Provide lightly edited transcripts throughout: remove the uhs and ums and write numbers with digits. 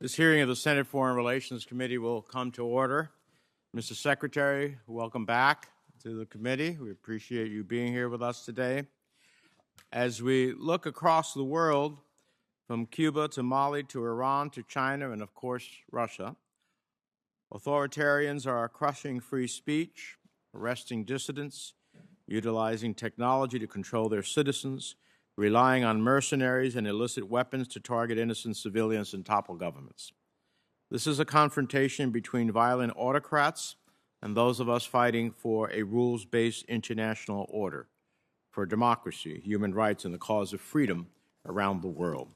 This hearing of the Senate Foreign Relations Committee will come to order. Mr. Secretary, welcome back to the committee. We appreciate you being here with us today. As we look across the world, from Cuba to Mali to Iran to China and, of course, Russia, authoritarians are crushing free speech, arresting dissidents, utilizing technology to control their citizens, relying on mercenaries and illicit weapons to target innocent civilians and topple governments. This is a confrontation between violent autocrats and those of us fighting for a rules-based international order, for democracy, human rights, and the cause of freedom around the world.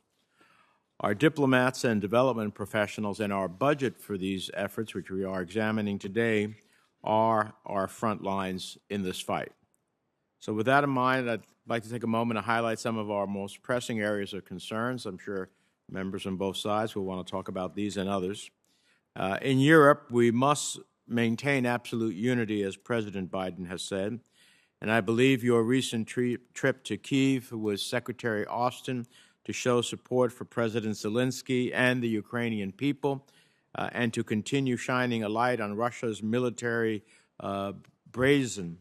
Our diplomats and development professionals and our budget for these efforts, which we are examining today, are our front lines in this fight. So with that in mind, I'd like to take a moment to highlight some of our most pressing areas of concerns. I'm sure members on both sides will want to talk about these and others. In Europe, we must maintain absolute unity, as President Biden has said. And I believe your recent trip to Kyiv with Secretary Austin to show support for President Zelensky and the Ukrainian people, and to continue shining a light on Russia's military brazen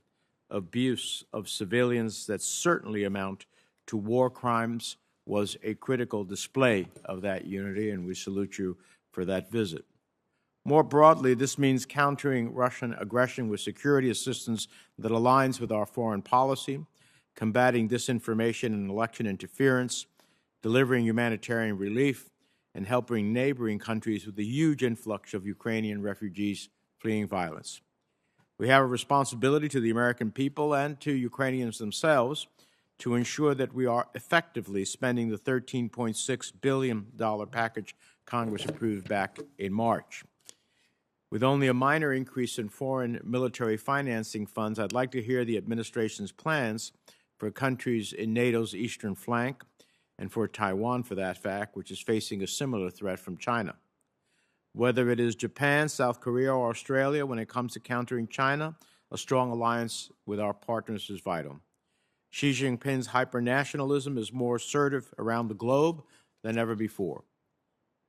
abuse of civilians that certainly amount to war crimes, was a critical display of that unity, and we salute you for that visit. More broadly, this means countering Russian aggression with security assistance that aligns with our foreign policy, combating disinformation and election interference, delivering humanitarian relief, and helping neighboring countries with the huge influx of Ukrainian refugees fleeing violence. We have a responsibility to the American people and to Ukrainians themselves to ensure that we are effectively spending the $13.6 billion package Congress approved back in March. With only a minor increase in foreign military financing funds, I'd like to hear the administration's plans for countries in NATO's eastern flank, and for Taiwan, for that fact, which is facing a similar threat from China. Whether it is Japan, South Korea, or Australia, when it comes to countering China, a strong alliance with our partners is vital. Xi Jinping's hyper-nationalism is more assertive around the globe than ever before.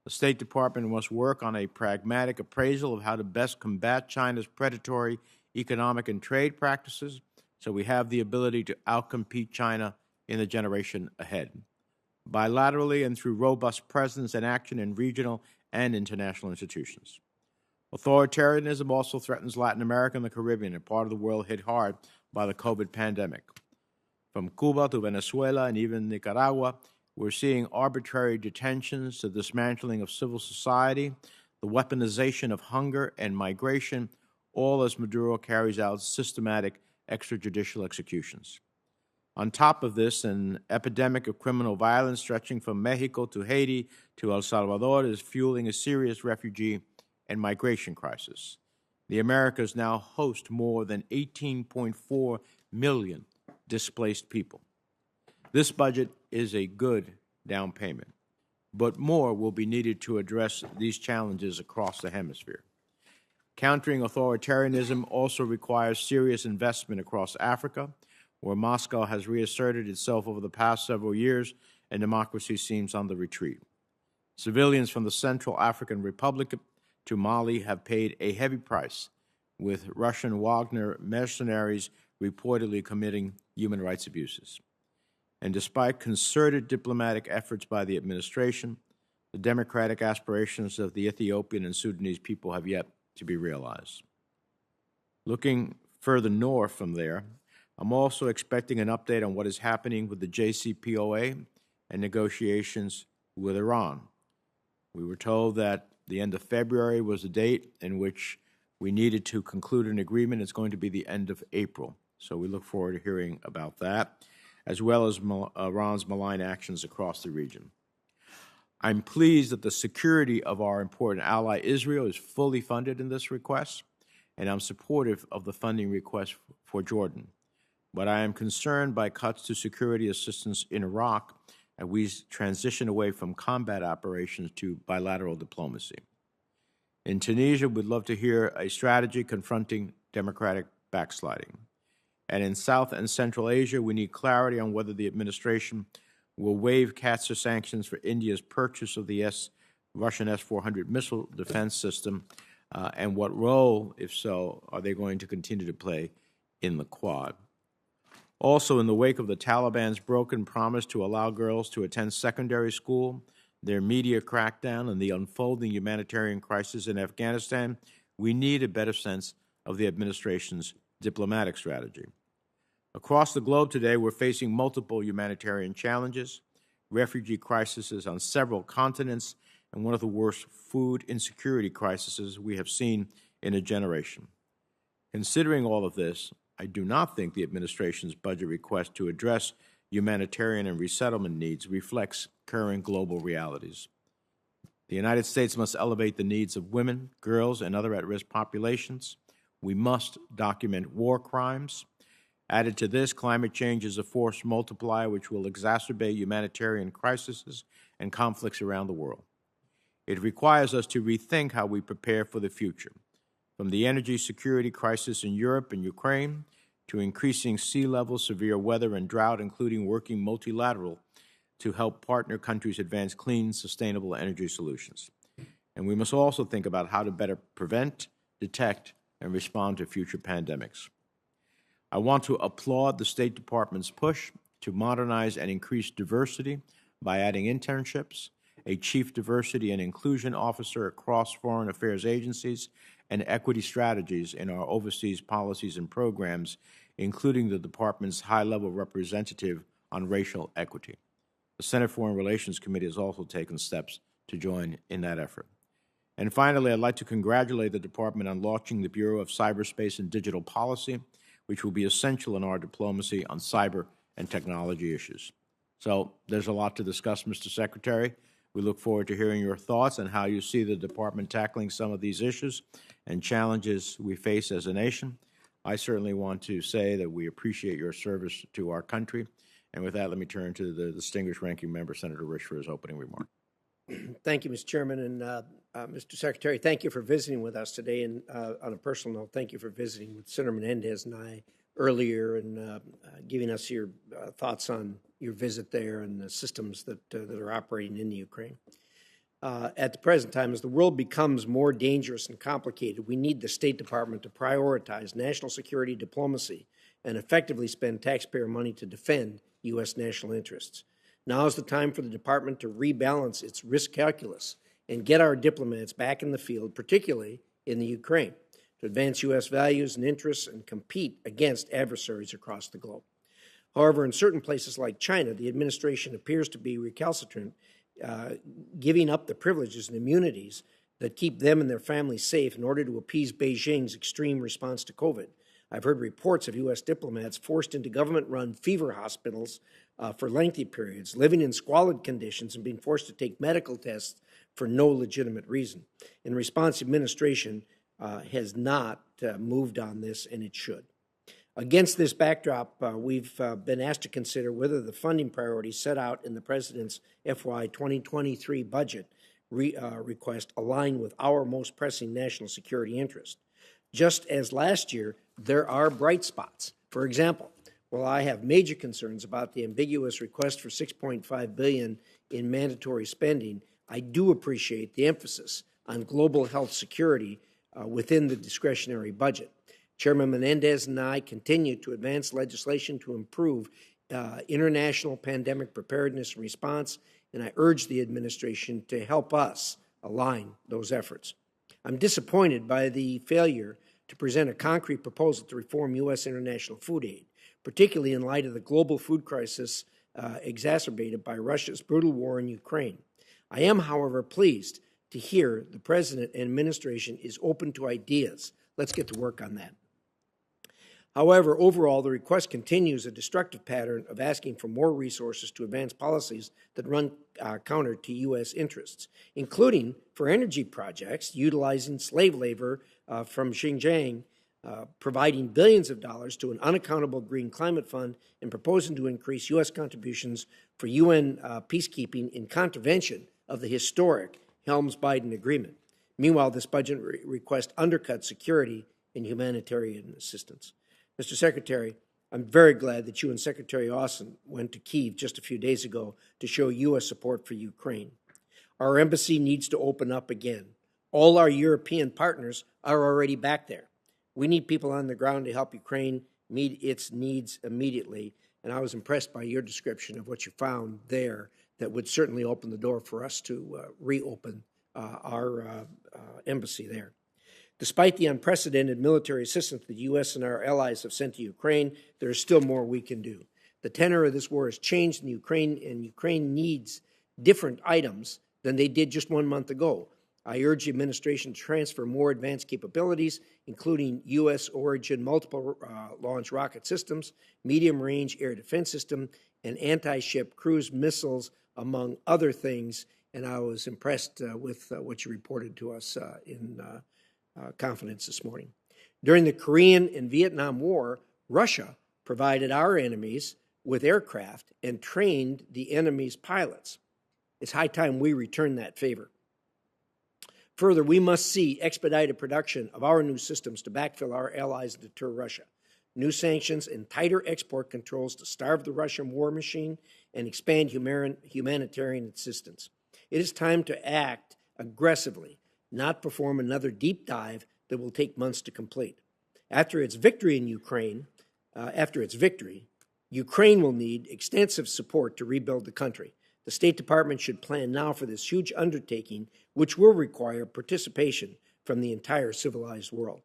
The State Department must work on a pragmatic appraisal of how to best combat China's predatory economic and trade practices so we have the ability to outcompete China in the generation ahead, bilaterally and through robust presence and action in regional and international institutions. Authoritarianism also threatens Latin America and the Caribbean, a part of the world hit hard by the COVID pandemic. From Cuba to Venezuela and even Nicaragua, we're seeing arbitrary detentions, the dismantling of civil society, the weaponization of hunger and migration, all as Maduro carries out systematic extrajudicial executions. On top of this, an epidemic of criminal violence stretching from Mexico to Haiti to El Salvador is fueling a serious refugee and migration crisis. The Americas now host more than 18.4 million displaced people. This budget is a good down payment, but more will be needed to address these challenges across the hemisphere. Countering authoritarianism also requires serious investment across Africa, where Moscow has reasserted itself over the past several years and democracy seems on the retreat. Civilians from the Central African Republic to Mali have paid a heavy price, with Russian Wagner mercenaries reportedly committing human rights abuses. And despite concerted diplomatic efforts by the administration, the democratic aspirations of the Ethiopian and Sudanese people have yet to be realized. Looking further north from there, I'm also expecting an update on what is happening with the JCPOA and negotiations with Iran. We were told that the end of February was the date in which we needed to conclude an agreement. It's going to be the end of April. So we look forward to hearing about that, as well as Iran's malign actions across the region. I'm pleased that the security of our important ally Israel is fully funded in this request, and I'm supportive of the funding request for Jordan. But I am concerned by cuts to security assistance in Iraq, and we transition away from combat operations to bilateral diplomacy. In Tunisia, we'd love to hear a strategy confronting democratic backsliding. And in South and Central Asia, we need clarity on whether the administration will waive CAATSA sanctions for India's purchase of the Russian S-400 missile defense system, and what role, if so, are they going to continue to play in the Quad? Also, in the wake of the Taliban's broken promise to allow girls to attend secondary school, their media crackdown, and the unfolding humanitarian crisis in Afghanistan, we need a better sense of the administration's diplomatic strategy. Across the globe today, we're facing multiple humanitarian challenges, refugee crises on several continents, and one of the worst food insecurity crises we have seen in a generation. Considering all of this, I do not think the administration's budget request to address humanitarian and resettlement needs reflects current global realities. The United States must elevate the needs of women, girls, and other at-risk populations. We must document war crimes. Added to this, climate change is a force multiplier which will exacerbate humanitarian crises and conflicts around the world. It requires us to rethink how we prepare for the future, from the energy security crisis in Europe and Ukraine to increasing sea level, severe weather, and drought, including working multilateral to help partner countries advance clean, sustainable energy solutions. And we must also think about how to better prevent, detect, and respond to future pandemics. I want to applaud the State Department's push to modernize and increase diversity by adding internships, a Chief Diversity and Inclusion Officer across foreign affairs agencies, and equity strategies in our overseas policies and programs, including the Department's high-level representative on racial equity. The Senate Foreign Relations Committee has also taken steps to join in that effort. And finally, I'd like to congratulate the Department on launching the Bureau of Cyberspace and Digital Policy, which will be essential in our diplomacy on cyber and technology issues. So there's a lot to discuss, Mr. Secretary. We look forward to hearing your thoughts on how you see the Department tackling some of these issues and challenges we face as a nation. I certainly want to say that we appreciate your service to our country. And with that, let me turn to the distinguished ranking member, Senator Risch, for his opening remark. Thank you, Mr. Chairman. And Mr. Secretary, thank you for visiting with us today. And on a personal note, thank you for visiting with Senator Menendez and I earlier and giving us your thoughts on your visit there and the systems that are operating in the Ukraine. At the present time, as the world becomes more dangerous and complicated, we need the State Department to prioritize national security diplomacy and effectively spend taxpayer money to defend U.S. national interests. Now is the time for the Department to rebalance its risk calculus and get our diplomats back in the field, particularly in the Ukraine, to advance U.S. values and interests and compete against adversaries across the globe. However, in certain places like China, the administration appears to be recalcitrant, giving up the privileges and immunities that keep them and their families safe in order to appease Beijing's extreme response to COVID. I've heard reports of U.S. diplomats forced into government-run fever hospitals for lengthy periods, living in squalid conditions and being forced to take medical tests for no legitimate reason. In response, the administration has not moved on this, and it should. Against this backdrop, we've been asked to consider whether the funding priorities set out in the President's FY 2023 budget request align with our most pressing national security interest. Just as last year, there are bright spots. For example, while I have major concerns about the ambiguous request for $6.5 billion in mandatory spending, I do appreciate the emphasis on global health security within the discretionary budget. Chairman Menendez and I continue to advance legislation to improve international pandemic preparedness and response, and I urge the administration to help us align those efforts. I'm disappointed by the failure to present a concrete proposal to reform U.S. international food aid, particularly in light of the global food crisis exacerbated by Russia's brutal war in Ukraine. I am, however, pleased to hear the President and administration is open to ideas. Let's get to work on that. However, overall, the request continues a destructive pattern of asking for more resources to advance policies that run counter to U.S. interests, including for energy projects utilizing slave labor from Xinjiang, providing billions of dollars to an unaccountable green climate fund, and proposing to increase U.S. contributions for UN peacekeeping in contravention of the historic Helms-Biden agreement. Meanwhile, this budget request undercuts security and humanitarian assistance. Mr. Secretary, I'm very glad that you and Secretary Austin went to Kyiv just a few days ago to show U.S. support for Ukraine. Our embassy needs to open up again. All our European partners are already back there. We need people on the ground to help Ukraine meet its needs immediately. And I was impressed by your description of what you found there that would certainly open the door for us to reopen our embassy there. Despite the unprecedented military assistance the U.S. and our allies have sent to Ukraine, there is still more we can do. The tenor of this war has changed in Ukraine, and Ukraine needs different items than they did just 1 month ago. I urge the administration to transfer more advanced capabilities, including U.S. origin multiple launch rocket systems, medium-range air defense system, and anti-ship cruise missiles, among other things. And I was impressed with what you reported to us in confidence this morning. During the Korean and Vietnam War, Russia provided our enemies with aircraft and trained the enemy's pilots. It's high time we return that favor. Further, we must see expedited production of our new systems to backfill our allies and deter Russia. New sanctions and tighter export controls to starve the Russian war machine and expand humanitarian assistance. It is time to act aggressively, not perform another deep dive that will take months to complete. After its victory, Ukraine will need extensive support to rebuild the country. The State Department should plan now for this huge undertaking, which will require participation from the entire civilized world.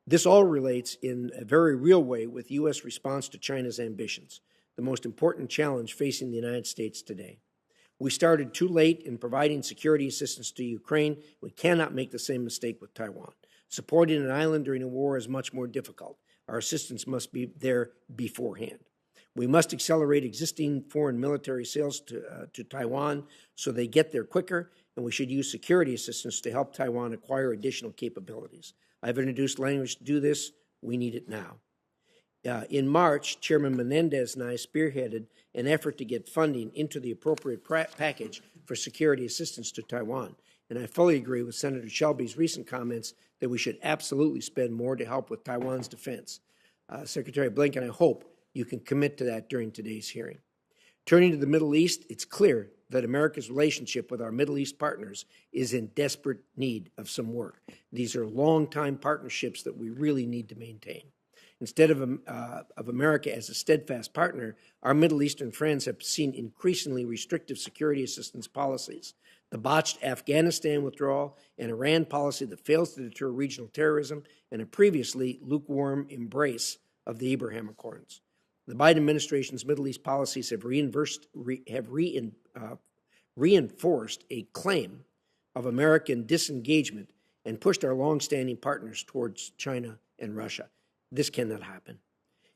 This all relates in a very real way with U.S. response to China's ambitions, the most important challenge facing the United States today. We started too late in providing security assistance to Ukraine. We cannot make the same mistake with Taiwan. Supporting an island during a war is much more difficult. Our assistance must be there beforehand. We must accelerate existing foreign military sales to Taiwan so they get there quicker, and we should use security assistance to help Taiwan acquire additional capabilities. I've introduced language to do this. We need it now. In March, Chairman Menendez and I spearheaded an effort to get funding into the appropriate package for security assistance to Taiwan. And I fully agree with Senator Shelby's recent comments that we should absolutely spend more to help with Taiwan's defense. Secretary Blinken, I hope you can commit to that during today's hearing. Turning to the Middle East, it's clear that America's relationship with our Middle East partners is in desperate need of some work. These are long-time partnerships that we really need to maintain. Instead of America as a steadfast partner, our Middle Eastern friends have seen increasingly restrictive security assistance policies. The botched Afghanistan withdrawal, an Iran policy that fails to deter regional terrorism, and a previously lukewarm embrace of the Abraham Accords. The Biden administration's Middle East policies have reinforced a claim of American disengagement and pushed our longstanding partners towards China and Russia. This cannot happen.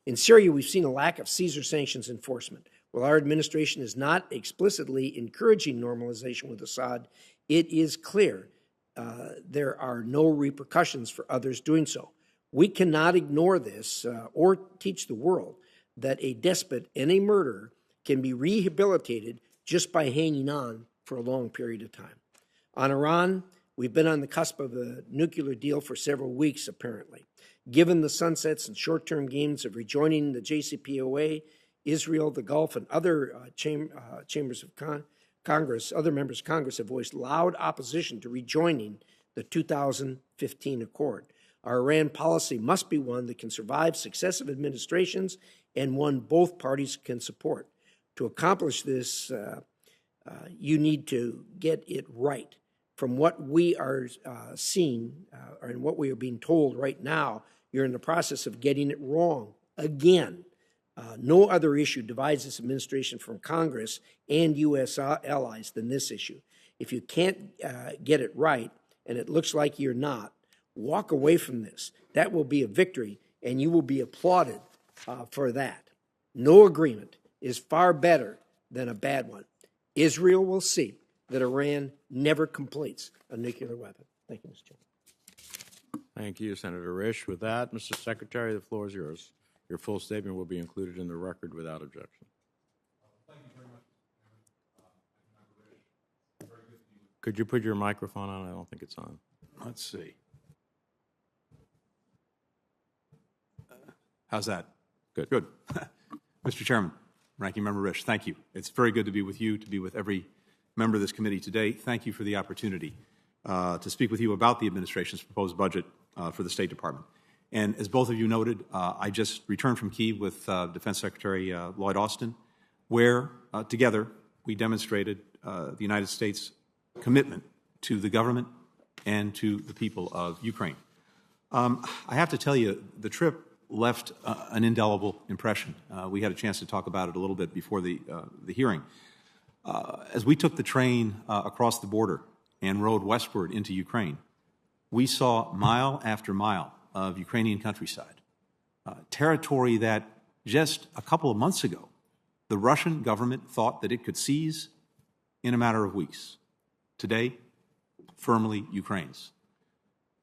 In Syria, we've seen a lack of Caesar sanctions enforcement. While our administration is not explicitly encouraging normalization with Assad, it is clear there are no repercussions for others doing so. We cannot ignore this or teach the world that a despot and a murderer can be rehabilitated just by hanging on for a long period of time. On Iran, we've been on the cusp of a nuclear deal for several weeks, apparently. Given the sunsets and short-term gains of rejoining the JCPOA, Israel, the Gulf, and other chambers of Congress, other members of Congress have voiced loud opposition to rejoining the 2015 accord. Our Iran policy must be one that can survive successive administrations and one both parties can support. To accomplish this, you need to get it right. From what we are seeing and what we are being told right now, you're in the process of getting it wrong again. No other issue divides this administration from Congress and U.S. allies than this issue. If you can't get it right, and it looks like you're not, walk away from this. That will be a victory, and you will be applauded for that. No agreement is far better than a bad one. Israel will see that Iran never completes a nuclear weapon. Thank you, Mr. Chairman. Thank you, Senator Risch. With that, Mr. Secretary, the floor is yours. Your full statement will be included in the record without objection. Thank you very much, Mr. Chairman. Could you put your microphone on? I don't think it's on. Let's see. How's that? Good. Good. Mr. Chairman, Ranking Member Risch, thank you. It's very good to be with you, to be with every member of this committee today, thank you for the opportunity to speak with you about the administration's proposed budget for the State Department. And as both of you noted, I just returned from Kyiv with Defense Secretary Lloyd Austin, where together we demonstrated the United States' commitment to the government and to the people of Ukraine. I have to tell you, the trip left an indelible impression. We had a chance to talk about it a little bit before the hearing. As we took the train across the border and rode westward into Ukraine, we saw mile after mile of Ukrainian countryside, territory that just a couple of months ago, the Russian government thought that it could seize in a matter of weeks. Today, firmly Ukraine's.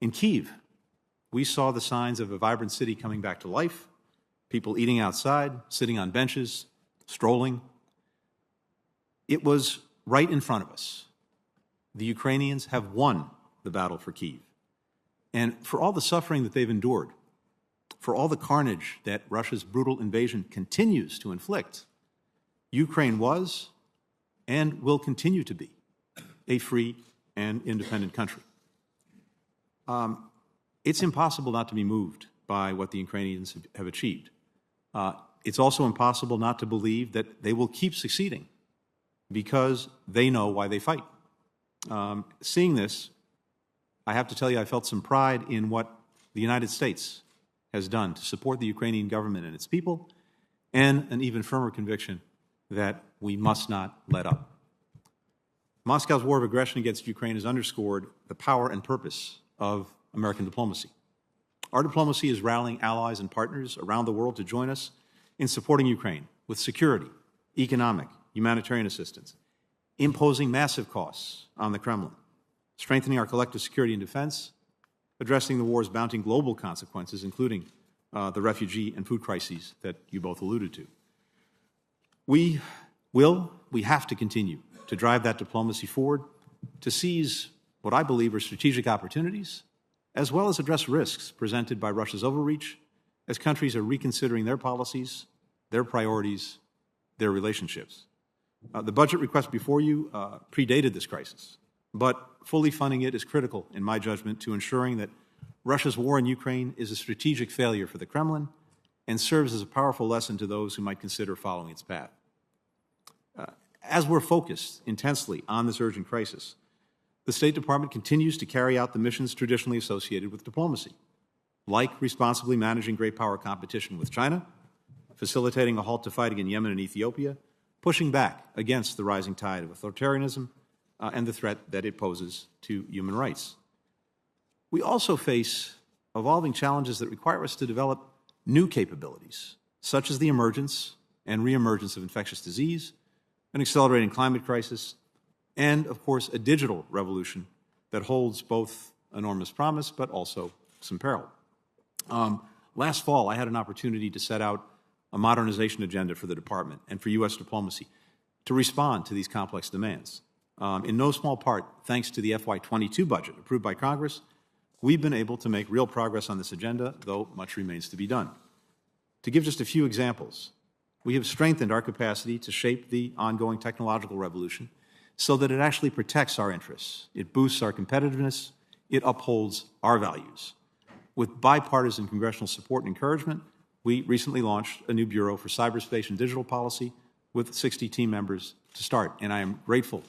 In Kyiv, we saw the signs of a vibrant city coming back to life, people eating outside, sitting on benches, strolling. It was right in front of us. The Ukrainians have won the battle for Kyiv. And for all the suffering that they've endured, for all the carnage that Russia's brutal invasion continues to inflict, Ukraine was and will continue to be a free and independent country. It's impossible not to be moved by what the Ukrainians have achieved. It's also impossible not to believe that they will keep succeeding because they know why they fight. Seeing this, I have to tell you, I felt some pride in what the United States has done to support the Ukrainian government and its people, and an even firmer conviction that we must not let up. Moscow's war of aggression against Ukraine has underscored the power and purpose of American diplomacy. Our diplomacy is rallying allies and partners around the world to join us in supporting Ukraine with security, economic, humanitarian assistance, imposing massive costs on the Kremlin, strengthening our collective security and defense, addressing the war's mounting global consequences, including the refugee and food crises that you both alluded to. We have to continue to drive that diplomacy forward, to seize what I believe are strategic opportunities, as well as address risks presented by Russia's overreach as countries are reconsidering their policies, their priorities, their relationships. The budget request before you predated this crisis, but fully funding it is critical, in my judgment, to ensuring that Russia's war in Ukraine is a strategic failure for the Kremlin and serves as a powerful lesson to those who might consider following its path. As we're focused intensely on this urgent crisis, the State Department continues to carry out the missions traditionally associated with diplomacy, like responsibly managing great power competition with China, facilitating a halt to fighting in Yemen and Ethiopia, pushing back against the rising tide of authoritarianism and the threat that it poses to human rights. We also face evolving challenges that require us to develop new capabilities, such as the emergence and reemergence of infectious disease, an accelerating climate crisis, and, of course, a digital revolution that holds both enormous promise but also some peril. Last fall, I had an opportunity to set out a modernization agenda for the department and for U.S. diplomacy to respond to these complex demands. In no small part, thanks to the FY22 budget approved by Congress, we've been able to make real progress on this agenda, though much remains to be done. To give just a few examples, we have strengthened our capacity to shape the ongoing technological revolution so that it actually protects our interests, it boosts our competitiveness, it upholds our values. With bipartisan congressional support and encouragement, we recently launched a new Bureau for Cyberspace and Digital Policy with 60 team members to start. And I am grateful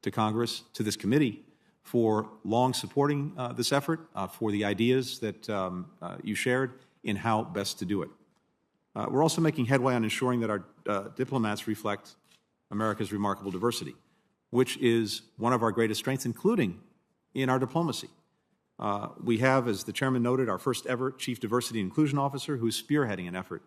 to Congress, to this committee, for long supporting this effort, for the ideas that you shared in how best to do it. We're also making headway on ensuring that our diplomats reflect America's remarkable diversity, which is one of our greatest strengths, including in our diplomacy. We have, as the chairman noted, our first ever Chief Diversity and Inclusion Officer who's spearheading an effort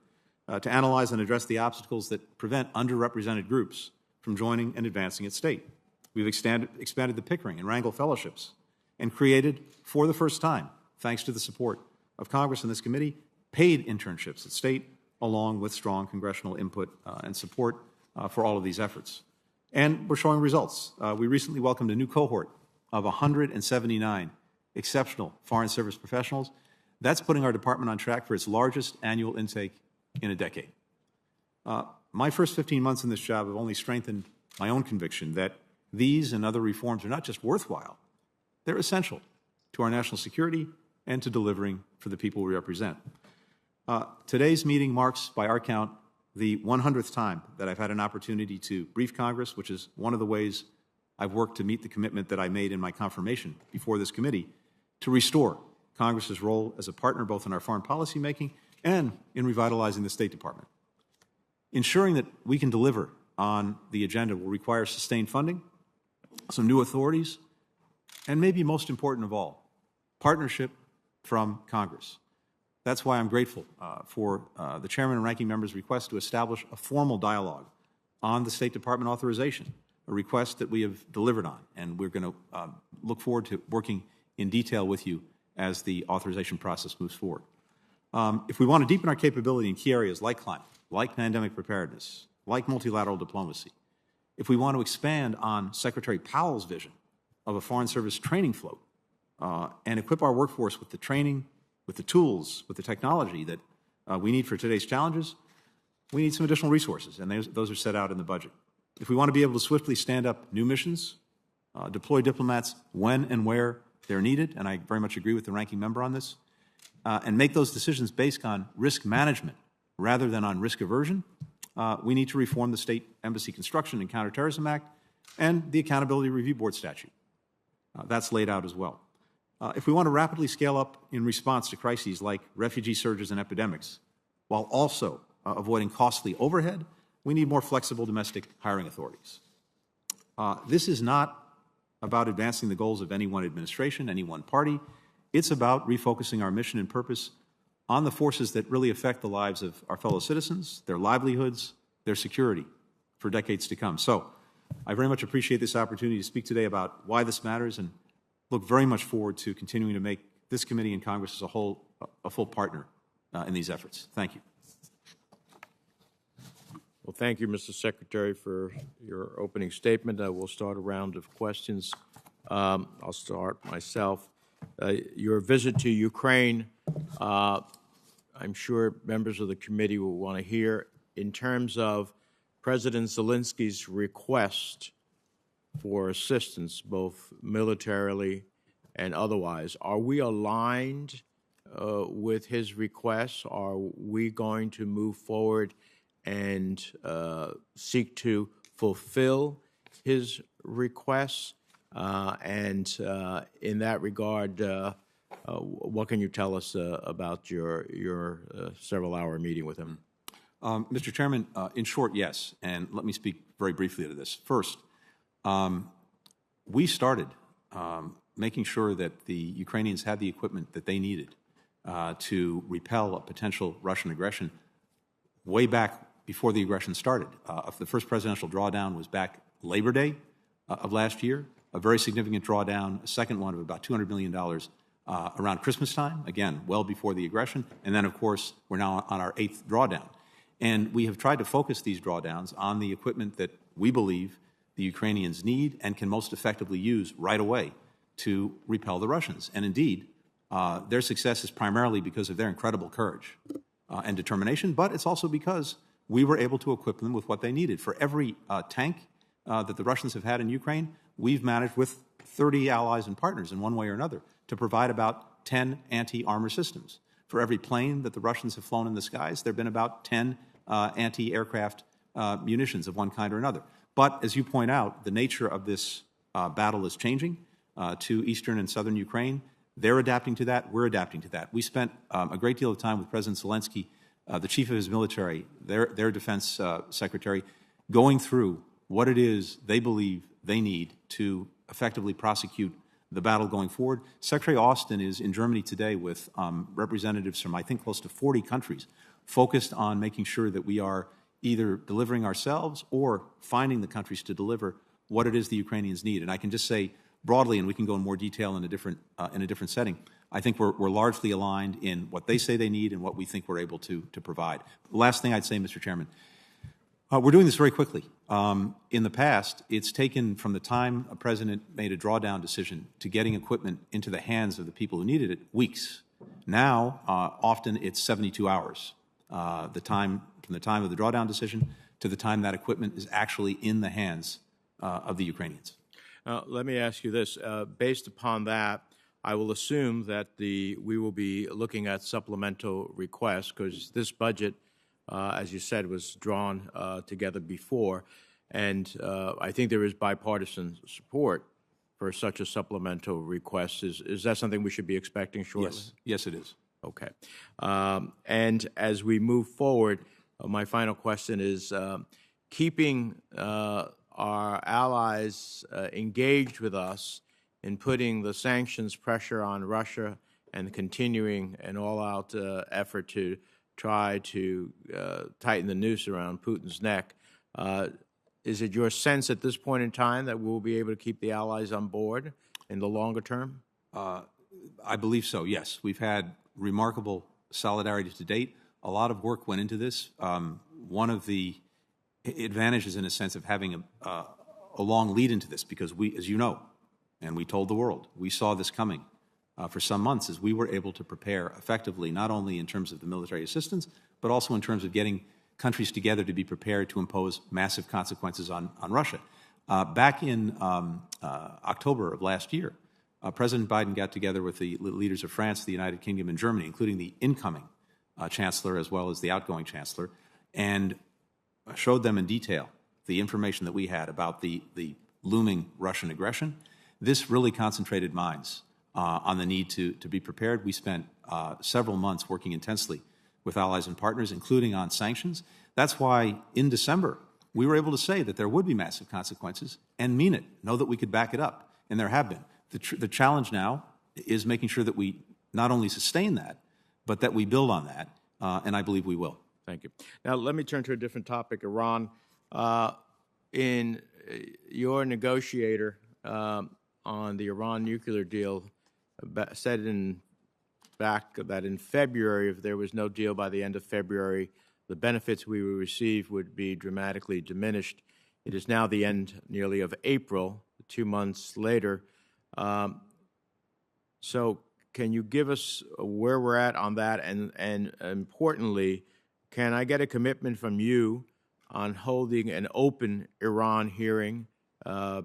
to analyze and address the obstacles that prevent underrepresented groups from joining and advancing at state. We've expanded the Pickering and Rangel Fellowships and created, for the first time, thanks to the support of Congress and this committee, paid internships at state, along with strong congressional input and support for all of these efforts. And we're showing results. We recently welcomed a new cohort of 179 exceptional Foreign Service professionals. That's putting our department on track for its largest annual intake in a decade. My first 15 months in this job have only strengthened my own conviction that these and other reforms are not just worthwhile, they're essential to our national security and to delivering for the people we represent. Today's meeting marks, by our count, the 100th time that I've had an opportunity to brief Congress, which is one of the ways I've worked to meet the commitment that I made in my confirmation before this committee to restore Congress's role as a partner both in our foreign policy making and in revitalizing the State Department. Ensuring that we can deliver on the agenda will require sustained funding, some new authorities, and maybe most important of all, partnership from Congress. That's why I'm grateful for the Chairman and Ranking Member's request to establish a formal dialogue on the State Department authorization, a request that we have delivered on, and we're going to look forward to working in detail with you as the authorization process moves forward. If we want to deepen our capability in key areas like climate, like pandemic preparedness, like multilateral diplomacy, if we want to expand on Secretary Powell's vision of a Foreign Service training float and equip our workforce with the training, with the tools, with the technology that we need for today's challenges, we need some additional resources, and those are set out in the budget. If we want to be able to swiftly stand up new missions, deploy diplomats when and where they're needed, and I very much agree with the ranking member on this, and make those decisions based on risk management rather than on risk aversion, we need to reform the State Embassy Construction and Counterterrorism Act and the Accountability Review Board statute. That's laid out as well. If we want to rapidly scale up in response to crises like refugee surges and epidemics, while also avoiding costly overhead, we need more flexible domestic hiring authorities. This is not about advancing the goals of any one administration, any one party. It's about refocusing our mission and purpose on the forces that really affect the lives of our fellow citizens, their livelihoods, their security for decades to come. So I very much appreciate this opportunity to speak today about why this matters and look very much forward to continuing to make this committee and Congress as a whole a full partner in these efforts. Thank you. Well, thank you, Mr. Secretary, for your opening statement. We'll start a round of questions. I'll start myself. Your visit to Ukraine, I'm sure members of the committee will want to hear in terms of President Zelensky's request for assistance, both militarily and otherwise. Are we aligned with his requests? Are we going to move forward and seek to fulfill his requests? And in that regard, what can you tell us about your several-hour meeting with him? Mr. Chairman, in short, yes. And let me speak very briefly to this. First, we started making sure that the Ukrainians had the equipment that they needed to repel a potential Russian aggression way back before the aggression started. The first presidential drawdown was back Labor Day of last year, a very significant drawdown, a second one of about $200 million around Christmas time, again, well before the aggression. And then, of course, we're now on our 8th drawdown. And we have tried to focus these drawdowns on the equipment that we believe the Ukrainians need and can most effectively use right away to repel the Russians. And indeed, their success is primarily because of their incredible courage and determination, but it's also because we were able to equip them with what they needed. For every tank that the Russians have had in Ukraine, we've managed with 30 allies and partners in one way or another to provide about 10 anti-armor systems. For every plane that the Russians have flown in the skies, there have been about 10 anti-aircraft munitions of one kind or another. But as you point out, the nature of this battle is changing to eastern and southern Ukraine. They're adapting to that. We're adapting to that. We spent a great deal of time with President Zelensky, the chief of his military, their defense secretary, going through what it is they believe they need to effectively prosecute the battle going forward. Secretary Austin is in Germany today with representatives from, I think, close to 40 countries, focused on making sure that we are either delivering ourselves or finding the countries to deliver what it is the Ukrainians need. And I can just say broadly, and we can go in more detail in a different setting, I think we're largely aligned in what they say they need and what we think we're able to provide. The last thing I'd say, Mr. Chairman, we're doing this very quickly. In the past, it's taken from the time a president made a drawdown decision to getting equipment into the hands of the people who needed it, weeks. Now, often it's 72 hours, from the time of the drawdown decision to the time that equipment is actually in the hands of the Ukrainians. Let me ask you this. Based upon that, I will assume that we will be looking at supplemental requests because this budget, as you said, was drawn together before, and I think there is bipartisan support for such a supplemental request. Is that something we should be expecting shortly? Yes, yes, it is. Okay. And as we move forward, my final question is keeping our allies engaged with us in putting the sanctions pressure on Russia and continuing an all-out effort to try to tighten the noose around Putin's neck. Is it your sense at this point in time that we'll be able to keep the allies on board in the longer term? I believe so, yes. We've had remarkable solidarity to date. A lot of work went into this. One of the advantages, in a sense, of having a long lead into this, because we, as you know, and we told the world, we saw this coming for some months, is we were able to prepare effectively, not only in terms of the military assistance, but also in terms of getting countries together to be prepared to impose massive consequences on Russia. Back in October of last year, President Biden got together with the leaders of France, the United Kingdom, and Germany, including the incoming chancellor as well as the outgoing chancellor, and showed them in detail the information that we had about the looming Russian aggression. This really concentrated minds on the need to be prepared. We spent several months working intensely with allies and partners, including on sanctions. That's why in December, we were able to say that there would be massive consequences and mean it, know that we could back it up, and there have been. The challenge now is making sure that we not only sustain that, but that we build on that, and I believe we will. Thank you. Now, let me turn to a different topic, Iran. In your negotiator on the Iran nuclear deal said back that in February, if there was no deal by the end of February, the benefits we would receive would be dramatically diminished. It is now the end nearly of April, 2 months later. So can you give us where we're at on that? And importantly, can I get a commitment from you on holding an open Iran hearing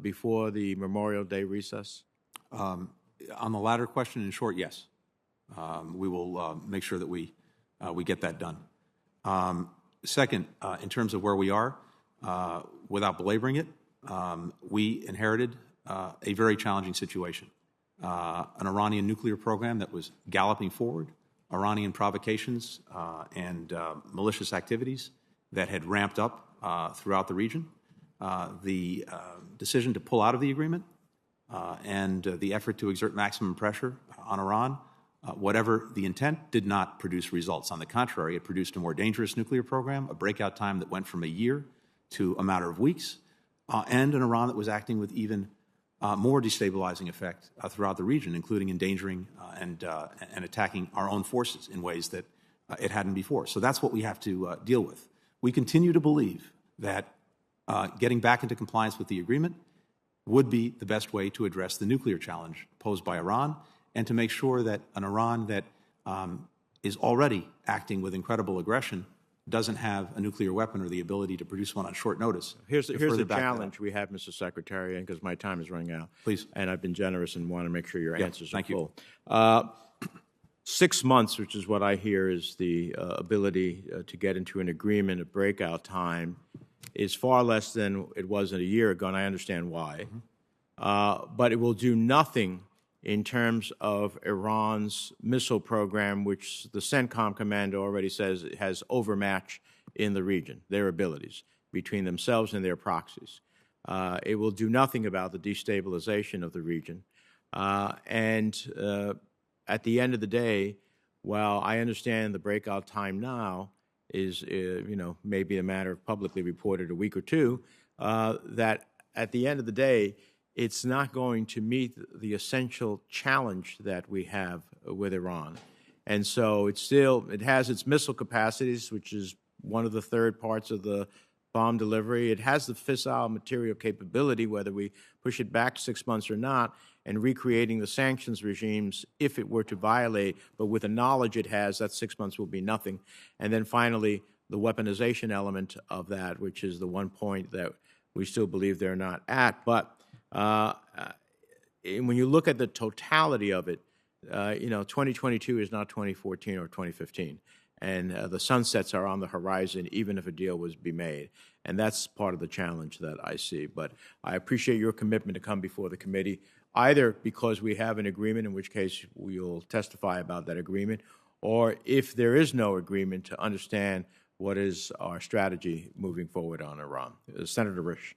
before the Memorial Day recess? On the latter question, in short, yes. We will make sure that we get that done. Second, in terms of where we are, without belaboring it, we inherited a very challenging situation. An Iranian nuclear program that was galloping forward, Iranian provocations and malicious activities that had ramped up throughout the region, the decision to pull out of the agreement, and the effort to exert maximum pressure on Iran, whatever the intent, did not produce results. On the contrary, it produced a more dangerous nuclear program, a breakout time that went from a year to a matter of weeks, and an Iran that was acting with even more destabilizing effect throughout the region, including endangering and attacking our own forces in ways that it hadn't before. So that's what we have to deal with. We continue to believe that getting back into compliance with the agreement would be the best way to address the nuclear challenge posed by Iran, and to make sure that an Iran that is already acting with incredible aggression doesn't have a nuclear weapon or the ability to produce one on short notice. Here's the challenge we have, Mr. Secretary, and because my time is running out. Please. And I've been generous and want to make sure your answers are full. Thank you. 6 months, which is what I hear is the ability to get into an agreement, a breakout time, is far less than it was a year ago, and I understand why. But it will do nothing in terms of Iran's missile program, which the CENTCOM commander already says it has overmatch in the region, their abilities, between themselves and their proxies. It will do nothing about the destabilization of the region. At the end of the day, while I understand the breakout time now is, maybe a matter of publicly reported a week or two, that at the end of the day, it's not going to meet the essential challenge that we have with Iran. And so it has its missile capacities, which is one of the third parts of the bomb delivery. It has the fissile material capability, whether we push it back 6 months or not, and recreating the sanctions regimes if it were to violate, but with the knowledge it has, that 6 months will be nothing. And then finally, the weaponization element of that, which is the one point that we still believe they're not at. But when you look at the totality of it, 2022 is not 2014 or 2015. And the sunsets are on the horizon, even if a deal was to be made. And that's part of the challenge that I see. But I appreciate your commitment to come before the committee, either because we have an agreement, in which case we'll testify about that agreement, or if there is no agreement, to understand what is our strategy moving forward on Iran. Senator Risch.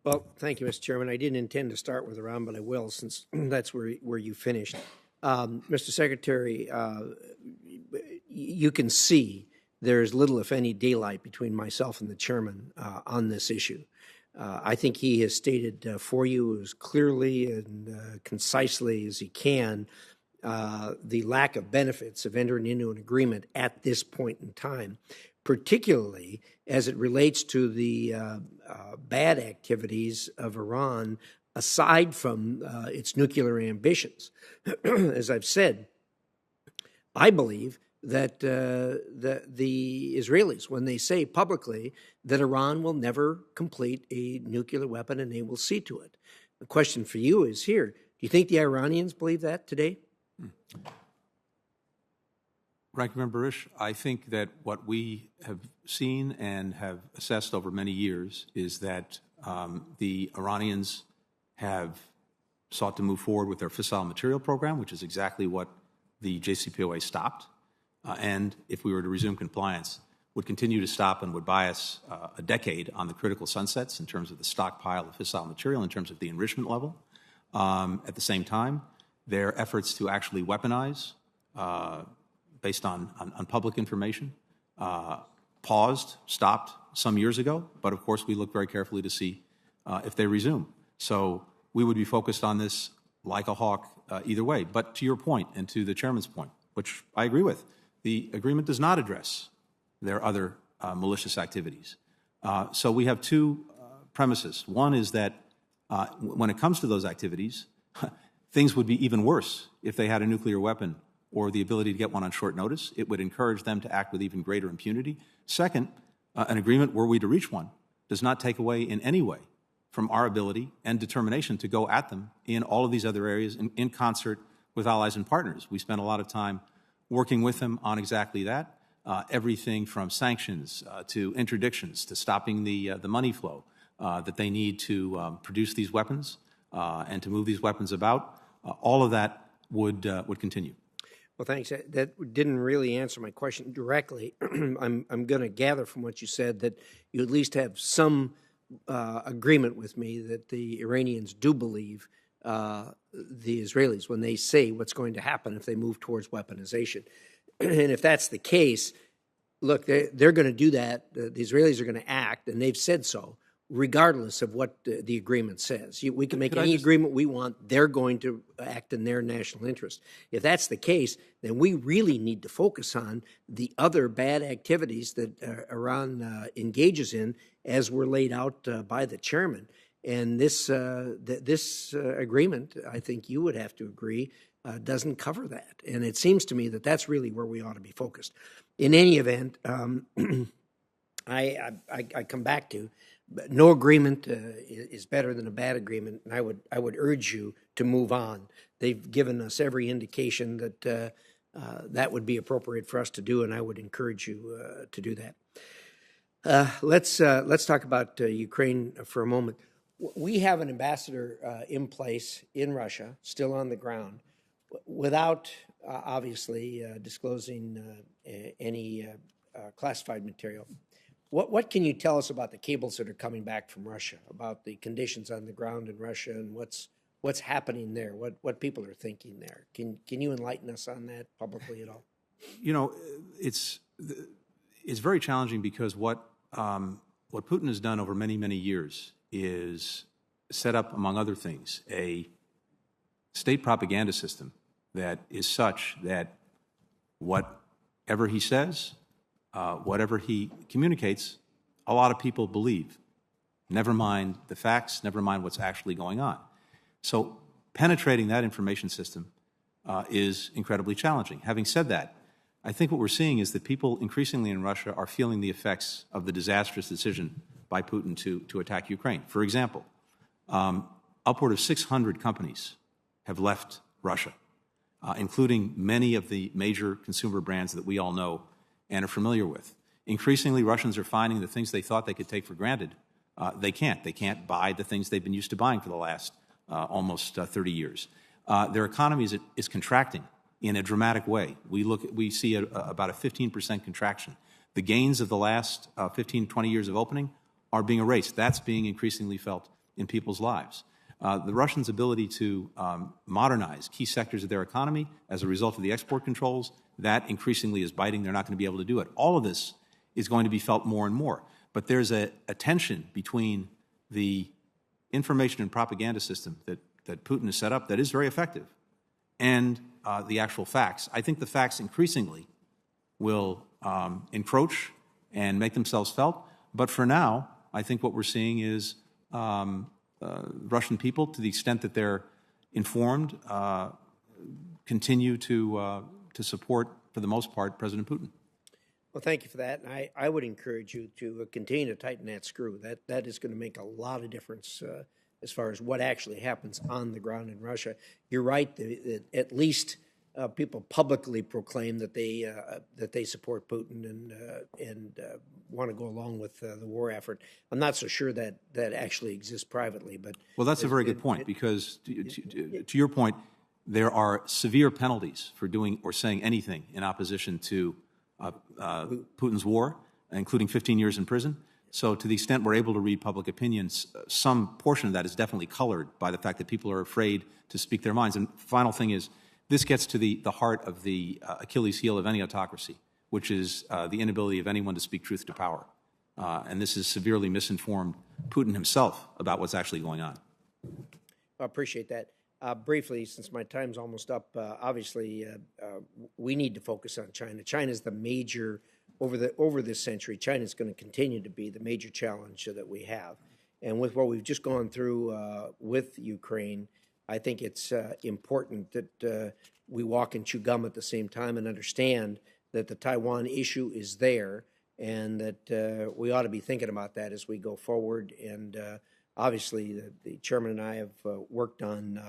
Well, thank you, Mr. Chairman. I didn't intend to start with Iran, but I will, since that's where you finished. Mr. Secretary, you can see there's little, if any, daylight between myself and the chairman on this issue. I think he has stated for you as clearly and concisely as he can the lack of benefits of entering into an agreement at this point in time, particularly as it relates to the bad activities of Iran aside from its nuclear ambitions. As I've said, I believe that the Israelis, when they say publicly that Iran will never complete a nuclear weapon and they will see to it. The question for you is here. Do you think the Iranians believe that today? Ranking Member Risch, I think that what we have seen and have assessed over many years is that the Iranians have sought to move forward with their fissile material program, which is exactly what the JCPOA stopped. And if we were to resume compliance, would continue to stop and would buy us a decade on the critical sunsets in terms of the stockpile of fissile material, in terms of the enrichment level. At the same time, their efforts to actually weaponize based on public information paused, stopped some years ago, but of course we look very carefully to see if they resume. So we would be focused on this like a hawk either way. But to your point and to the chairman's point, which I agree with, the agreement does not address their other malicious activities. So we have two premises. One is that when it comes to those activities, things would be even worse if they had a nuclear weapon or the ability to get one on short notice. It would encourage them to act with even greater impunity. Second, an agreement, were we to reach one, does not take away in any way from our ability and determination to go at them in all of these other areas in concert with allies and partners. We spent a lot of time working with them on exactly that, everything from sanctions to interdictions to stopping the money flow that they need to produce these weapons and to move these weapons about. All of that would continue. Well, thanks. That didn't really answer my question directly. I'm going to gather from what you said that you at least have some agreement with me that the Iranians do believe the Israelis when they say what's going to happen if they move towards weaponization. And if that's the case, look, they're going to do that. The Israelis are going to act, and they've said so, regardless of what the agreement says. We can make any agreement we want. They're going to act in their national interest. If that's the case, then we really need to focus on the other bad activities that Iran engages in, as were laid out by the chairman. And this agreement, I think you would have to agree, doesn't cover that. And it seems to me that that's really where we ought to be focused. In any event, I come back to no agreement is better than a bad agreement, and I would urge you to move on. They've given us every indication that that would be appropriate for us to do, and I would encourage you to do that. Let's talk about Ukraine for a moment. We have an ambassador in place in Russia, still on the ground, without obviously disclosing any classified material. What can you tell us about the cables that are coming back from Russia, about the conditions on the ground in Russia, and what's happening there, what people are thinking there? Can you enlighten us on that publicly at all? You know, it's very challenging because what Putin has done over many, many years is set up, among other things, a state propaganda system that is such that whatever he says, whatever he communicates, a lot of people believe. Never mind the facts, never mind what's actually going on. So penetrating that information system is incredibly challenging. Having said that, I think what we're seeing is that people increasingly in Russia are feeling the effects of the disastrous decision by Putin to attack Ukraine. For example, upward of 600 companies have left Russia, including many of the major consumer brands that we all know and are familiar with. Increasingly, Russians are finding the things they thought they could take for granted, they can't. They can't buy the things they've been used to buying for the last almost 30 years. Their economy is contracting in a dramatic way. We see about a 15% contraction. The gains of the last 15, 20 years of opening are being erased. That's being increasingly felt in people's lives. The Russians' ability to modernize key sectors of their economy as a result of the export controls, that increasingly is biting. They're not going to be able to do it. All of this is going to be felt more and more. But there's a tension between the information and propaganda system that Putin has set up that is very effective and the actual facts. I think the facts increasingly will encroach and make themselves felt. But for now, I think what we're seeing is Russian people, to the extent that they're informed, continue to support, for the most part, President Putin. Well, thank you for that. And I would encourage you to continue to tighten that screw. That is going to make a lot of difference as far as what actually happens on the ground in Russia. You're right. At least people publicly proclaim that they support Putin and want to go along with the war effort. I'm not so sure that actually exists privately. But well, that's a very good point, because to your point, there are severe penalties for doing or saying anything in opposition to Putin's war, including 15 years in prison. So to the extent we're able to read public opinions, some portion of that is definitely colored by the fact that people are afraid to speak their minds. And final thing is, this gets to the heart of the Achilles heel of any autocracy, which is the inability of anyone to speak truth to power. And this has severely misinformed Putin himself about what's actually going on. I appreciate that. Briefly, since my time's almost up, obviously we need to focus on China. China is the major, over this century, China is going to continue to be the major challenge that we have. And with what we've just gone through with Ukraine, I think it's important that we walk and chew gum at the same time and understand that the Taiwan issue is there, and that we ought to be thinking about that as we go forward. And obviously, the chairman and I have worked on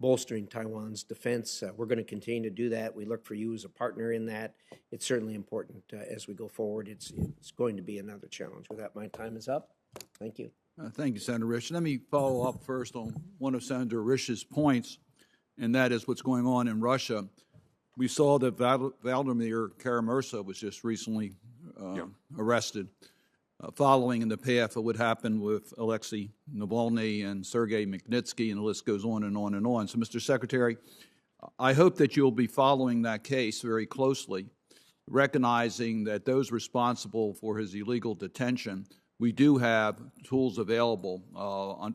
bolstering Taiwan's defense. We're going to continue to do that. We look for you as a partner in that. It's certainly important as we go forward. It's going to be another challenge. With that, my time is up. Thank you. Thank you, Senator Risch. Let me follow up first on one of Senator Risch's points, and that is what's going on in Russia. We saw that Vladimir Kara-Murza was just recently arrested, following in the path of what happened with Alexei Navalny and Sergei Magnitsky, and the list goes on and on and on. So, Mr. Secretary, I hope that you'll be following that case very closely, recognizing that those responsible for his illegal detention, we do have tools available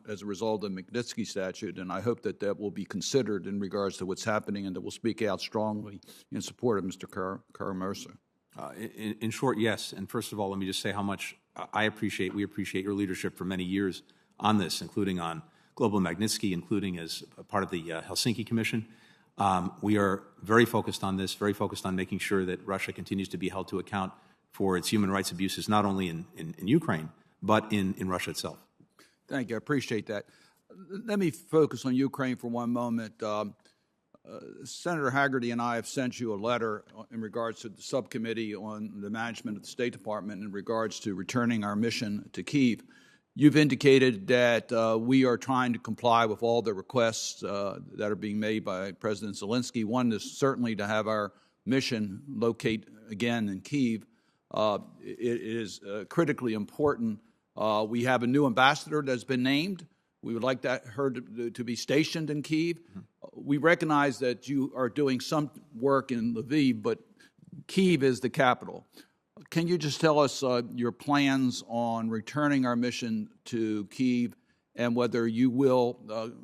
as a result of the Magnitsky statute, and I hope that that will be considered in regards to what's happening, and that we'll speak out strongly in support of Mr. Kara-Murza. In short, yes. And first of all, let me just say how much we appreciate your leadership for many years on this, including on Global Magnitsky, including as a part of the Helsinki Commission. We are very focused on this, very focused on making sure that Russia continues to be held to account for its human rights abuses, not only in Ukraine, but in Russia itself. Thank you. I appreciate that. Let me focus on Ukraine for one moment. Senator Hagerty and I have sent you a letter in regards to the subcommittee on the management of the State Department in regards to returning our mission to Kyiv. You've indicated that we are trying to comply with all the requests that are being made by President Zelensky. One is certainly to have our mission locate again in Kyiv. It is critically important. We have a new ambassador that's been named. We would like her to be stationed in Kyiv. We recognize that you are doing some work in Lviv, but Kyiv is the capital. Can you just tell us your plans on returning our mission to Kyiv, and whether you will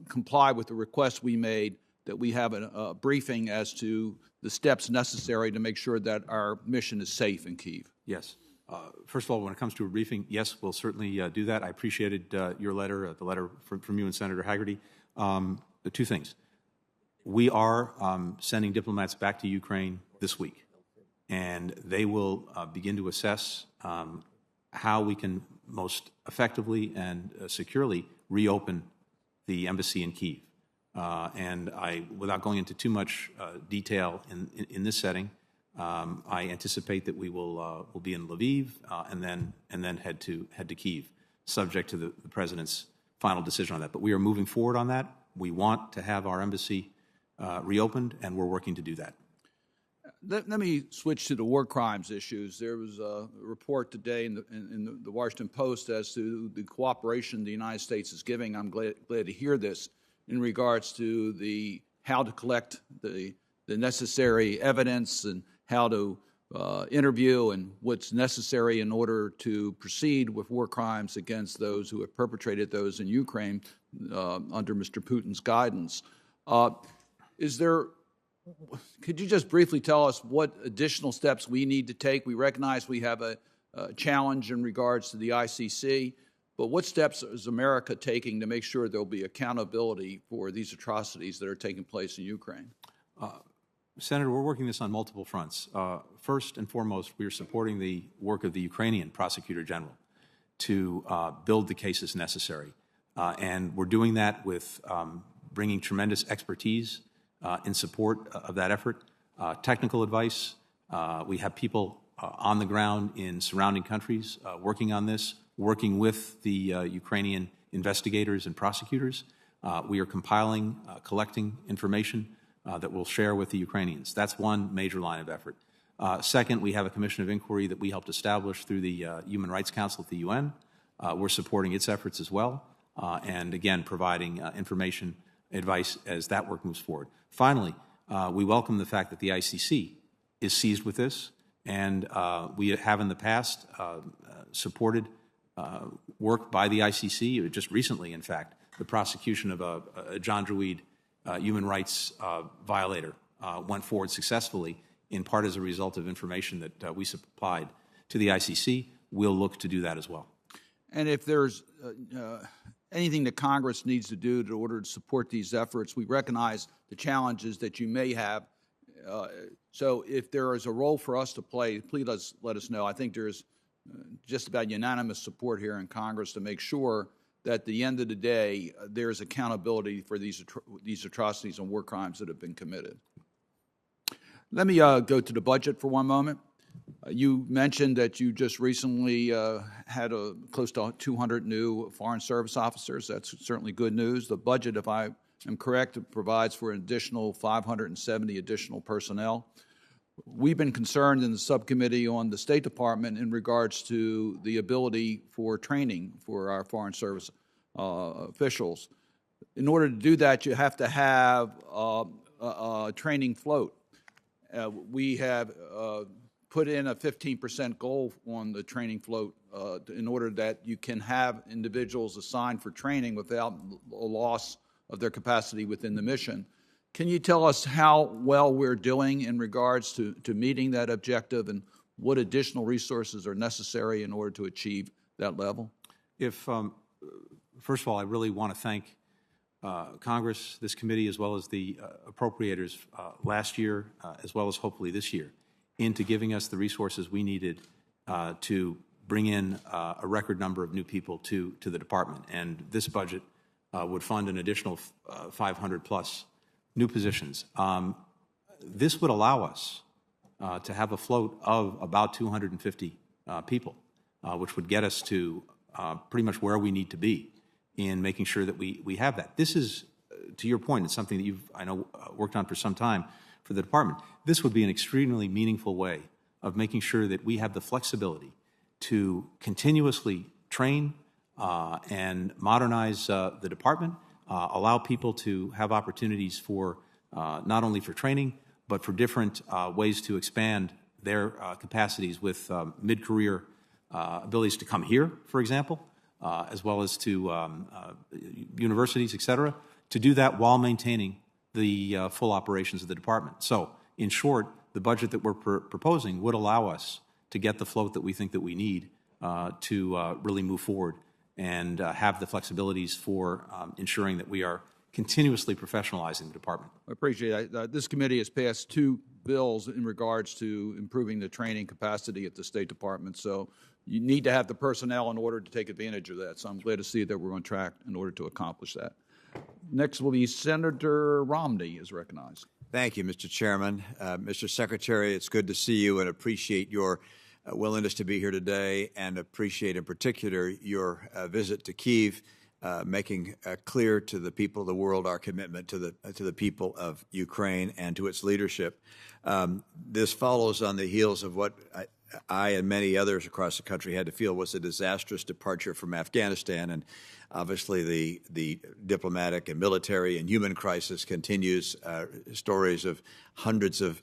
comply with the request we made that we have a briefing as to the steps necessary to make sure that our mission is safe in Kyiv? Yes. First of all, when it comes to a briefing, yes, we'll certainly do that. I appreciated your letter, the letter from you and Senator Hagerty. The two things. We are sending diplomats back to Ukraine this week, and they will begin to assess how we can most effectively and securely reopen the embassy in Kyiv. And without going into too much detail in this setting, I anticipate that we will be in Lviv and then head to Kyiv, subject to the President's final decision on that. But we are moving forward on that. We want to have our embassy reopened, and we're working to do that. Let me switch to the war crimes issues. There was a report today in the Washington Post as to the cooperation the United States is giving. I'm glad to hear this in regards to how to collect the necessary evidence and how to interview and what's necessary in order to proceed with war crimes against those who have perpetrated those in Ukraine under Mr. Putin's guidance. Could you just briefly tell us what additional steps we need to take? We recognize we have a challenge in regards to the ICC, but what steps is America taking to make sure there will be accountability for these atrocities that are taking place in Ukraine? Senator, we're working this on multiple fronts. First and foremost, we are supporting the work of the Ukrainian Prosecutor General to build the cases necessary. And we're doing that with bringing tremendous expertise in support of that effort. Technical advice. We have people on the ground in surrounding countries working on this, working with the Ukrainian investigators and prosecutors. We are compiling, collecting information that we'll share with the Ukrainians. That's one major line of effort. Second, we have a commission of inquiry that we helped establish through the Human Rights Council at the UN. We're supporting its efforts as well, and again, providing information, advice as that work moves forward. Finally, we welcome the fact that the ICC is seized with this, and we have in the past supported work by the ICC, just recently, in fact, the prosecution of a John Druid human rights violator went forward successfully, in part as a result of information that we supplied to the ICC. We'll look to do that as well. And if there's anything that Congress needs to do in order to support these efforts, we recognize the challenges that you may have. So if there is a role for us to play, please let us know. I think there's just about unanimous support here in Congress to make sure that at the end of the day, there's accountability for these atrocities and war crimes that have been committed. Let me go to the budget for one moment. You mentioned that you just recently had close to 200 new Foreign Service officers. That's certainly good news. The budget, if I am correct, provides for an additional 570 additional personnel. We've been concerned in the subcommittee on the State Department in regards to the ability for training for our Foreign Service officials. In order to do that, you have to have a training float. We have put in a 15% goal on the training float in order that you can have individuals assigned for training without a loss of their capacity within the mission. Can you tell us how well we're doing in regards to meeting that objective and what additional resources are necessary in order to achieve that level? First of all, I really want to thank Congress, this committee, as well as the appropriators last year, as well as hopefully this year, into giving us the resources we needed to bring in a record number of new people to the department. And this budget would fund an additional 500 plus new positions. This would allow us to have a float of about 250 people, which would get us to pretty much where we need to be in making sure that we have that. This is, to your point, it's something that you've, I know, worked on for some time for the department. This would be an extremely meaningful way of making sure that we have the flexibility to continuously train and modernize the department, allow people to have opportunities for not only for training, but for different ways to expand their capacities with mid-career abilities to come here, for example, as well as to universities, et cetera, to do that while maintaining the full operations of the department. So, in short, the budget that we're proposing would allow us to get the float that we think that we need to really move forward and have the flexibilities for ensuring that we are continuously professionalizing the department. I appreciate that. This committee has passed 2 bills in regards to improving the training capacity at the State Department. So you need to have the personnel in order to take advantage of that. So I'm glad to see that we're on track in order to accomplish that. Next will be Senator Romney is recognized. Thank you, Mr. Chairman. Mr. Secretary, it's good to see you and appreciate your willingness to be here today, and appreciate in particular your visit to Kyiv, making clear to the people of the world our commitment to the people of Ukraine and to its leadership. This follows on the heels of what I and many others across the country had to feel was a disastrous departure from Afghanistan, and obviously the diplomatic and military and human crisis continues. Stories of hundreds of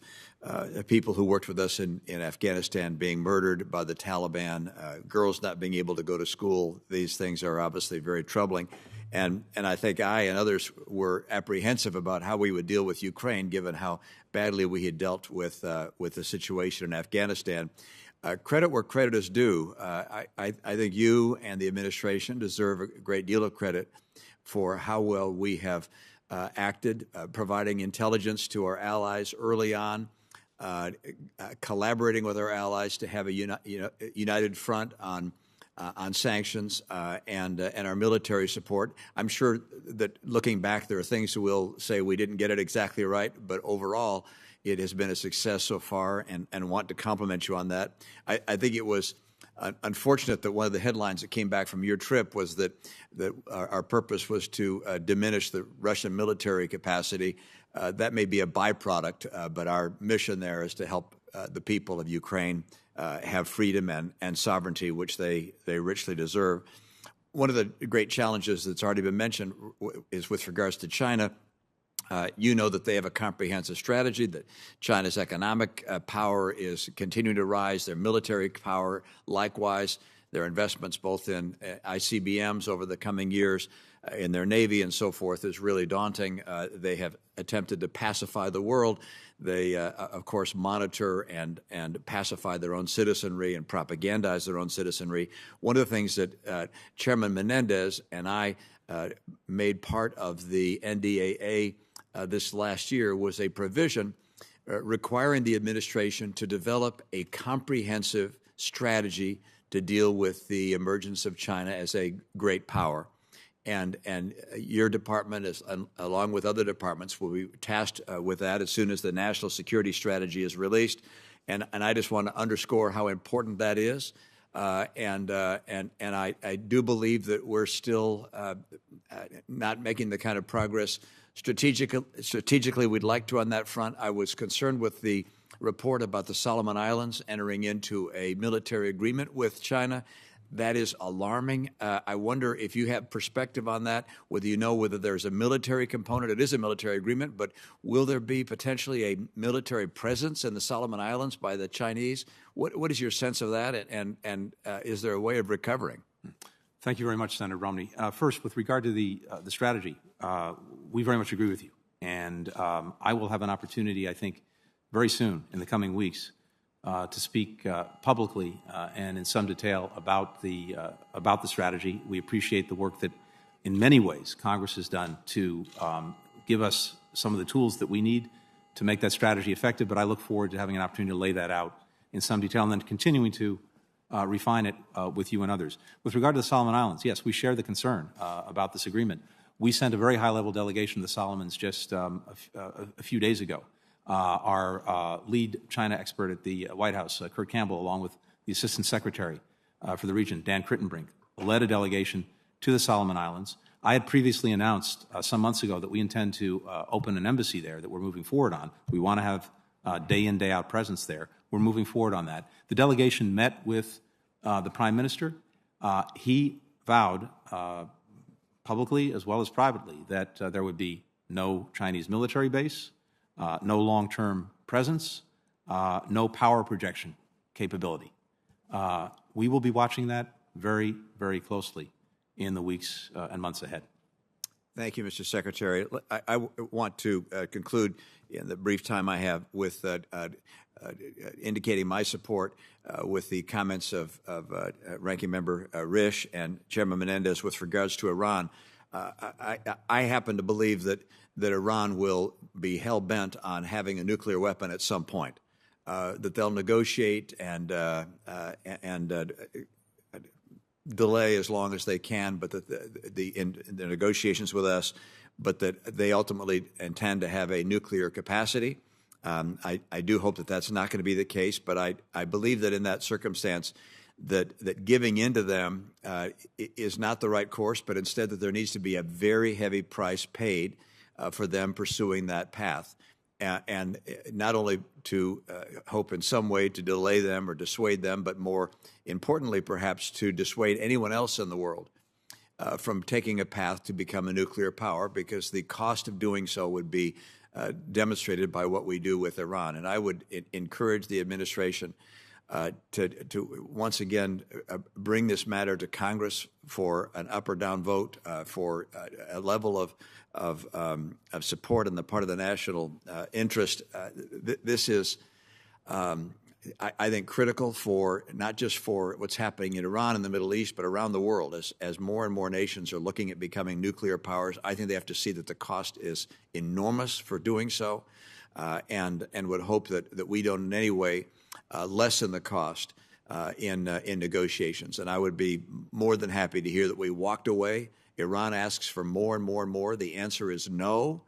people who worked with us in Afghanistan being murdered by the Taliban, girls not being able to go to school. These things are obviously very troubling. And I think I and others were apprehensive about how we would deal with Ukraine, given how badly we had dealt with the situation in Afghanistan. Credit where credit is due. I think you and the administration deserve a great deal of credit for how well we have acted, providing intelligence to our allies early on, collaborating with our allies to have a united front on sanctions and our military support. I'm sure that looking back, there are things that we'll say we didn't get it exactly right, but overall, it has been a success so far, and want to compliment you on that. I think it was unfortunate that one of the headlines that came back from your trip was that our purpose was to diminish the Russian military capacity. That may be a byproduct, but our mission there is to help the people of Ukraine have freedom and sovereignty, which they richly deserve. One of the great challenges that's already been mentioned is with regards to China. You know that they have a comprehensive strategy, that China's economic power is continuing to rise, their military power likewise, their investments both in ICBMs over the coming years, in their Navy and so forth is really daunting. They have attempted to pacify the world. They, of course, monitor and pacify their own citizenry and propagandize their own citizenry. One of the things that Chairman Menendez and I made part of the NDAA this last year was a provision requiring the administration to develop a comprehensive strategy to deal with the emergence of China as a great power. And your department, is, along with other departments, will be tasked with that as soon as the national security strategy is released. And I just want to underscore how important that is. And I do believe that we're still not making the kind of progress strategically we'd like to on that front. I was concerned with the report about the Solomon Islands entering into a military agreement with China. That is alarming. I wonder if you have perspective on that, whether you know whether there's a military component. It is a military agreement, but will there be potentially a military presence in the Solomon Islands by the Chinese? What is your sense of that, and is there a way of recovering? Thank you very much, Senator Romney. First, with regard to the strategy, we very much agree with you. And I will have an opportunity, I think, very soon in the coming weeks to speak publicly and in some detail about the strategy. We appreciate the work that, in many ways, Congress has done to give us some of the tools that we need to make that strategy effective. But I look forward to having an opportunity to lay that out in some detail and then continuing to refine it with you and others. With regard to the Solomon Islands, yes, we share the concern about this agreement. We sent a very high-level delegation to the Solomons just a few days ago. Our lead China expert at the White House, Kurt Campbell, along with the Assistant Secretary for the region, Dan Crittenbrink, led a delegation to the Solomon Islands. I had previously announced some months ago that we intend to open an embassy there that we're moving forward on. We want to have day-in, day-out presence there. We're moving forward on that. The delegation met with the Prime Minister. He vowed publicly as well as privately that there would be no Chinese military base, no long-term presence, no power projection capability. We will be watching that very, very closely in the weeks and months ahead. Thank you, Mr. Secretary. I want to conclude in the brief time I have with indicating my support with the comments of Ranking Member Risch and Chairman Menendez with regards to Iran. I happen to believe that Iran will be hell-bent on having a nuclear weapon at some point. that they'll negotiate and delay as long as they can, but that in the negotiations with us, but that they ultimately intend to have a nuclear capacity. I do hope that that's not going to be the case, but I believe that in that circumstance, that giving in to them is not the right course, but instead that there needs to be a very heavy price paid for them pursuing that path. And not only to hope in some way to delay them or dissuade them, but more importantly, perhaps to dissuade anyone else in the world from taking a path to become a nuclear power, because the cost of doing so would be demonstrated by what we do with Iran. And I would encourage the administration to once again bring this matter to Congress for an up or down vote, for a level of support on the part of the national interest. This is, I think, critical for not just for what's happening in Iran and the Middle East, but around the world. As more and more nations are looking at becoming nuclear powers, I think they have to see that the cost is enormous for doing so, and would hope that we don't in any way lessen the cost in negotiations. And I would be more than happy to hear that we walked away. Iran asks for more and more and more. The answer is no,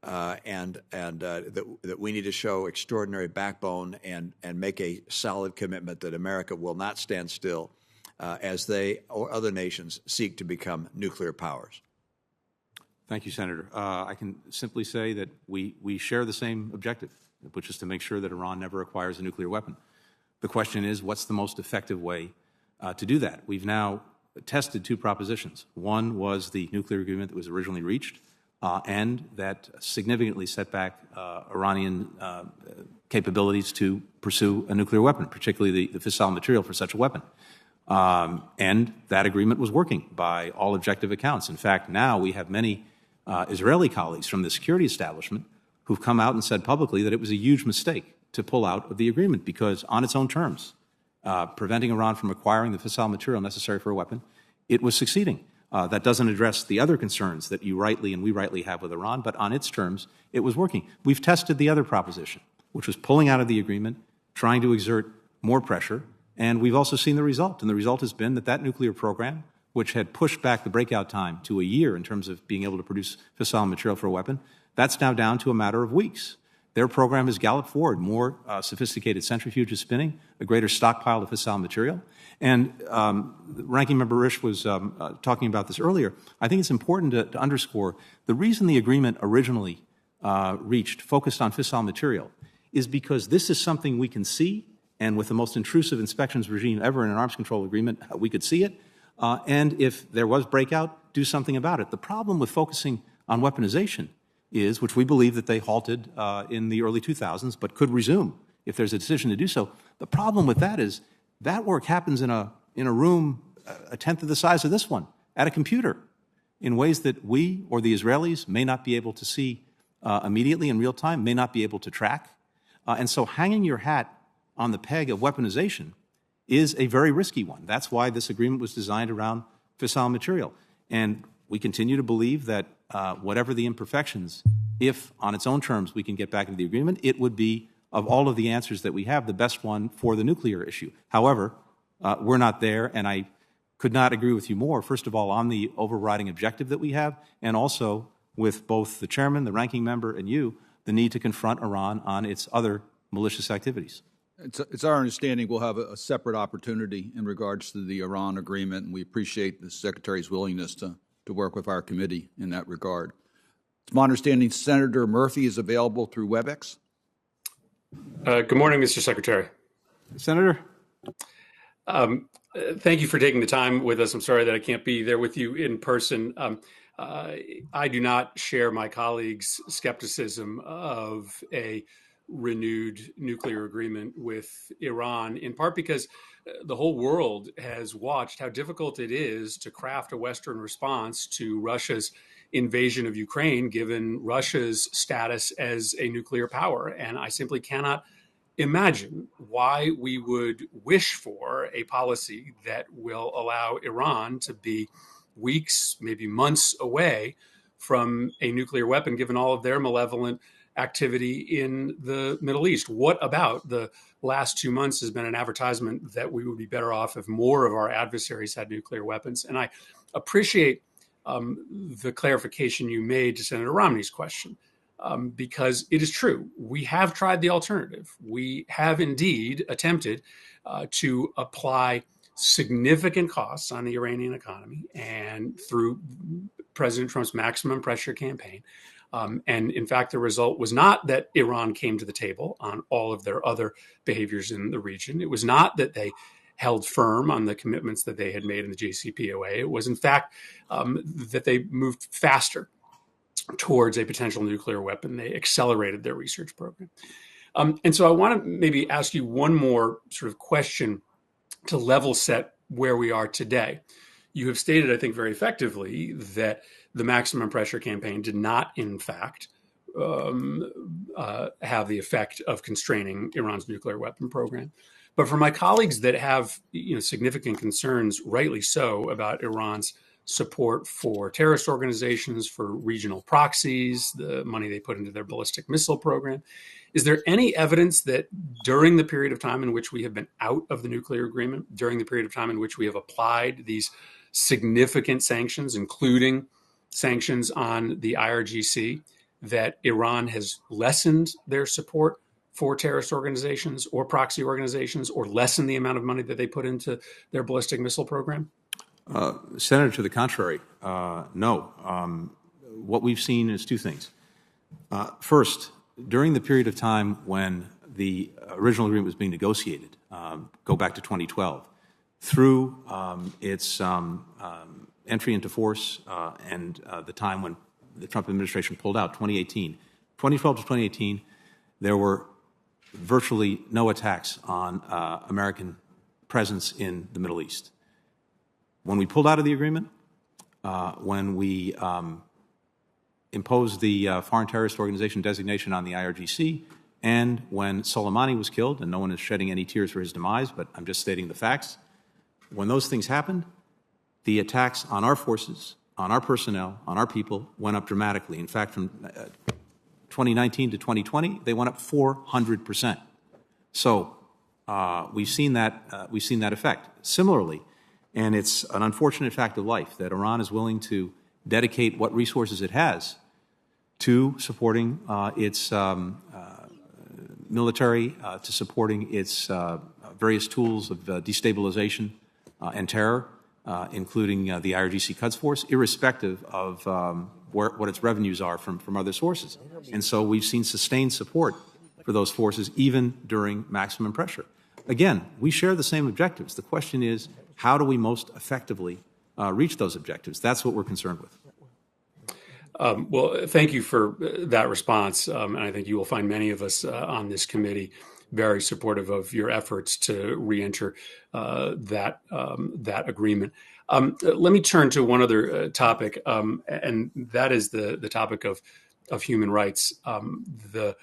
and that we need to show extraordinary backbone and make a solid commitment that America will not stand still as they or other nations seek to become nuclear powers. Thank you, Senator. I can simply say that we share the same objective, which is to make sure that Iran never acquires a nuclear weapon. The question is, what's the most effective way to do that? We've now tested two propositions. One was the nuclear agreement that was originally reached, and that significantly set back Iranian capabilities to pursue a nuclear weapon, particularly the fissile material for such a weapon. And that agreement was working by all objective accounts. In fact, now we have many Israeli colleagues from the security establishment who've come out and said publicly that it was a huge mistake to pull out of the agreement because on its own terms, preventing Iran from acquiring the fissile material necessary for a weapon, it was succeeding. That doesn't address the other concerns that you rightly and we rightly have with Iran, but on its terms, it was working. We've tested the other proposition, which was pulling out of the agreement, trying to exert more pressure, and we've also seen the result. And the result has been that nuclear program, which had pushed back the breakout time to a year in terms of being able to produce fissile material for a weapon, that's now down to a matter of weeks. Their program has galloped forward. More sophisticated centrifuges spinning, a greater stockpile of fissile material. And Ranking Member Risch was talking about this earlier. I think it's important to underscore the reason the agreement originally reached focused on fissile material is because this is something we can see, and with the most intrusive inspections regime ever in an arms control agreement, we could see it. And if there was breakout, do something about it. The problem with focusing on weaponization is, which we believe that they halted in the early 2000s, but could resume if there's a decision to do so. The problem with that is that work happens in a room a tenth of the size of this one, at a computer, in ways that we or the Israelis may not be able to see immediately in real time, may not be able to track. And so hanging your hat on the peg of weaponization is a very risky one. That's why this agreement was designed around fissile material. And we continue to believe that whatever the imperfections, if on its own terms we can get back into the agreement, it would be, of all of the answers that we have, the best one for the nuclear issue. However, we're not there, and I could not agree with you more, first of all, on the overriding objective that we have, and also with both the chairman, the ranking member, and you, the need to confront Iran on its other malicious activities. It's our understanding we'll have a separate opportunity in regards to the Iran agreement, and we appreciate the Secretary's willingness to work with our committee in that regard. It's my understanding Senator Murphy is available through WebEx. Good morning, Mr. Secretary. Senator? Thank you for taking the time with us. I'm sorry that I can't be there with you in person. I do not share my colleagues' skepticism of a renewed nuclear agreement with Iran, in part because the whole world has watched how difficult it is to craft a Western response to Russia's invasion of Ukraine, given Russia's status as a nuclear power. And I simply cannot imagine why we would wish for a policy that will allow Iran to be weeks, maybe months away from a nuclear weapon, given all of their malevolent activity in the Middle East? What about the last 2 months has been an advertisement that we would be better off if more of our adversaries had nuclear weapons? And I appreciate the clarification you made to Senator Romney's question, because it is true. We have tried the alternative. We have indeed attempted to apply significant costs on the Iranian economy and through President Trump's maximum pressure campaign. And in fact, the result was not that Iran came to the table on all of their other behaviors in the region. It was not that they held firm on the commitments that they had made in the JCPOA. It was, in fact, that they moved faster towards a potential nuclear weapon. They accelerated their research program. And so I want to maybe ask you one more sort of question to level set where we are today. You have stated, I think, very effectively that the maximum pressure campaign did not, in fact, have the effect of constraining Iran's nuclear weapon program. But for my colleagues that have significant concerns, rightly so, about Iran's support for terrorist organizations, for regional proxies, the money they put into their ballistic missile program, is there any evidence that during the period of time in which we have been out of the nuclear agreement, during the period of time in which we have applied these significant sanctions, including sanctions on the IRGC, that Iran has lessened their support for terrorist organizations or proxy organizations, or lessened the amount of money that they put into their ballistic missile program? Senator, to the contrary, no. What we've seen is two things. First, during the period of time when the original agreement was being negotiated, go back to 2012, through its entry into force and the time when the Trump administration pulled out, 2018. 2012 to 2018, there were virtually no attacks on American presence in the Middle East. When we pulled out of the agreement, when we imposed the foreign terrorist organization designation on the IRGC, and when Soleimani was killed, and no one is shedding any tears for his demise, but I'm just stating the facts, when those things happened, the attacks on our forces, on our personnel, on our people went up dramatically. In fact, from 2019 to 2020, they went up 400%. So we've seen that effect. Similarly, and it's an unfortunate fact of life that Iran is willing to dedicate what resources it has to supporting its military, to supporting its various tools of destabilization and terror, including the IRGC Quds Force, irrespective of what its revenues are from other sources. And so we've seen sustained support for those forces even during maximum pressure. Again, we share the same objectives. The question is, how do we most effectively reach those objectives? That's what we're concerned with. Well, thank you for that response. And I think you will find many of us on this committee very supportive of your efforts to reenter that agreement. Let me turn to one other topic, and that is the topic of human rights. The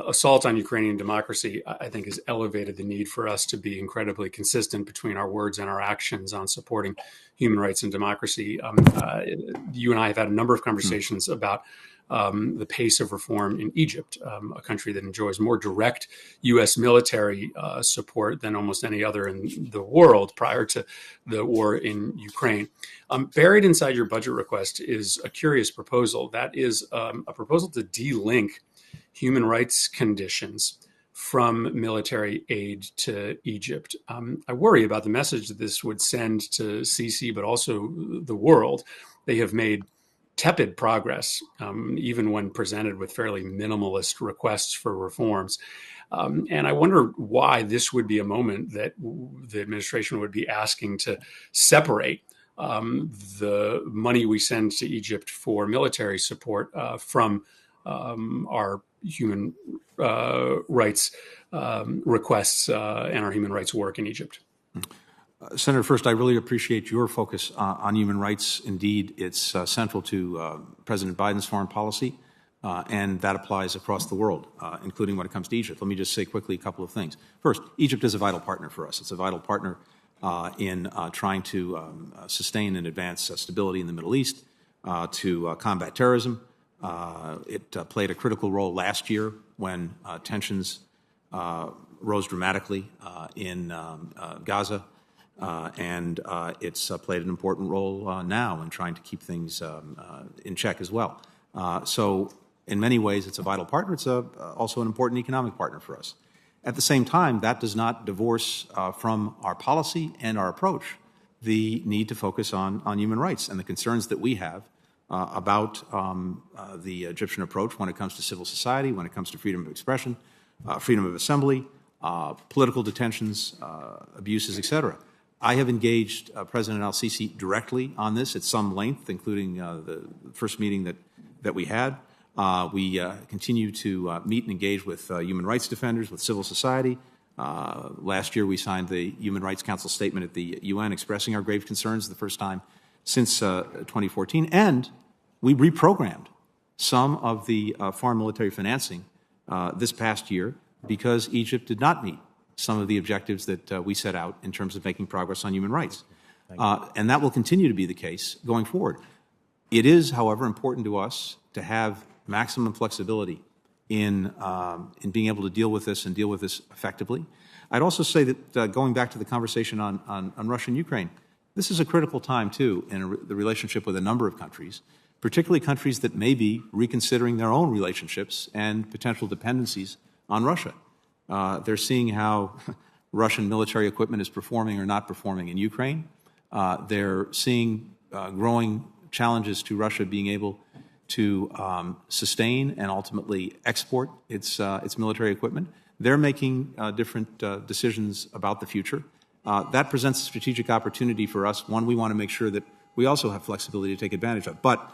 assault on Ukrainian democracy, I think, has elevated the need for us to be incredibly consistent between our words and our actions on supporting human rights and democracy. You and I have had a number of conversations about the pace of reform in Egypt, a country that enjoys more direct U.S. military support than almost any other in the world prior to the war in Ukraine. Buried inside your budget request is a curious proposal. That is a proposal to de-link human rights conditions from military aid to Egypt. I worry about the message that this would send to Sisi, but also the world. They have made tepid progress, even when presented with fairly minimalist requests for reforms. And I wonder why this would be a moment that the administration would be asking to separate the money we send to Egypt for military support from our human rights requests and our human rights work in Egypt. Senator, first, I really appreciate your focus on human rights. Indeed, it's central to President Biden's foreign policy, and that applies across the world, including when it comes to Egypt. Let me just say quickly a couple of things. First, Egypt is a vital partner for us. It's a vital partner in trying to sustain and advance stability in the Middle East, to combat terrorism, It played a critical role last year when tensions rose dramatically in Gaza, and it's played an important role now in trying to keep things in check as well. So in many ways, it's a vital partner. It's also an important economic partner for us. At the same time, that does not divorce from our policy and our approach the need to focus on human rights and the concerns that we have about the Egyptian approach when it comes to civil society, when it comes to freedom of expression, freedom of assembly, political detentions, abuses, et cetera. I have engaged President al-Sisi directly on this at some length, including the first meeting that we had. We continue to meet and engage with human rights defenders, with civil society. Last year, we signed the Human Rights Council statement at the UN expressing our grave concerns the first time since 2014. And we reprogrammed some of the foreign military financing this past year because Egypt did not meet some of the objectives that we set out in terms of making progress on human rights. And that will continue to be the case going forward. It is, however, important to us to have maximum flexibility in being able to deal with this and deal with this effectively. I'd also say that going back to the conversation on Russia and Ukraine, this is a critical time, too, in the relationship with a number of countries, particularly countries that may be reconsidering their own relationships and potential dependencies on Russia. They're seeing how Russian military equipment is performing or not performing in Ukraine. They're seeing growing challenges to Russia being able to sustain and ultimately export its military equipment. They're making different decisions about the future. That presents a strategic opportunity for us, one we want to make sure that we also have flexibility to take advantage of. But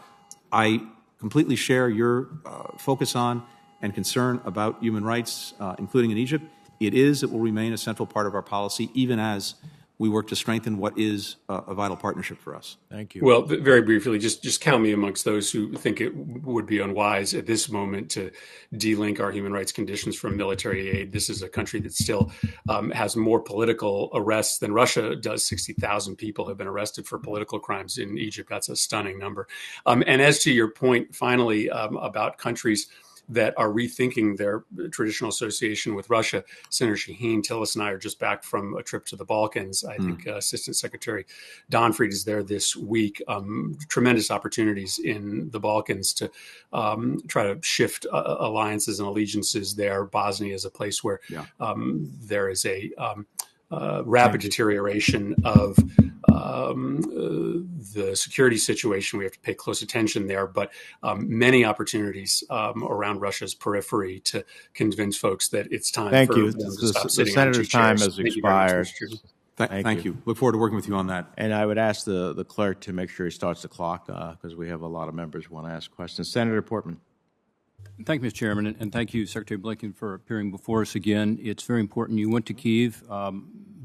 I completely share your focus on and concern about human rights, including in Egypt. It will remain a central part of our policy, even as we work to strengthen what is a vital partnership for us. Thank you. Well, very briefly, just count me amongst those who think it would be unwise at this moment to delink our human rights conditions from military aid. This is a country that still has more political arrests than Russia does. 60,000 people have been arrested for political crimes in Egypt. That's a stunning number. And as to your point, finally, about countries that are rethinking their traditional association with Russia. Senator Shaheen Tillis and I are just back from a trip to the Balkans. I think Assistant Secretary Donfried is there this week. Tremendous opportunities in the Balkans to try to shift alliances and allegiances there. Bosnia is a place where there is a rapid deterioration of the security situation. We have to pay close attention there, but many opportunities around Russia's periphery to convince folks that it's time Thank for you. them to stop The sitting on Senator's two chairs. time has Thank you very much, expired. Mr. Chairman. Thank you. Look forward to working with you on that. And I would ask the clerk to make sure he starts the clock because we have a lot of members who want to ask questions. Senator Portman. Thank you, Mr. Chairman, and thank you, Secretary Blinken, for appearing before us again. It's very important. You went to Kyiv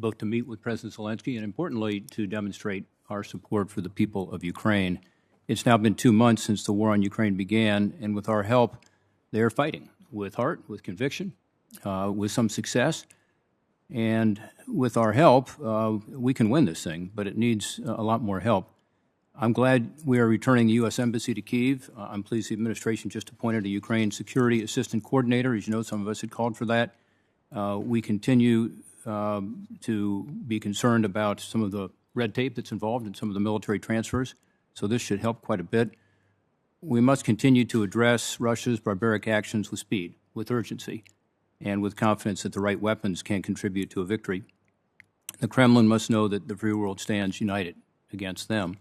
both to meet with President Zelensky and, importantly, to demonstrate our support for the people of Ukraine. It's now been 2 months since the war on Ukraine began, and with our help, they are fighting with heart, with conviction, with some success. And with our help, we can win this thing, but it needs a lot more help. I'm glad we are returning the U.S. Embassy to Kyiv. I'm pleased the administration just appointed a Ukraine Security Assistant Coordinator. As you know, some of us had called for that. We continue to be concerned about some of the red tape that's involved in some of the military transfers, so this should help quite a bit. We must continue to address Russia's barbaric actions with speed, with urgency, and with confidence that the right weapons can contribute to a victory. The Kremlin must know that the free world stands united against them.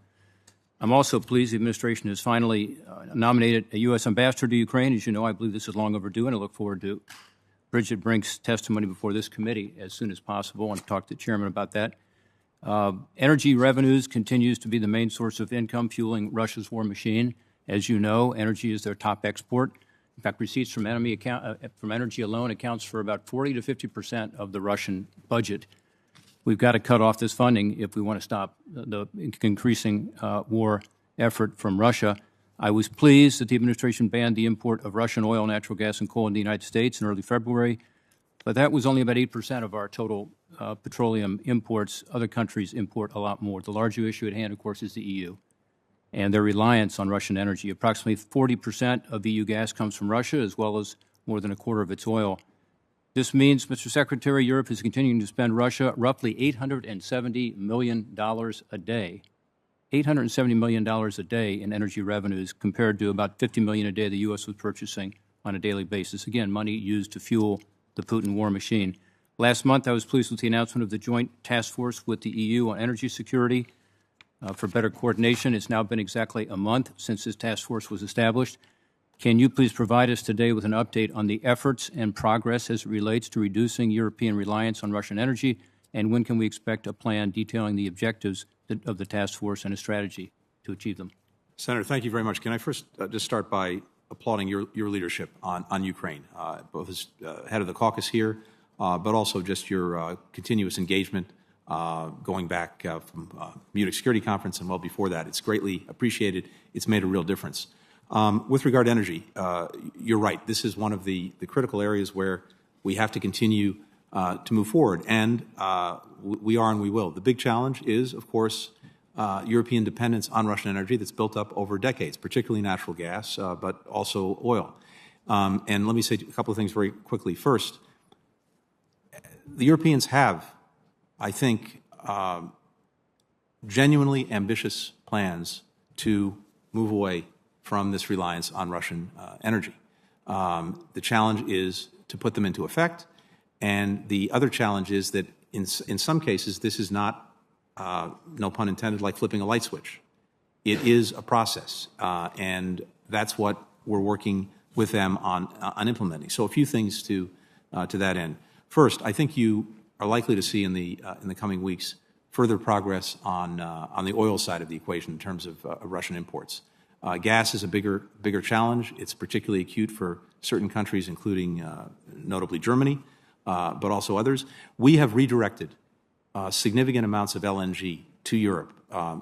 I'm also pleased the administration has finally nominated a U.S. ambassador to Ukraine. As you know, I believe this is long overdue, and I look forward to Bridget Brink's testimony before this committee as soon as possible. I want to talk to the chairman about that. Energy revenues continues to be the main source of income fueling Russia's war machine. As you know, energy is their top export. In fact, receipts from energy alone accounts for about 40 to 50% of the Russian budget. We've got to cut off this funding if we want to stop the increasing war effort from Russia. I was pleased that the administration banned the import of Russian oil, natural gas, and coal in the United States in early February, but that was only about 8% of our total petroleum imports. Other countries import a lot more. The larger issue at hand, of course, is the EU. and their reliance on Russian energy. Approximately 40% of EU gas comes from Russia, as well as more than a quarter of its oil. This means, Mr. Secretary, Europe is continuing to spend Russia roughly $870 million a day. $870 million a day in energy revenues compared to about $50 million a day the U.S. was purchasing on a daily basis. Again, money used to fuel the Putin war machine. Last month, I was pleased with the announcement of the joint task force with the EU on energy security for better coordination. It's now been exactly a month since this task force was established. Can you please provide us today with an update on the efforts and progress as it relates to reducing European reliance on Russian energy, and when can we expect a plan detailing the objectives of the task force and a strategy to achieve them? Senator, thank you very much. Can I first just start by applauding your leadership on Ukraine, both as head of the caucus here, but also just your continuous engagement going back from Munich Security Conference and well before that. It's greatly appreciated. It's made a real difference. With regard to energy, you're right. This is one of the critical areas where we have to continue to move forward, and we are and we will. The big challenge is, of course, European dependence on Russian energy that's built up over decades, particularly natural gas, but also oil. And let me say a couple of things very quickly. First, the Europeans have, I think, genuinely ambitious plans to move away from this reliance on Russian energy. The challenge is to put them into effect, and the other challenge is that in some cases this is not, no pun intended, like flipping a light switch. It is a process, and that's what we're working with them on implementing. So a few things to that end. First, I think you are likely to see in the coming weeks further progress on the oil side of the equation in terms of Russian imports. Gas is a bigger challenge. It's particularly acute for certain countries, including notably Germany, but also others. We have redirected significant amounts of LNG to Europe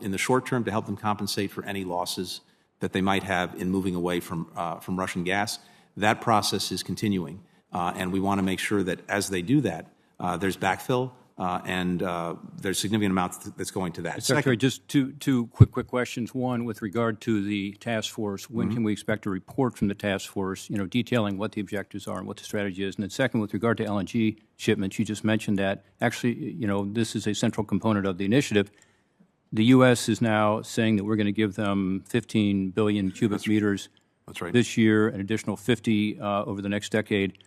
in the short term to help them compensate for any losses that they might have in moving away from Russian gas. That process is continuing, and we want to make sure that as they do that, there's backfill and there's significant amounts that's going to that. Secretary, just two quick questions. One, with regard to the task force, when can we expect a report from the task force, detailing what the objectives are and what the strategy is? And then second, with regard to LNG shipments, you just mentioned that. Actually, this is a central component of the initiative. The U.S. is now saying that we're going to give them 15 billion cubic meters this year, an additional 50 over the next decade.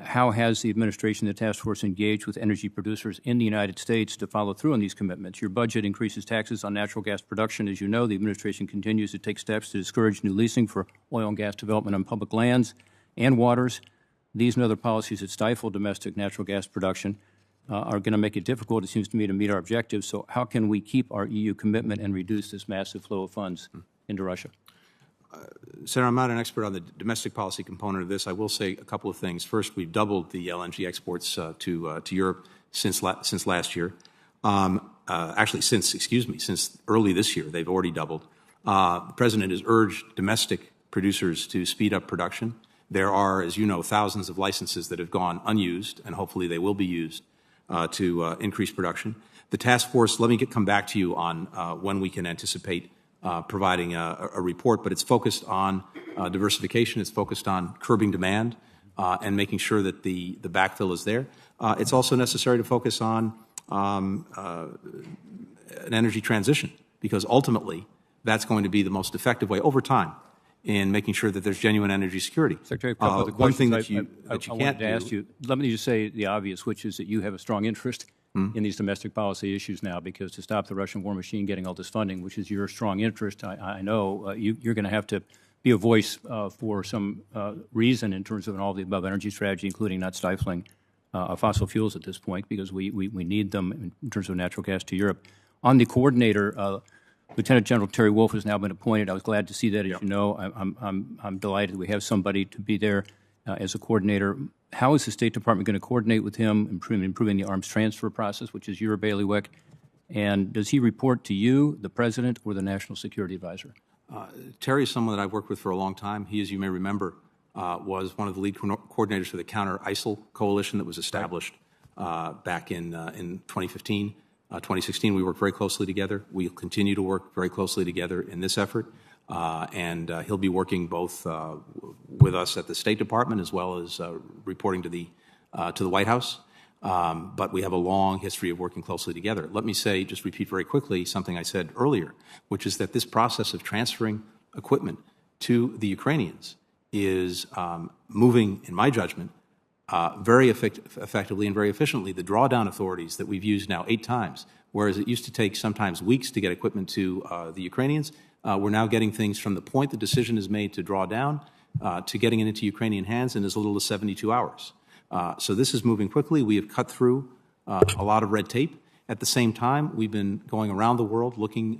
How has the administration, the task force, engaged with energy producers in the United States to follow through on these commitments? Your budget increases taxes on natural gas production. As you know, the administration continues to take steps to discourage new leasing for oil and gas development on public lands and waters. These and other policies that stifle domestic natural gas production are going to make it difficult, it seems to me, to meet our objectives. So how can we keep our EU commitment and reduce this massive flow of funds into Russia? Senator, I'm not an expert on the domestic policy component of this. I will say a couple of things. First, we've doubled the LNG exports to Europe since last year. Actually, since early this year, they've already doubled. The President has urged domestic producers to speed up production. There are, as you know, thousands of licenses that have gone unused, and hopefully they will be used to increase production. The task force, let me come back to you on when we can anticipate providing a report, but it's focused on diversification. It's focused on curbing demand and making sure that the backfill is there. It's also necessary to focus on an energy transition, because ultimately that's going to be the most effective way over time in making sure that there's genuine energy security. Secretary, a couple of the one thing that questions you I can't wanted to ask you. Let me just say the obvious, which is that you have a strong interest in these domestic policy issues now, because to stop the Russian war machine getting all this funding, which is your strong interest, I know you're going to have to be a voice for some reason in terms of an all-of-the-above energy strategy, including not stifling fossil fuels at this point, because we need them in terms of natural gas to Europe. On the coordinator, Lieutenant General Terry Wolf has now been appointed. I was glad to see that. As you know, I'm delighted we have somebody to be there as a coordinator. How is the State Department going to coordinate with him, improving the arms transfer process, which is your bailiwick? And does he report to you, the President, or the National Security Advisor? Terry is someone that I've worked with for a long time. He, as you may remember, was one of the lead coordinators for the counter-ISIL coalition that was established back in 2015. 2016, we worked very closely together. We'll continue to work very closely together in this effort. And he'll be working both with us at the State Department as well as reporting to the White House. But we have a long history of working closely together. Let me say, just repeat very quickly something I said earlier, which is that this process of transferring equipment to the Ukrainians is moving, in my judgment, very effectively and very efficiently. The drawdown authorities that we've used now 8 times, whereas it used to take sometimes weeks to get equipment to the Ukrainians, we're now getting things from the point the decision is made to draw down to getting it into Ukrainian hands in as little as 72 hours. So this is moving quickly. We have cut through a lot of red tape. At the same time, we've been going around the world looking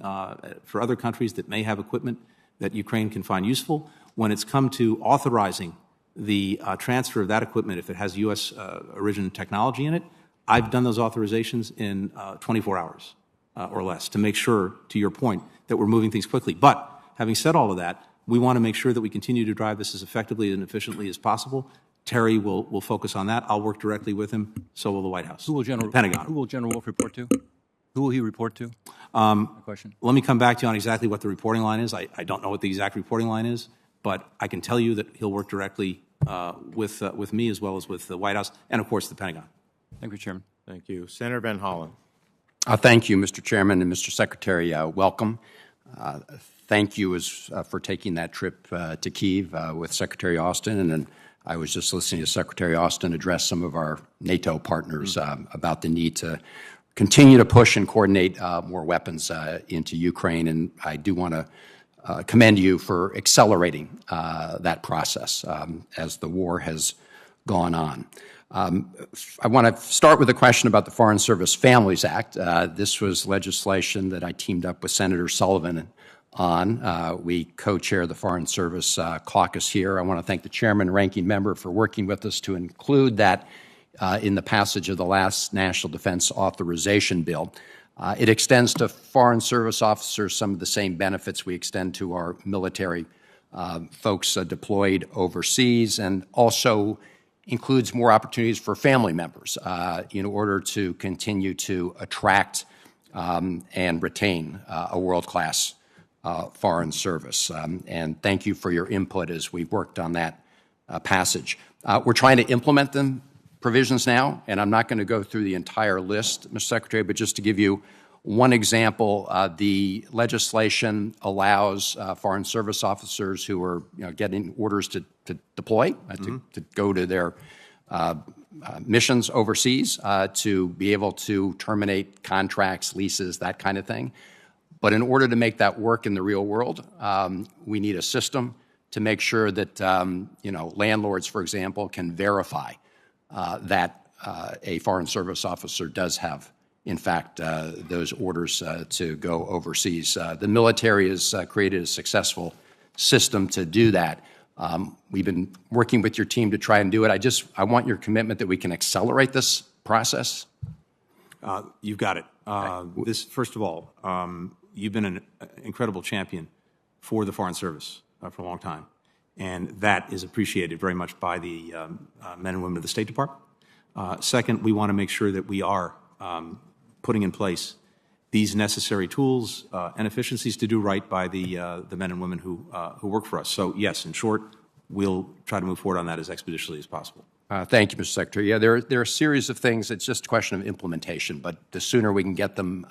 for other countries that may have equipment that Ukraine can find useful. When it's come to authorizing the transfer of that equipment, if it has U.S. origin technology in it, I've done those authorizations in 24 hours or less to make sure, to your point, that we're moving things quickly. But having said all of that, we want to make sure that we continue to drive this as effectively and efficiently as possible. Terry will focus on that. I'll work directly with him. So will the White House. Who will General Pentagon. Who will General Wolf report to? Who will he report to? Question. Let me come back to you on exactly what the reporting line is. I don't know what the exact reporting line is, but I can tell you that he'll work directly with me as well as with the White House and, of course, the Pentagon. Thank you, Chairman. Thank you. Senator Van Hollen. Thank you, Mr. Chairman and Mr. Secretary. Welcome. Thank you for taking that trip to Kyiv with Secretary Austin. And I was just listening to Secretary Austin address some of our NATO partners about the need to continue to push and coordinate more weapons into Ukraine. And I do want to commend you for accelerating that process as the war has gone on. I want to start with a question about the Foreign Service Families Act. This was legislation that I teamed up with Senator Sullivan on. We co-chair the Foreign Service Caucus here. I want to thank the chairman and ranking member for working with us to include that in the passage of the last National Defense Authorization Bill. It extends to Foreign Service officers some of the same benefits we extend to our military folks deployed overseas, and also includes more opportunities for family members in order to continue to attract and retain a world-class foreign service. And thank you for your input as we worked on that passage. We're trying to implement the provisions now, and I'm not going to go through the entire list, Mr. Secretary, but just to give you one example, the legislation allows foreign service officers who are getting orders to deploy, to go to their missions overseas, to be able to terminate contracts, leases, that kind of thing. But in order to make that work in the real world, we need a system to make sure that landlords, for example, can verify that a foreign service officer does have, in fact, those orders to go overseas. The military has created a successful system to do that. We've been working with your team to try and do it. I want your commitment that we can accelerate this process. You've got it. First of all, you've been an incredible champion for the Foreign Service for a long time, and that is appreciated very much by the men and women of the State Department. Second, we want to make sure that we are putting in place these necessary tools and efficiencies to do right by the men and women who work for us. So, yes, in short, we'll try to move forward on that as expeditiously as possible. Thank you, Mr. Secretary. Yeah, there are a series of things. It's just a question of implementation, but the sooner we can get them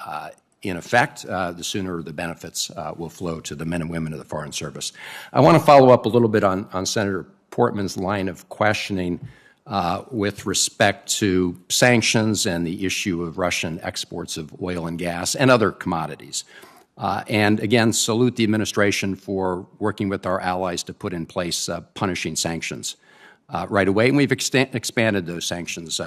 in effect, the sooner the benefits will flow to the men and women of the Foreign Service. I want to follow up a little bit on Senator Portman's line of questioning with respect to sanctions and the issue of Russian exports of oil and gas and other commodities. And again, salute the administration for working with our allies to put in place punishing sanctions right away. And we've expanded those sanctions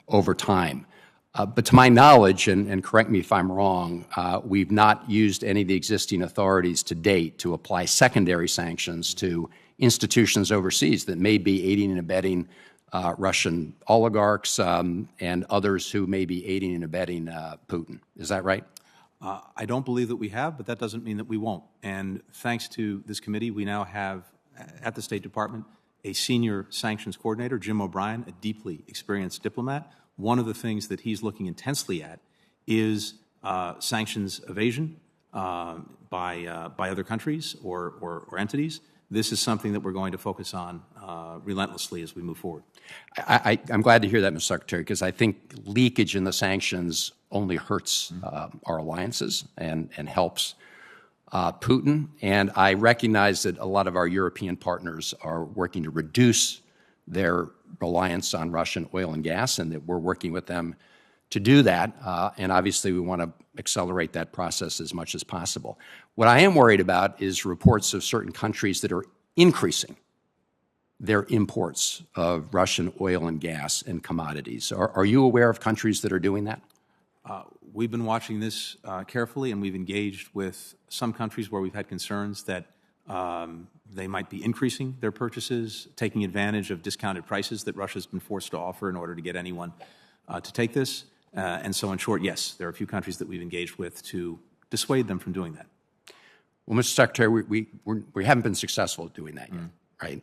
over time. But to my knowledge, and correct me if I'm wrong, we've not used any of the existing authorities to date to apply secondary sanctions to institutions overseas that may be aiding and abetting Russian oligarchs and others who may be aiding and abetting Putin. Is that right? I don't believe that we have, but that doesn't mean that we won't. And thanks to this committee, we now have at the State Department a senior sanctions coordinator, Jim O'Brien, a deeply experienced diplomat. One of the things that he's looking intensely at is sanctions evasion by other countries or entities. This is something that we're going to focus on relentlessly as we move forward. I'm glad to hear that, Mr. Secretary, because I think leakage in the sanctions only hurts our alliances and helps Putin. And I recognize that a lot of our European partners are working to reduce their reliance on Russian oil and gas, and that we're working with them to do that. And obviously, we want to accelerate that process as much as possible. What I am worried about is reports of certain countries that are increasing their imports of Russian oil and gas and commodities. Are you aware of countries that are doing that? We've been watching this carefully, and we've engaged with some countries where we've had concerns that they might be increasing their purchases, taking advantage of discounted prices that Russia's been forced to offer in order to get anyone to take this. And so, in short, yes, there are a few countries that we've engaged with to dissuade them from doing that. Well, Mr. Secretary, we haven't been successful at doing that yet, right?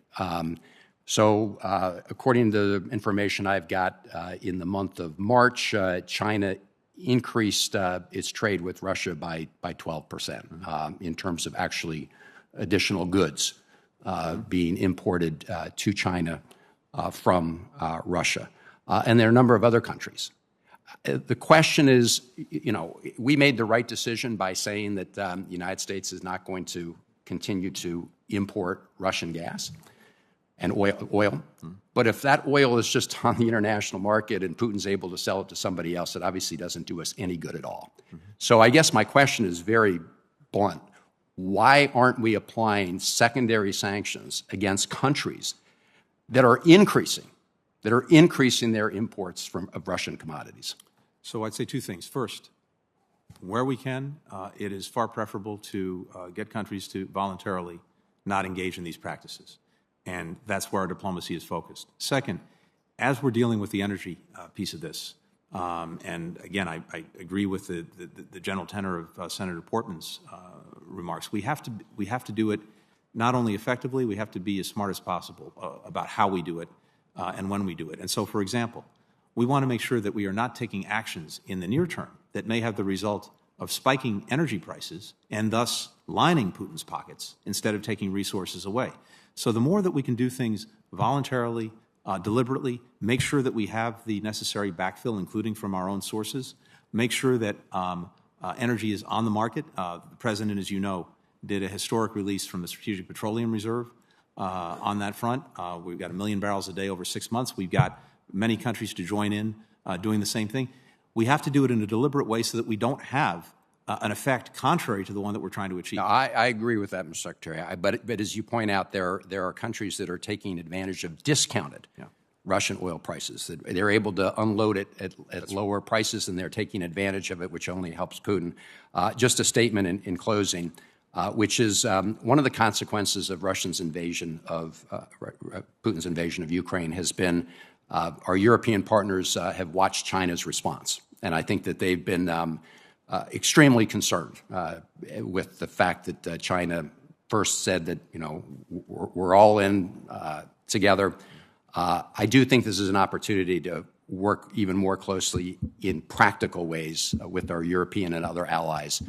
So according to the information I've got, in the month of March, China increased its trade with Russia by 12% in terms of actually additional goods being imported to China from Russia. And there are a number of other countries. The question is, you know, we made the right decision by saying that the United States is not going to continue to import Russian gas and oil. But if that oil is just on the international market and Putin's able to sell it to somebody else, it obviously doesn't do us any good at all. So I guess my question is very blunt. Why aren't we applying secondary sanctions against countries that are increasing their imports of Russian commodities? So I'd say two things. First, where we can, it is far preferable to get countries to voluntarily not engage in these practices. And that's where our diplomacy is focused. Second, as we're dealing with the energy piece of this, and again, I agree with the general tenor of Senator Portman's remarks, we have to do it not only effectively, we have to be as smart as possible about how we do it and when we do it. And so, for example, we want to make sure that we are not taking actions in the near term that may have the result of spiking energy prices and thus lining Putin's pockets instead of taking resources away. So the more that we can do things voluntarily, deliberately, make sure that we have the necessary backfill, including from our own sources, make sure that energy is on the market. The President, as you know, did a historic release from the Strategic Petroleum Reserve on that front. We've got 1 million barrels a day over 6 months. We've got many countries to join in doing the same thing. We have to do it in a deliberate way so that we don't have an effect contrary to the one that we're trying to achieve. No, I agree with that, Mr. Secretary. But as you point out, there are countries that are taking advantage of discounted Russian oil prices. They're able to unload it at lower prices, and they're taking advantage of it, which only helps Putin. Just a statement in closing, which is one of the consequences of Putin's invasion of Ukraine has been our European partners have watched China's response. And I think that they've been extremely concerned with the fact that China first said that, you know, we're all in together. I do think this is an opportunity to work even more closely in practical ways with our European and other allies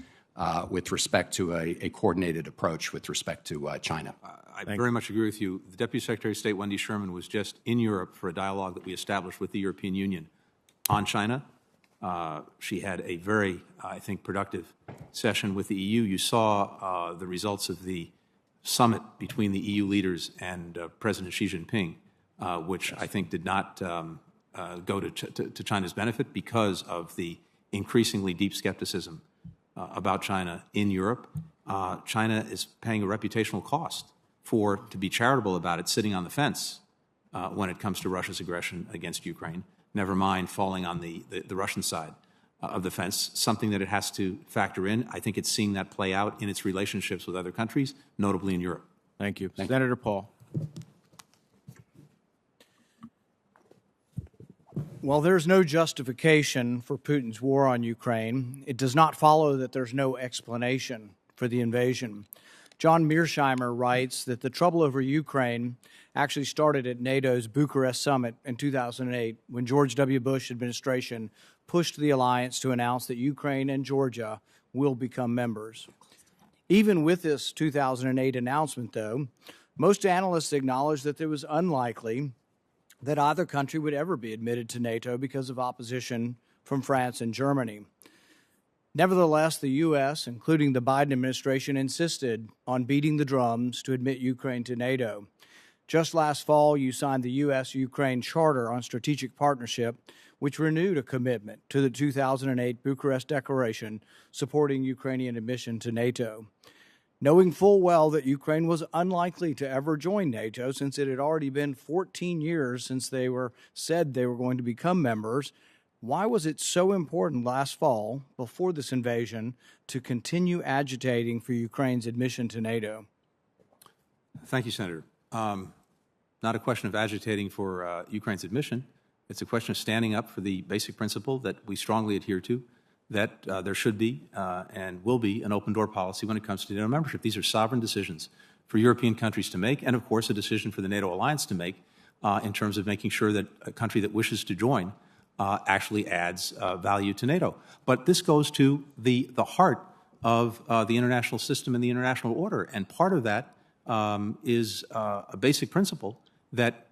with respect to a coordinated approach with respect to China. I very much agree with you. The Deputy Secretary of State, Wendy Sherman, was just in Europe for a dialogue that we established with the European Union on China. She had a very, I think, productive session with the EU. You saw the results of the summit between the EU leaders and President Xi Jinping, which I think did not go to China's benefit because of the increasingly deep skepticism about China in Europe. China is paying a reputational cost to be charitable about it, sitting on the fence when it comes to Russia's aggression against Ukraine, never mind falling on the Russian side of the fence, something that it has to factor in. I think it's seeing that play out in its relationships with other countries, notably in Europe. Thank you. Senator Paul. While there's no justification for Putin's war on Ukraine, it does not follow that there's no explanation for the invasion. John Mearsheimer writes that the trouble over Ukraine actually started at NATO's Bucharest summit in 2008 when George W. Bush administration pushed the alliance to announce that Ukraine and Georgia will become members. Even with this 2008 announcement, though, most analysts acknowledge that it was unlikely that either country would ever be admitted to NATO because of opposition from France and Germany. Nevertheless, the U.S., including the Biden administration, insisted on beating the drums to admit Ukraine to NATO. Just last fall, you signed the U.S.-Ukraine Charter on Strategic Partnership, which renewed a commitment to the 2008 Bucharest Declaration supporting Ukrainian admission to NATO. Knowing full well that Ukraine was unlikely to ever join NATO since it had already been 14 years since they said they were going to become members, why was it so important last fall, before this invasion, to continue agitating for Ukraine's admission to NATO? Thank you, Senator. Not a question of agitating for Ukraine's admission. It's a question of standing up for the basic principle that we strongly adhere to, that there should be and will be an open-door policy when it comes to NATO membership. These are sovereign decisions for European countries to make, and of course a decision for the NATO alliance to make in terms of making sure that a country that wishes to join actually adds value to NATO. But this goes to the heart of the international system and the international order, and part of that is a basic principle that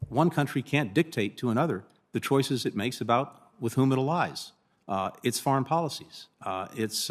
one country can't dictate to another the choices it makes about with whom it allies. Its foreign policies, its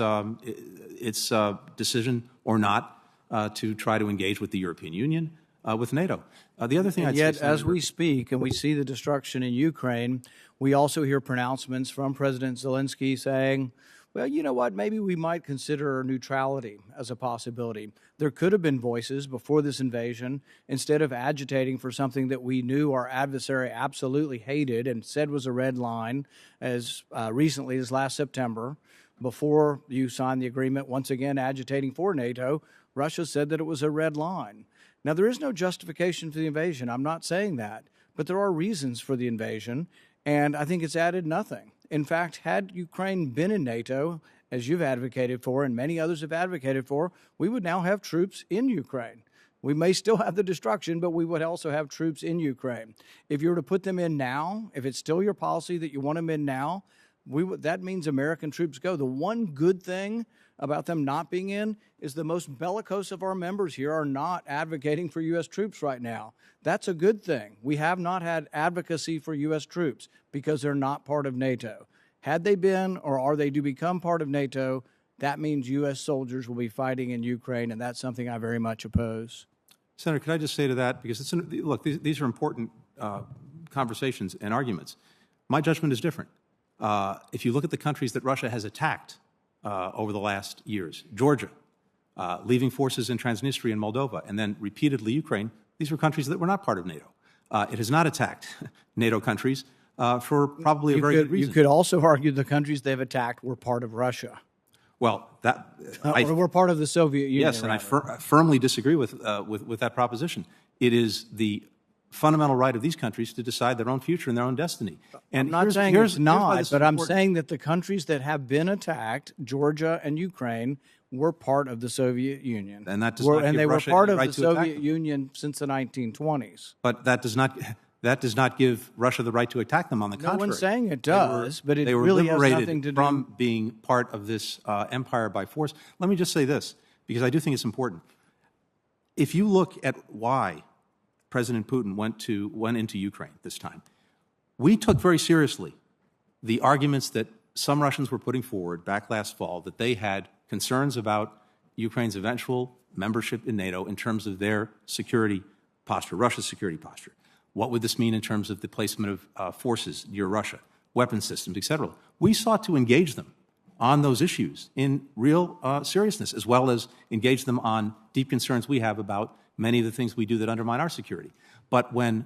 decision or not to try to engage with the European Union, with NATO. The other thing I'd say, Senator, as we speak and we see the destruction in Ukraine, we also hear pronouncements from President Zelensky saying, well, you know what, maybe we might consider neutrality as a possibility. There could have been voices before this invasion, instead of agitating for something that we knew our adversary absolutely hated and said was a red line as recently as last September, before you signed the agreement, once again agitating for NATO, Russia said that it was a red line. Now, there is no justification for the invasion. I'm not saying that. But there are reasons for the invasion, and I think it's added nothing. In fact, had Ukraine been in NATO, as you've advocated for and many others have advocated for, we would now have troops in Ukraine. We may still have the destruction, but we would also have troops in Ukraine. If you were to put them in now, if it's still your policy that you want them in now, that means American troops go. The one good thing about them not being in is the most bellicose of our members here are not advocating for U.S. troops right now. That's a good thing. We have not had advocacy for U.S. troops because they're not part of NATO. Had they been, or are they to become part of NATO, that means U.S. soldiers will be fighting in Ukraine, and that's something I very much oppose. Senator, could I just say to that, because look, these are important conversations and arguments. My judgment is different. If you look at the countries that Russia has attacked over the last years, Georgia, leaving forces in Transnistria and Moldova, and then repeatedly Ukraine, these were countries that were not part of NATO. It has not attacked NATO countries for probably a very good reason. You could also argue the countries they've attacked were part of Russia. Well, we're part of the Soviet Union. Yes, and I firmly disagree with that proposition. It is the fundamental right of these countries to decide their own future and their own destiny. And I'm not saying it's not, but I'm saying that the countries that have been attacked, Georgia and Ukraine, were part of the Soviet Union. And that does not give they Russia were part the of right the to attack Soviet them. Union since the 1920s. But that does not give Russia the right to attack them. On the contrary, No one's saying it does, but it they were really has liberated nothing to do from being part of this empire by force. Let me just say this, because I do think it's important. If you look at why President Putin went into Ukraine this time, we took very seriously the arguments that some Russians were putting forward back last fall, that they had concerns about Ukraine's eventual membership in NATO in terms of their security posture, Russia's security posture. What would this mean in terms of the placement of forces near Russia, weapon systems, et cetera? We sought to engage them on those issues in real seriousness, as well as engage them on deep concerns we have about many of the things we do that undermine our security. But when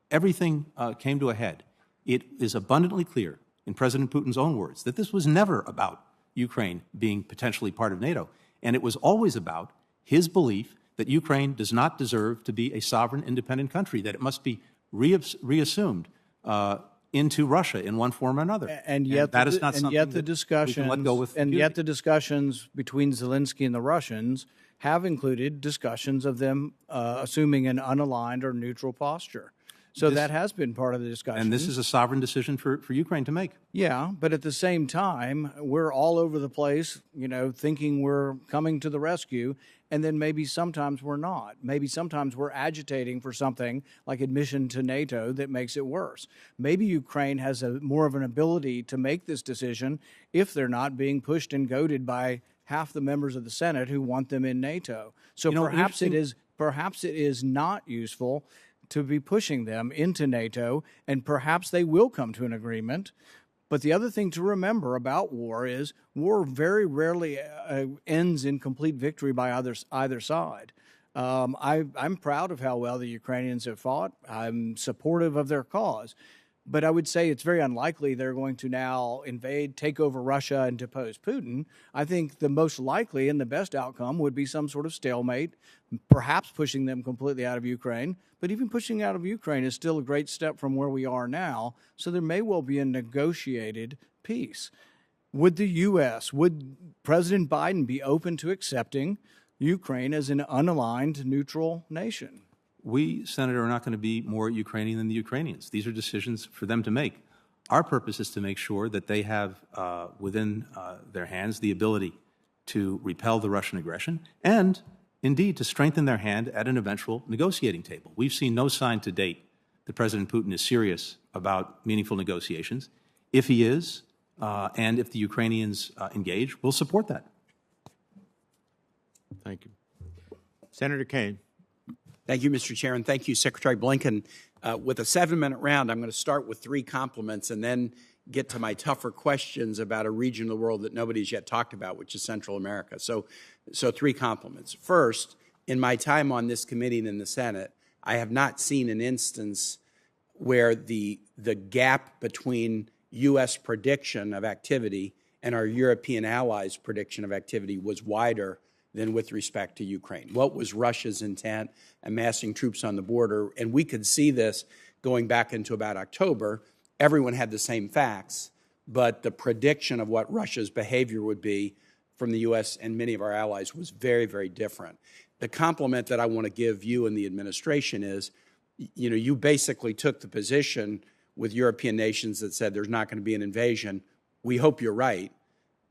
everything came to a head, it is abundantly clear, in President Putin's own words, that this was never about Ukraine being potentially part of NATO. And it was always about his belief that Ukraine does not deserve to be a sovereign, independent country, that it must be reassumed into Russia in one form or another. And yet, that is not something the discussions, we can let go with and yet the discussions between Zelensky and the Russians have included discussions of them assuming an unaligned or neutral posture. So that has been part of the discussion. And this is a sovereign decision for Ukraine to make. Yeah, but at the same time, we're all over the place, thinking we're coming to the rescue, and then maybe sometimes we're not. Maybe sometimes we're agitating for something like admission to NATO that makes it worse. Maybe Ukraine has more of an ability to make this decision if they're not being pushed and goaded by half the members of the Senate who want them in NATO. So perhaps it is not useful to be pushing them into NATO, and perhaps they will come to an agreement. But the other thing to remember about war is war very rarely ends in complete victory by either side. I'm proud of how well the Ukrainians have fought. I'm supportive of their cause. But I would say it's very unlikely they're going to now invade, take over Russia, and depose Putin. I think the most likely and the best outcome would be some sort of stalemate, perhaps pushing them completely out of Ukraine. But even pushing out of Ukraine is still a great step from where we are now. So there may well be a negotiated peace. Would the U.S., would President Biden be open to accepting Ukraine as an unaligned, neutral nation? We, Senator, are not going to be more Ukrainian than the Ukrainians. These are decisions for them to make. Our purpose is to make sure that they have within their hands the ability to repel the Russian aggression and, indeed, to strengthen their hand at an eventual negotiating table. We've seen no sign to date that President Putin is serious about meaningful negotiations. If he is, and if the Ukrainians engage, we'll support that. Thank you. Senator Kaine. Thank you, Mr. Chair, and thank you, Secretary Blinken. With a 7-minute round, I'm going to start with 3 compliments and then get to my tougher questions about a region of the world that nobody's yet talked about, which is Central America. So 3 compliments. First, in my time on this committee and in the Senate, I have not seen an instance where the gap between U.S. prediction of activity and our European allies' prediction of activity was wider than with respect to Ukraine. What was Russia's intent, amassing troops on the border? And we could see this going back into about October. Everyone had the same facts, but the prediction of what Russia's behavior would be from the U.S. and many of our allies was very, very different. The compliment that I want to give you and the administration is, you basically took the position with European nations that said there's not going to be an invasion. We hope you're right.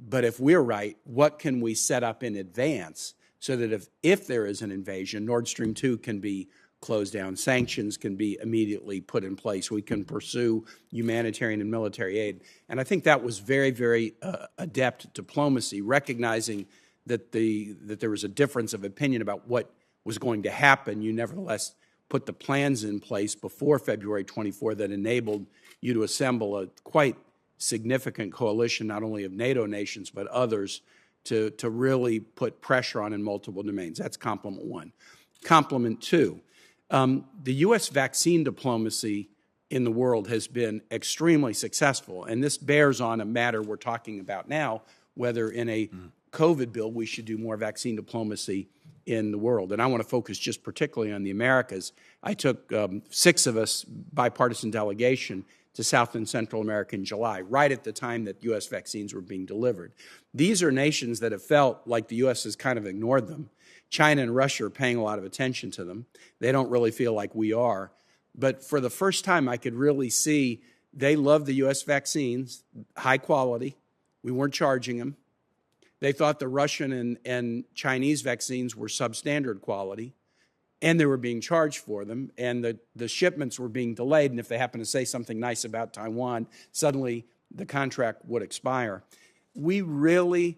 But if we're right, what can we set up in advance so that if there is an invasion, Nord Stream 2 can be closed down, sanctions can be immediately put in place, we can pursue humanitarian and military aid. And I think that was very, very adept diplomacy, recognizing that there was a difference of opinion about what was going to happen. You nevertheless put the plans in place before February 24 that enabled you to assemble a quite significant coalition, not only of NATO nations, but others, to really put pressure on in multiple domains. That's compliment 1. Compliment 2, the U.S. vaccine diplomacy in the world has been extremely successful, and this bears on a matter we're talking about now, whether in a COVID bill we should do more vaccine diplomacy in the world. And I want to focus just particularly on the Americas. I took 6 of us, bipartisan delegation, to South and Central America in July, right at the time that U.S. vaccines were being delivered. These are nations that have felt like the U.S. has kind of ignored them. China and Russia are paying a lot of attention to them. They don't really feel like we are. But for the first time, I could really see they love the U.S. vaccines, high quality. We weren't charging them. They thought the Russian and Chinese vaccines were substandard quality, and they were being charged for them, and the shipments were being delayed, and if they happened to say something nice about Taiwan, suddenly the contract would expire. We really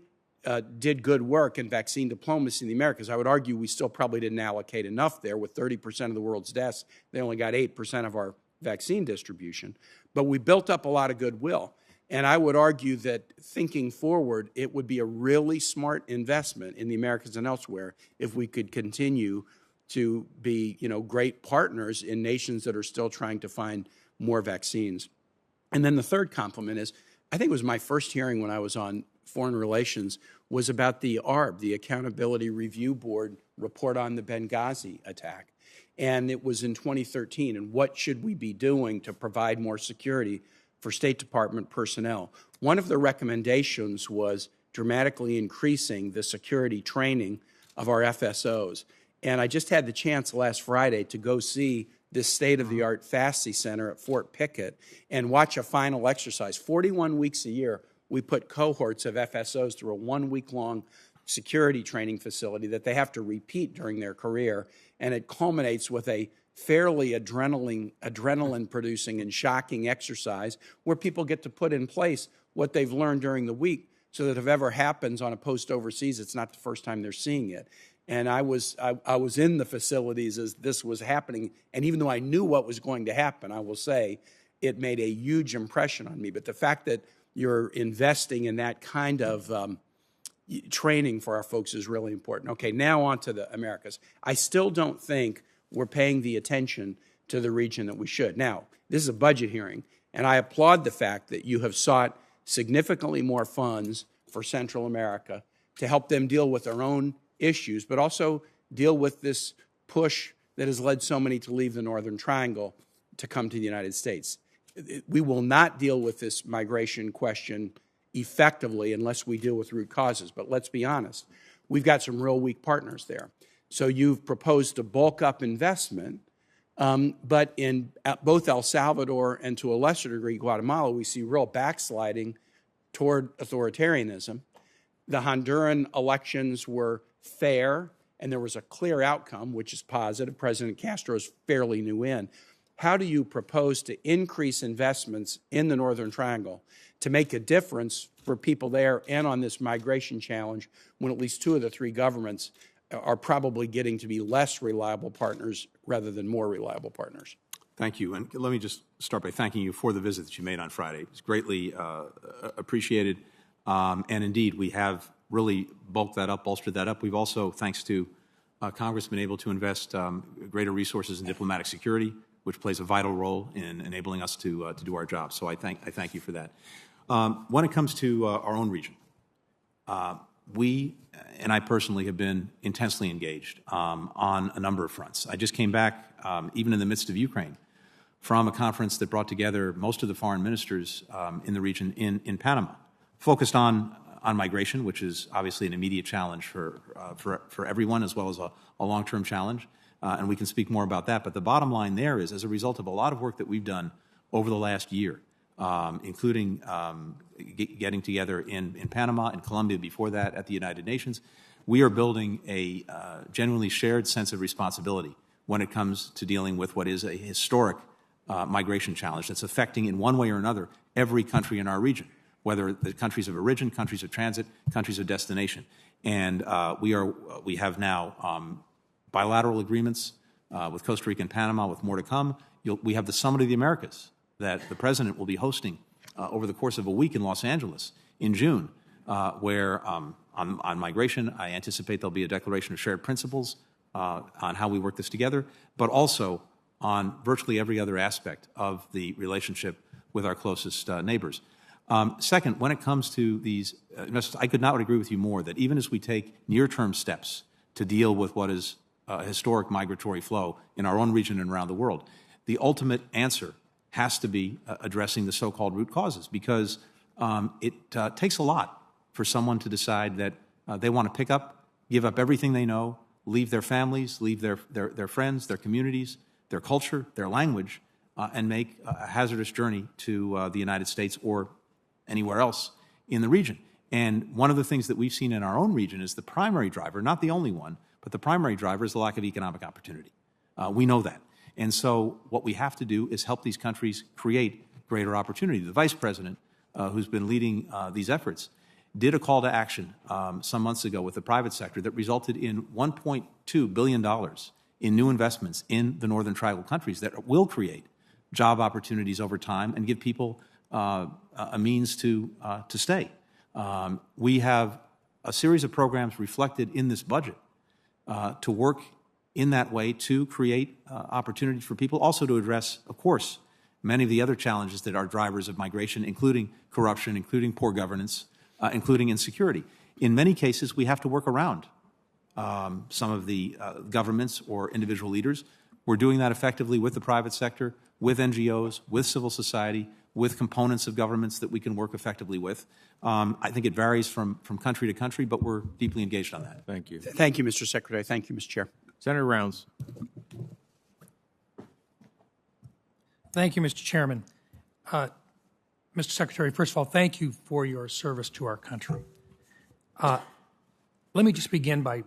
did good work in vaccine diplomacy in the Americas. I would argue we still probably didn't allocate enough there. With 30% of the world's deaths, they only got 8% of our vaccine distribution. But we built up a lot of goodwill. And I would argue that thinking forward, it would be a really smart investment in the Americas and elsewhere if we could continue to be, great partners in nations that are still trying to find more vaccines. And then the third compliment is, I think it was my first hearing when I was on foreign relations, was about the ARB, the Accountability Review Board report on the Benghazi attack. And it was in 2013, and what should we be doing to provide more security for State Department personnel? One of the recommendations was dramatically increasing the security training of our FSOs. And I just had the chance last Friday to go see this state-of-the-art FAST Center at Fort Pickett and watch a final exercise. 41 weeks a year, we put cohorts of FSOs through a 1-week-long security training facility that they have to repeat during their career, and it culminates with a fairly adrenaline-producing and shocking exercise where people get to put in place what they've learned during the week so that if it ever happens on a post overseas, it's not the first time they're seeing it. And I was in the facilities as this was happening, and even though I knew what was going to happen, I will say it made a huge impression on me. But the fact that you're investing in that kind of training for our folks is really important. Okay, now on to the Americas. I still don't think we're paying the attention to the region that we should. Now, this is a budget hearing, and I applaud the fact that you have sought significantly more funds for Central America to help them deal with their own issues, but also deal with this push that has led so many to leave the Northern Triangle to come to the United States. We will not deal with this migration question effectively unless we deal with root causes. But let's be honest, we've got some real weak partners there. So you've proposed to bulk up investment, but in both El Salvador and to a lesser degree Guatemala, we see real backsliding toward authoritarianism. The Honduran elections were fair, and there was a clear outcome, which is positive. President Castro is fairly new in. How do you propose to increase investments in the Northern Triangle to make a difference for people there and on this migration challenge when at least 2 of the 3 governments are probably getting to be less reliable partners rather than more reliable partners? Thank you. And let me just start by thanking you for the visit that you made on Friday. It's greatly appreciated. And indeed, we have really bulked that up, bolstered that up. We've also, thanks to Congress, been able to invest greater resources in diplomatic security, which plays a vital role in enabling us to do our job. So I thank you for that. When it comes to our own region, we, and I personally, have been intensely engaged on a number of fronts. I just came back, even in the midst of Ukraine, from a conference that brought together most of the foreign ministers in the region in Panama, focused on migration, which is obviously an immediate challenge for everyone, as well as a long-term challenge. And we can speak more about that. But the bottom line there is, as a result of a lot of work that we've done over the last year, including getting together in Panama and Colombia before that at the United Nations, we are building a genuinely shared sense of responsibility when it comes to dealing with what is a historic migration challenge that's affecting in one way or another every country in our region, whether the countries of origin, countries of transit, countries of destination. And we have now bilateral agreements with Costa Rica and Panama, with more to come. We have the Summit of the Americas that the President will be hosting over the course of a week in Los Angeles in June, where on migration, I anticipate there'll be a declaration of shared principles on how we work this together, but also on virtually every other aspect of the relationship with our closest neighbors. Second, when it comes to these, I could not agree with you more that even as we take near-term steps to deal with what is a historic migratory flow in our own region and around the world, the ultimate answer has to be addressing the so-called root causes, because it takes a lot for someone to decide that they want to give up everything they know, leave their families, leave their friends, their communities, their culture, their language, and make a hazardous journey to the United States or anywhere else in the region. And one of the things that we've seen in our own region is the primary driver, not the only one, but the primary driver is the lack of economic opportunity. We know that. And so what we have to do is help these countries create greater opportunity. The Vice President, who's been leading these efforts, did a call to action some months ago with the private sector that resulted in $1.2 billion in new investments in the Northern Triangle countries that will create job opportunities over time and give people a means to stay. We have a series of programs reflected in this budget to work in that way to create opportunities for people, also to address, of course, many of the other challenges that are drivers of migration, including corruption, including poor governance, including insecurity. In many cases, we have to work around some of the governments or individual leaders. We're doing that effectively with the private sector, with NGOs, with civil society, with components of governments that we can work effectively with. I think it varies from country to country, but we're deeply engaged on that. Thank you. Thank you, Mr. Secretary. Thank you, Mr. Chair. Senator Rounds. Thank you, Mr. Chairman. Mr. Secretary, first of all, thank you for your service to our country. Let me just begin by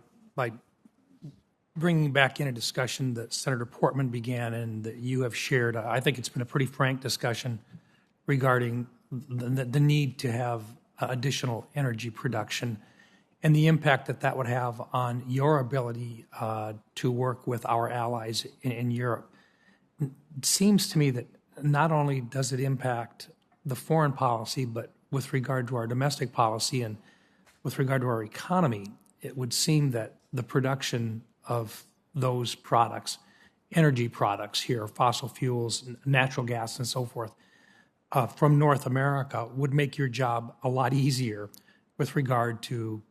bringing back in a discussion that Senator Portman began and that you have shared. I think it's been a pretty frank discussion regarding the need to have additional energy production and the impact that that would have on your ability to work with our allies in Europe. It seems to me that not only does it impact the foreign policy, but with regard to our domestic policy and with regard to our economy, it would seem that the production of those products, energy products here, fossil fuels, natural gas, and so forth, from North America would make your job a lot easier with regard to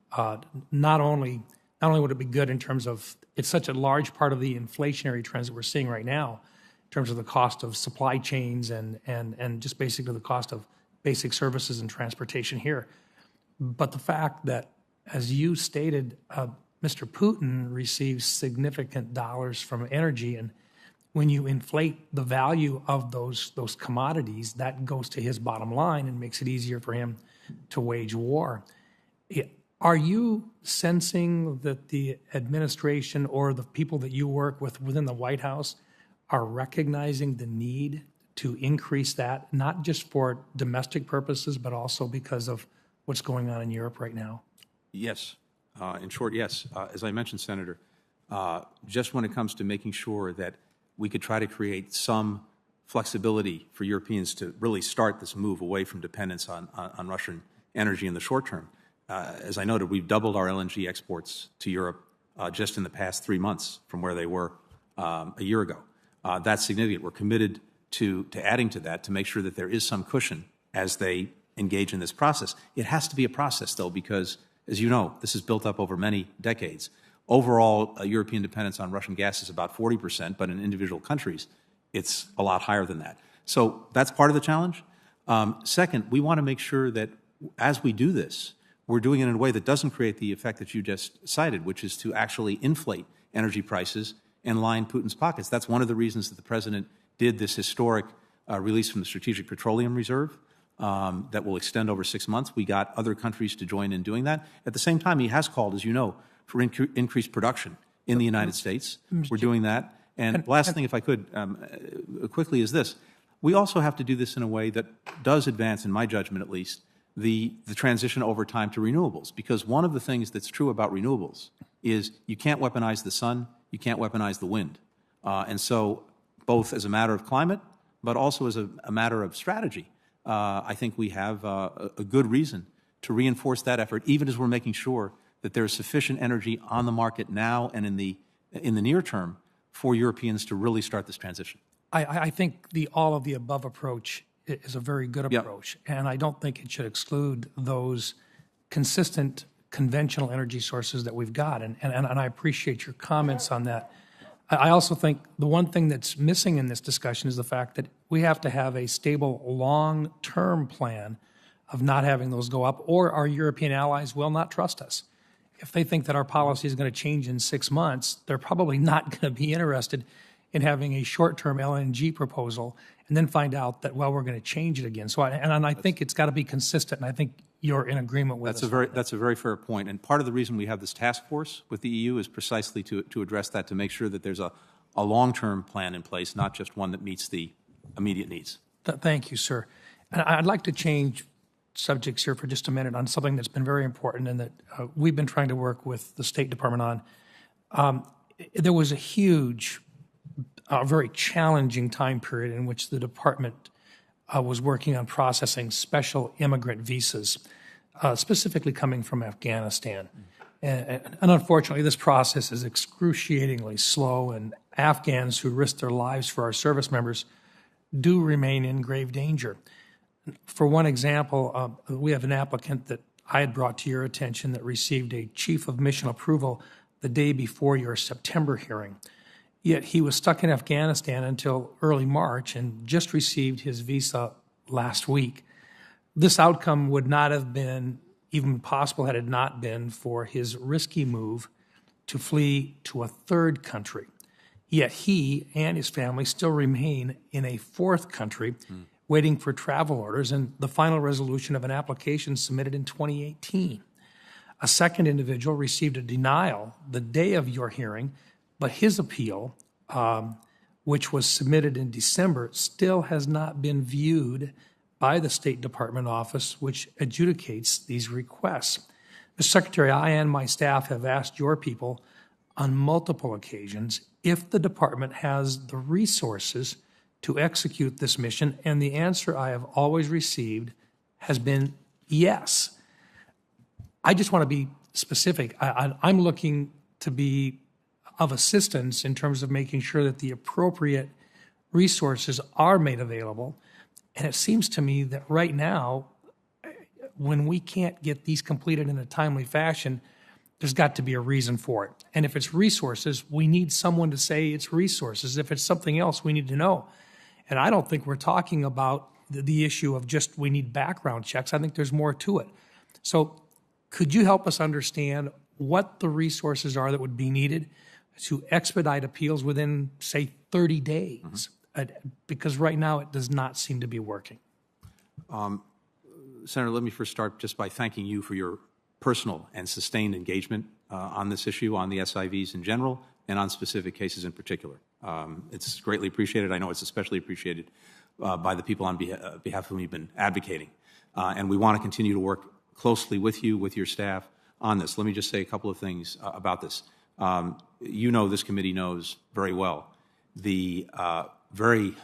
not only would it be good in terms of it's such a large part of the inflationary trends that we're seeing right now in terms of the cost of supply chains and just basically the cost of basic services and transportation here. But the fact that, as you stated, Mr. Putin receives significant dollars from energy, and when you inflate the value of those commodities, that goes to his bottom line and makes it easier for him to wage war. Are you sensing that the administration or the people that you work with within the White House are recognizing the need to increase that, not just for domestic purposes, but also because of what's going on in Europe right now? Yes. In short, yes. As I mentioned, Senator, just when it comes to making sure that we could try to create some flexibility for Europeans to really start this move away from dependence on Russian energy in the short term. As I noted, we've doubled our LNG exports to Europe just in the past 3 months from where they were a year ago. That's significant. We're committed to adding to that to make sure that there is some cushion as they engage in this process. It has to be a process, though, because, as you know, this is built up over many decades. Overall, European dependence on Russian gas is about 40%, but in individual countries, it's a lot higher than that. So that's part of the challenge. Second, we want to make sure that as we do this, we're doing it in a way that doesn't create the effect that you just cited, which is to actually inflate energy prices and line Putin's pockets. That's one of the reasons that the president did this historic release from the Strategic Petroleum Reserve that will extend over 6 months. We got other countries to join in doing that. At the same time, he has called, as you know, for increased production in the United States. We're doing that. And last thing, if I could, quickly, is this. We also have to do this in a way that does advance, in my judgment at least, the transition over time to renewables. Because one of the things that's true about renewables is you can't weaponize the sun, you can't weaponize the wind. And so both as a matter of climate, but also as a matter of strategy, I think we have a good reason to reinforce that effort, even as we're making sure that there's sufficient energy on the market now and in the near term for Europeans to really start this transition. I think the all of the above approach is a very good approach, and I don't think it should exclude those consistent conventional energy sources that we've got, and I appreciate your comments on that. I also think the one thing that's missing in this discussion is the fact that we have to have a stable long-term plan of not having those go up, or our European allies will not trust us. If they think that our policy is going to change in 6 months, they're probably not going to be interested in having a short-term LNG proposal and then find out that, well, we're going to change it again. So, I think it's got to be consistent, and I think you're in agreement with us. That's a very fair point. And part of the reason we have this task force with the EU is precisely to address that, to make sure that there's a long-term plan in place, not just one that meets the immediate needs. Thank you, sir. And I'd like to change subjects here for just a minute on something that's been very important and that we've been trying to work with the State Department on. There was a huge, very challenging time period in which the department was working on processing special immigrant visas, specifically coming from Afghanistan. And unfortunately, this process is excruciatingly slow, and Afghans who risk their lives for our service members do remain in grave danger. For one example, we have an applicant that I had brought to your attention that received a chief of mission approval the day before your September hearing. Yet he was stuck in Afghanistan until early March and just received his visa last week. This outcome would not have been even possible had it not been for his risky move to flee to a third country. Yet he and his family still remain in a fourth country waiting for travel orders and the final resolution of an application submitted in 2018. A second individual received a denial the day of your hearing, but his appeal, which was submitted in December, still has not been viewed by the State Department office, which adjudicates these requests. Mr. Secretary, I and my staff have asked your people on multiple occasions if the department has the resources to execute this mission, and the answer I have always received has been yes. I just want to be specific. I'm looking to be of assistance in terms of making sure that the appropriate resources are made available. And it seems to me that right now, when we can't get these completed in a timely fashion, there's got to be a reason for it. And if it's resources, we need someone to say it's resources. If it's something else, we need to know. And I don't think we're talking about the issue of just we need background checks. I think there's more to it. So could you help us understand what the resources are that would be needed to expedite appeals within, say, 30 days? Because right now it does not seem to be working. Senator, let me first start just by thanking you for your personal and sustained engagement on this issue, on the SIVs in general, and on specific cases in particular. It's greatly appreciated. I know it's especially appreciated by the people on behalf of whom you've been advocating. And we want to continue to work closely with you, with your staff on this. Let me just say a couple of things about this. You know, this committee knows very well the very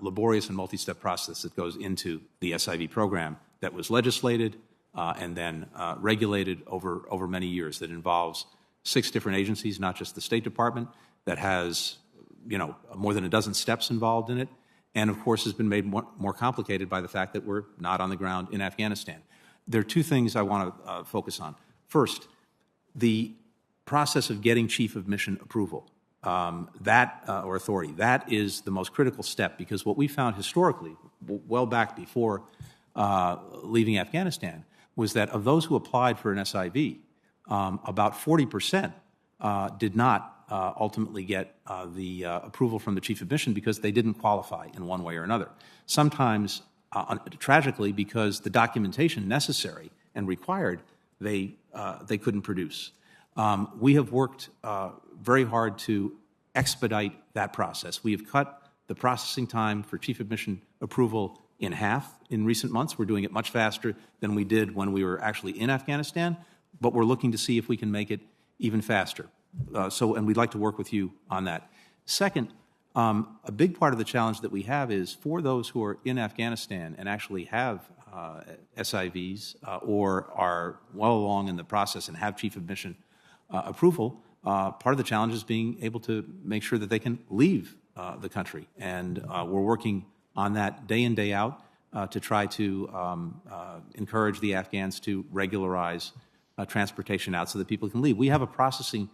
laborious and multi-step process that goes into the SIV program that was legislated and then regulated over many years, that involves 6 different agencies, not just the State Department, that has, you know, more than a dozen steps involved in it, and of course has been made more complicated by the fact that we're not on the ground in Afghanistan. There are 2 things I want to focus on. First, the process of getting Chief of Mission approval, or authority, that is the most critical step, because what we found historically, well back before leaving Afghanistan, was that of those who applied for an SIV, about 40% did not ultimately get the approval from the Chief of Mission because they didn't qualify in one way or another. Sometimes, tragically, because the documentation necessary and required, they couldn't produce. We have worked very hard to expedite that process. We have cut the processing time for Chief of Mission approval in half in recent months. We're doing it much faster than we did when we were actually in Afghanistan, but we're looking to see if we can make it even faster. And we'd like to work with you on that. Second, a big part of the challenge that we have is for those who are in Afghanistan and actually have SIVs or are well along in the process and have Chief of Mission approval, part of the challenge is being able to make sure that they can leave the country. And we're working on that day in, day out to try to encourage the Afghans to regularize transportation out so that people can leave. We have a processing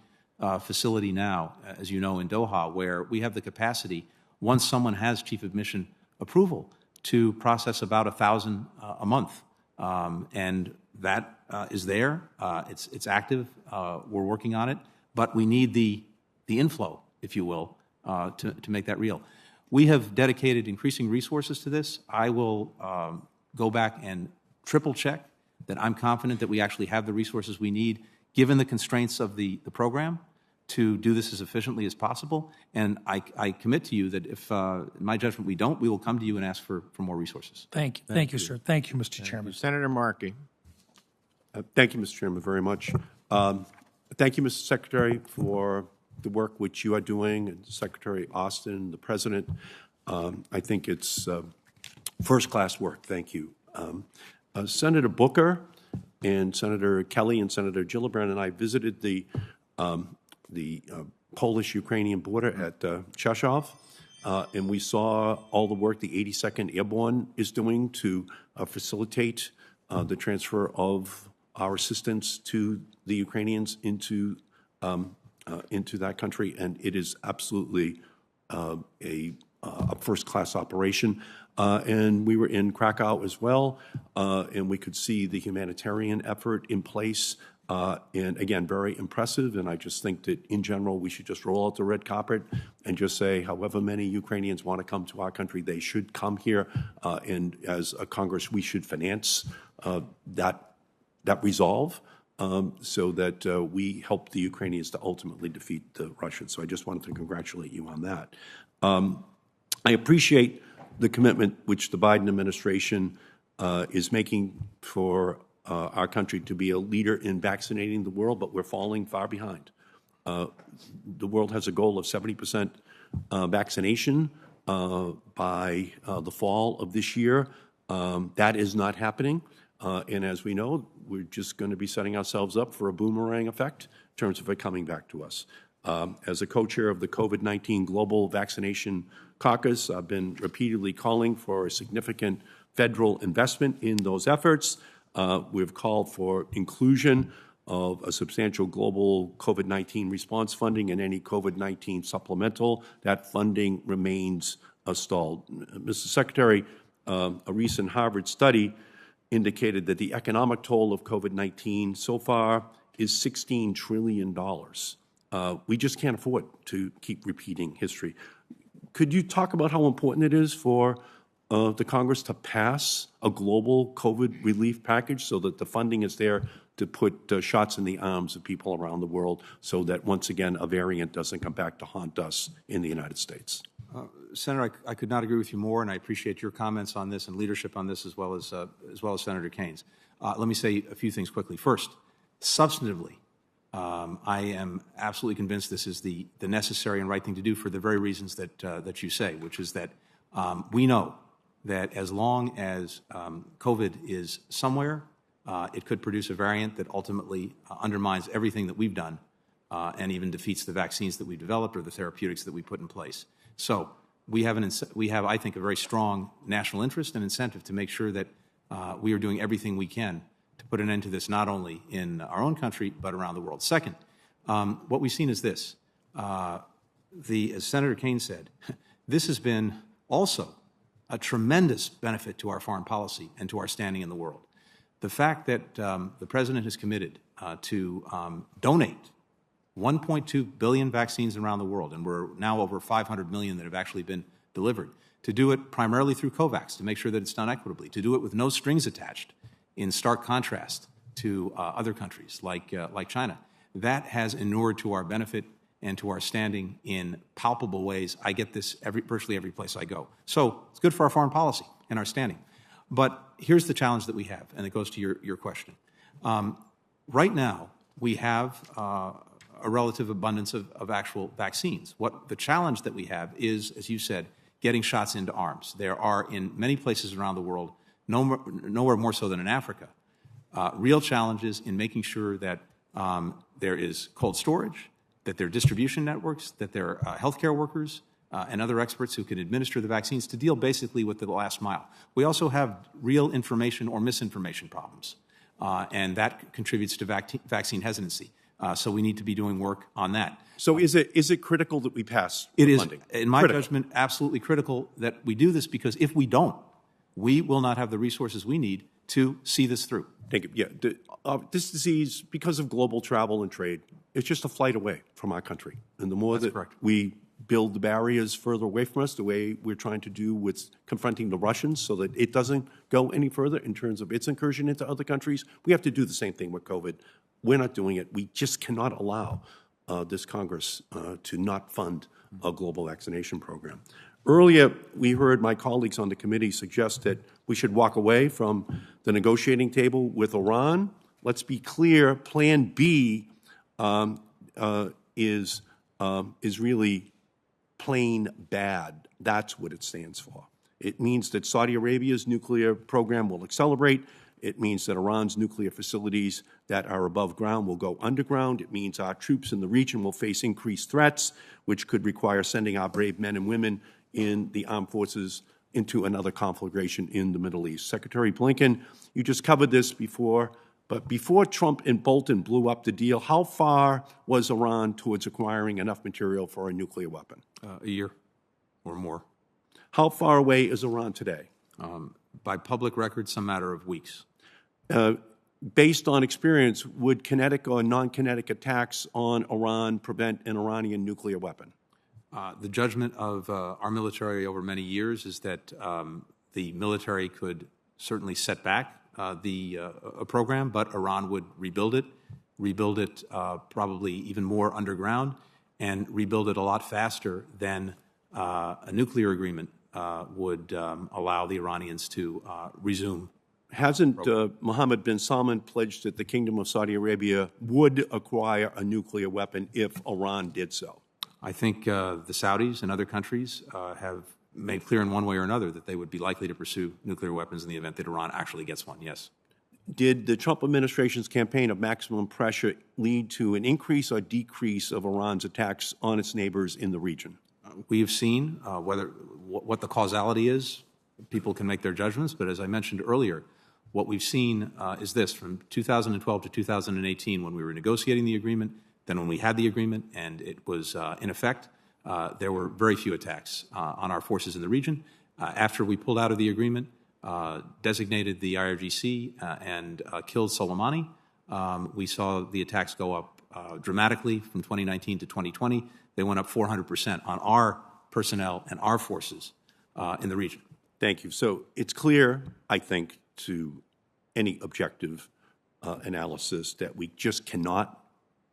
facility now, as you know, in Doha, where we have the capacity, once someone has Chief of Mission approval, to process about 1,000 a month. And that is there. It's active. We're working on it. But we need the inflow, if you will, to make that real. We have dedicated increasing resources to this. I will go back and triple check that I'm confident that we actually have the resources we need, given the constraints of the program, to do this as efficiently as possible. And I commit to you that if, in my judgment, we don't, we will come to you and ask for more resources. Thank you. Thank you, sir. Thank you, Mr. Chairman. Senator Markey. Thank you, Mr. Chairman, very much. Thank you, Mr. Secretary, for the work which you are doing, and Secretary Austin, the President. I think it's first-class work. Thank you. Senator Booker and Senator Kelly and Senator Gillibrand and I visited the Polish-Ukrainian border at Cheshov, and we saw all the work the 82nd Airborne is doing to facilitate the transfer of our assistance to the Ukrainians into that country, and it is absolutely a first-class operation. And we were in Krakow as well, and we could see the humanitarian effort in place. And again, very impressive. And I just think that in general, we should just roll out the red carpet and just say, however many Ukrainians want to come to our country, they should come here. And as a Congress, we should finance that resolve so that we help the Ukrainians to ultimately defeat the Russians. So I just wanted to congratulate you on that. I appreciate the commitment which the Biden administration is making for our country to be a leader in vaccinating the world, but we're falling far behind. The world has a goal of 70% vaccination by the fall of this year. That is not happening. And as we know, we're just going to be setting ourselves up for a boomerang effect in terms of it coming back to us. As a co-chair of the COVID-19 Global Vaccination Caucus, I've been repeatedly calling for a significant federal investment in those efforts. We've called for inclusion of a substantial global COVID-19 response funding and any COVID-19 supplemental. That funding remains stalled. Mr. Secretary, a recent Harvard study indicated that the economic toll of COVID-19 so far is $16 trillion. We just can't afford to keep repeating history. Could you talk about how important it is for the Congress to pass a global COVID relief package so that the funding is there to put shots in the arms of people around the world so that, once again, a variant doesn't come back to haunt us in the United States? Senator, I could not agree with you more, and I appreciate your comments on this and leadership on this as well as Senator Kane's. Let me say a few things quickly. First, substantively, I am absolutely convinced this is the necessary and right thing to do for the very reasons that you say, which is that we know that as long as COVID is somewhere, it could produce a variant that ultimately undermines everything that we've done and even defeats the vaccines that we've developed or the therapeutics that we put in place. So we have, I think, a very strong national interest and incentive to make sure that we are doing everything we can to put an end to this, not only in our own country, but around the world. Second, what we've seen is this. As Senator Kane said, this has been also a tremendous benefit to our foreign policy and to our standing in the world. The fact that the President has committed to donate 1.2 billion vaccines around the world, and we're now over 500 million that have actually been delivered, to do it primarily through COVAX, to make sure that it's done equitably, to do it with no strings attached, in stark contrast to other countries like China. That has inured to our benefit and to our standing in palpable ways. I get this virtually every place I go. So it's good for our foreign policy and our standing. But here's the challenge that we have, and it goes to your question. Right now, we have a relative abundance of actual vaccines. What the challenge that we have is, as you said, getting shots into arms. There are, in many places around the world, nowhere more so than in Africa, real challenges in making sure that there is cold storage, that there are distribution networks, that there are healthcare workers and other experts who can administer the vaccines to deal basically with the last mile. We also have real information or misinformation problems, and that contributes to vaccine hesitancy. So we need to be doing work on that. So is it critical that we pass funding? It is, in my judgment, absolutely critical that we do this, because if we don't, we will not have the resources we need to see this through. Thank you. Yeah, this disease, because of global travel and trade, it's just a flight away from our country. And the more that we build the barriers further away from us, the way we're trying to do with confronting the Russians so that it doesn't go any further in terms of its incursion into other countries, we have to do the same thing with COVID. We're not doing it. We just cannot allow this Congress to not fund a global vaccination program. Earlier, we heard my colleagues on the committee suggest that we should walk away from the negotiating table with Iran. Let's be clear, Plan B is really plain bad. That's what it stands for. It means that Saudi Arabia's nuclear program will accelerate. It means that Iran's nuclear facilities that are above ground will go underground. It means our troops in the region will face increased threats, which could require sending our brave men and women in the armed forces into another conflagration in the Middle East. Secretary Blinken, you just covered this before, but before Trump and Bolton blew up the deal, how far was Iran towards acquiring enough material for a nuclear weapon? A year or more. How far away is Iran today? By public record, some matter of weeks. Based on experience, would kinetic or non-kinetic attacks on Iran prevent an Iranian nuclear weapon? The judgment of our military over many years is that the military could certainly set back a program, but Iran would rebuild it probably even more underground, and rebuild it a lot faster than a nuclear agreement would allow the Iranians to resume. Hasn't Mohammed bin Salman pledged that the Kingdom of Saudi Arabia would acquire a nuclear weapon if Iran did so? I think the Saudis and other countries have made clear in one way or another that they would be likely to pursue nuclear weapons in the event that Iran actually gets one, yes. Did the Trump administration's campaign of maximum pressure lead to an increase or decrease of Iran's attacks on its neighbors in the region? We have seen what the causality is. People can make their judgments, but as I mentioned earlier, what we've seen is this: from 2012 to 2018, when we were negotiating the agreement, then when we had the agreement and it was in effect, there were very few attacks on our forces in the region. After we pulled out of the agreement, designated the IRGC and killed Soleimani, we saw the attacks go up dramatically from 2019 to 2020. They went up 400% on our personnel and our forces in the region. Thank you. So it's clear, I think, to any objective analysis that we just cannot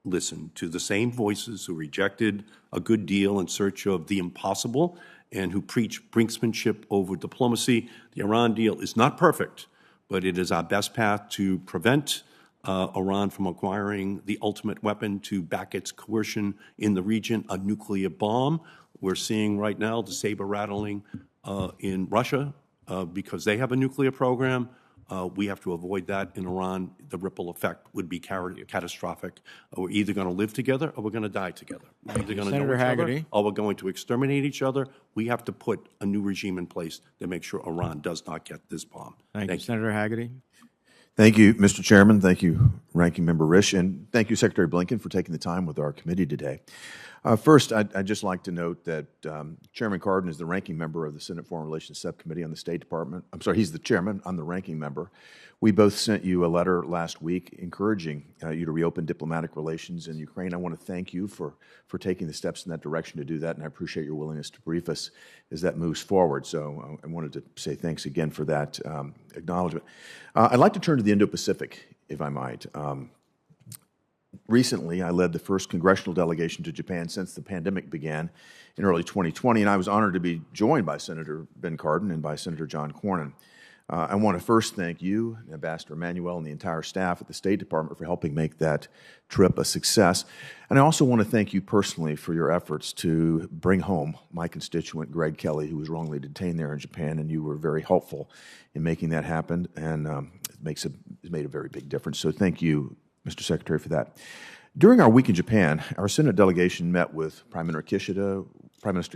listen to the same voices who rejected a good deal in search of the impossible and who preach brinksmanship over diplomacy. The Iran deal is not perfect, but it is our best path to prevent Iran from acquiring the ultimate weapon to back its coercion in the region, a nuclear bomb. We're seeing right now the saber rattling in Russia because they have a nuclear program. We have to avoid that in Iran. The ripple effect would be catastrophic. We're either going to live together or we're going to die together. We're either going to know each other or we're going to exterminate each other. We have to put a new regime in place to make sure Iran does not get this bomb. Thank you. Senator Haggerty. Thank you, Mr. Chairman. Thank you, Ranking Member Risch. And thank you, Secretary Blinken, for taking the time with our committee today. First, I'd just like to note that Chairman Cardin is the ranking member of the Senate Foreign Relations Subcommittee on the State Department. I'm sorry, he's the chairman. I'm the ranking member. We both sent you a letter last week encouraging you to reopen diplomatic relations in Ukraine. I want to thank you for taking the steps in that direction to do that, and I appreciate your willingness to brief us as that moves forward. So I wanted to say thanks again for that acknowledgement. I'd like to turn to the Indo-Pacific, if I might. Recently, I led the first congressional delegation to Japan since the pandemic began in early 2020, and I was honored to be joined by Senator Ben Cardin and by Senator John Cornyn. I want to first thank you, Ambassador Emanuel, and the entire staff at the State Department for helping make that trip a success. And I also want to thank you personally for your efforts to bring home my constituent, Greg Kelly, who was wrongly detained there in Japan, and you were very helpful in making that happen, and it's made a very big difference. So thank you, Mr. Secretary, for that. During our week in Japan, our Senate delegation met with Prime Minister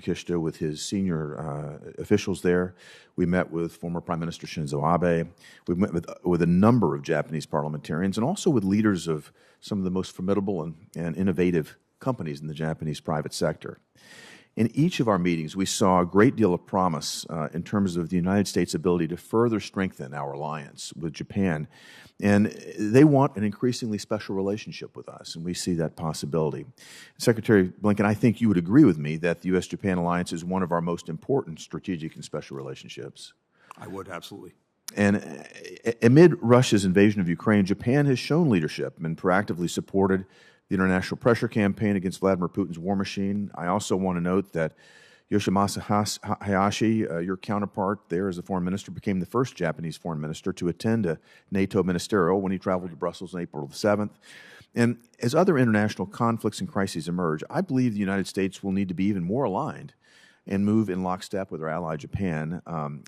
Kishida with his senior officials there. We met with former Prime Minister Shinzo Abe. We met with a number of Japanese parliamentarians and also with leaders of some of the most formidable and innovative companies in the Japanese private sector. In each of our meetings, we saw a great deal of promise in terms of the United States' ability to further strengthen our alliance with Japan. And they want an increasingly special relationship with us, and we see that possibility. Secretary Blinken, I think you would agree with me that the U.S.-Japan alliance is one of our most important strategic and special relationships. I would, absolutely. And amid Russia's invasion of Ukraine, Japan has shown leadership and proactively supported the international pressure campaign against Vladimir Putin's war machine. I also want to note that Yoshimasa Hayashi, your counterpart there as a foreign minister, became the first Japanese foreign minister to attend a NATO ministerial when he traveled to Brussels on April the 7th. And as other international conflicts and crises emerge, I believe the United States will need to be even more aligned and move in lockstep with our ally Japan.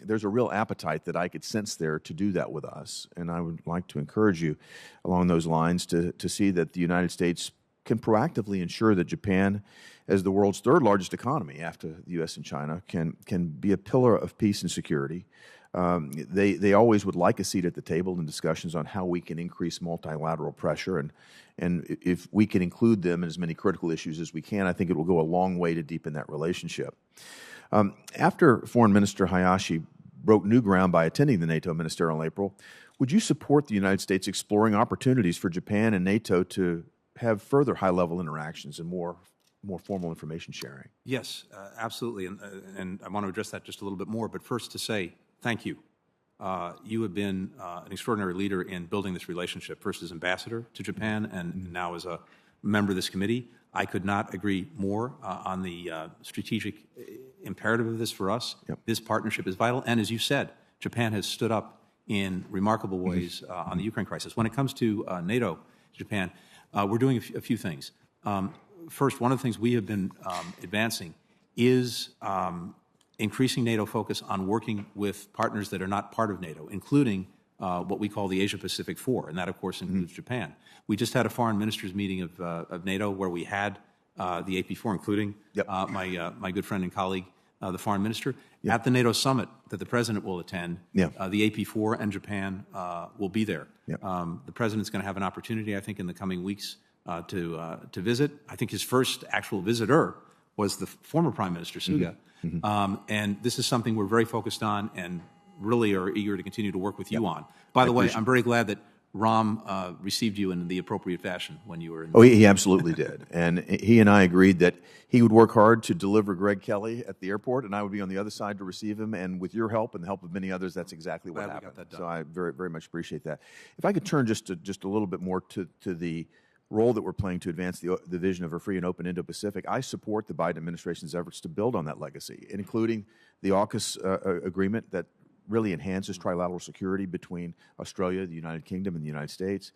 There's a real appetite that I could sense there to do that with us, and I would like to encourage you along those lines to see that the United States can proactively ensure that Japan, as the world's third largest economy after the U.S. and China, can be a pillar of peace and security. They always would like a seat at the table in discussions on how we can increase multilateral pressure, and if we can include them in as many critical issues as we can, I think it will go a long way to deepen that relationship. After Foreign Minister Hayashi broke new ground by attending the NATO Ministerial in April, would you support the United States exploring opportunities for Japan and NATO to have further high-level interactions and more formal information sharing? Yes, absolutely, and I want to address that just a little bit more, but first to say thank you. You have been an extraordinary leader in building this relationship, first as ambassador to Japan and now as a member of this committee. I could not agree more on the strategic imperative of this for us. Yep. This partnership is vital, and as you said, Japan has stood up in remarkable ways on the Ukraine crisis. When it comes to NATO, Japan, we're doing a few things. First, one of the things we have been advancing is increasing NATO focus on working with partners that are not part of NATO, including what we call the Asia-Pacific Four, and that, of course, includes Japan. We just had a foreign ministers meeting of NATO where we had the AP4, including my good friend and colleague, the foreign minister. Yep. At the NATO summit that the president will attend, the AP4 and Japan will be there. Yep. The president's going to have an opportunity, I think, in the coming weeks to visit. I think his first actual visitor was the former Prime Minister, Suga. And this is something we're very focused on and really are eager to continue to work with you on. By the way, I'm very glad that Ram received you in the appropriate fashion when you were in. Oh, he absolutely did. And he and I agreed that he would work hard to deliver Greg Kelly at the airport, and I would be on the other side to receive him. And with your help and the help of many others, that's exactly what happened. So I very, very much appreciate that. If I could turn just a little bit more to the role that we're playing to advance the vision of a free and open Indo-Pacific, I support the Biden administration's efforts to build on that legacy, including the AUKUS agreement that really enhances trilateral security between Australia, the United Kingdom, and the United States.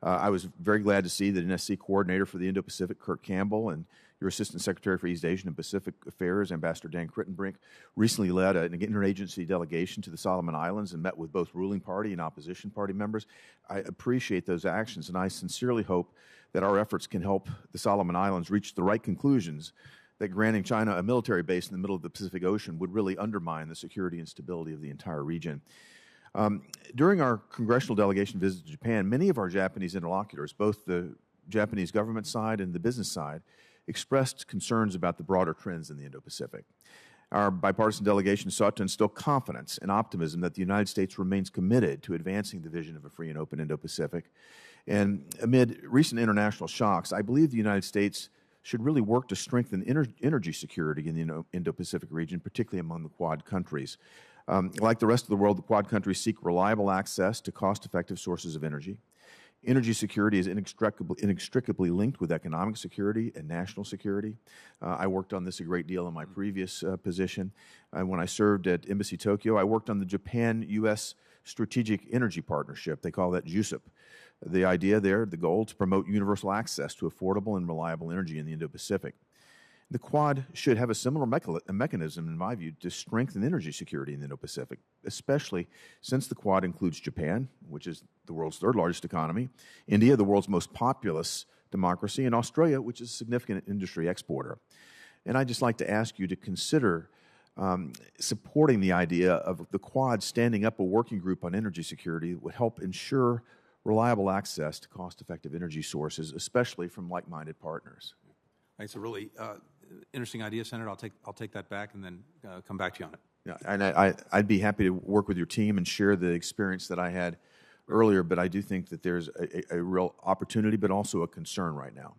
I was very glad to see that an SC coordinator for the Indo-Pacific, Kirk Campbell, and your Assistant Secretary for East Asian and Pacific Affairs, Ambassador Dan Crittenbrink, recently led an interagency delegation to the Solomon Islands and met with both ruling party and opposition party members. I appreciate those actions, and I sincerely hope that our efforts can help the Solomon Islands reach the right conclusions that granting China a military base in the middle of the Pacific Ocean would really undermine the security and stability of the entire region. During our congressional delegation visit to Japan, many of our Japanese interlocutors, both the Japanese government side and the business side, expressed concerns about the broader trends in the Indo-Pacific. Our bipartisan delegation sought to instill confidence and optimism that the United States remains committed to advancing the vision of a free and open Indo-Pacific. And amid recent international shocks, I believe the United States should really work to strengthen energy security in the Indo-Pacific region, particularly among the Quad countries. Like the rest of the world, the Quad countries seek reliable access to cost-effective sources of energy. Energy security is inextricably linked with economic security and national security. I worked on this a great deal in my previous position. When I served at Embassy Tokyo, I worked on the Japan-U.S. Strategic Energy Partnership. They call that JUSIP. The idea there, the goal, to promote universal access to affordable and reliable energy in the Indo-Pacific. The Quad should have a similar mechanism, in my view, to strengthen energy security in the Indo-Pacific, especially since the Quad includes Japan, which is the world's third largest economy, India, the world's most populous democracy, and Australia, which is a significant industry exporter. And I'd just like to ask you to consider supporting the idea of the Quad standing up a working group on energy security that would help ensure reliable access to cost-effective energy sources, especially from like-minded partners. It's a really interesting idea, Senator. I'll take that back and then come back to you on it. Yeah, and I'd be happy to work with your team and share the experience that I had earlier, but I do think that there's a real opportunity, but also a concern right now.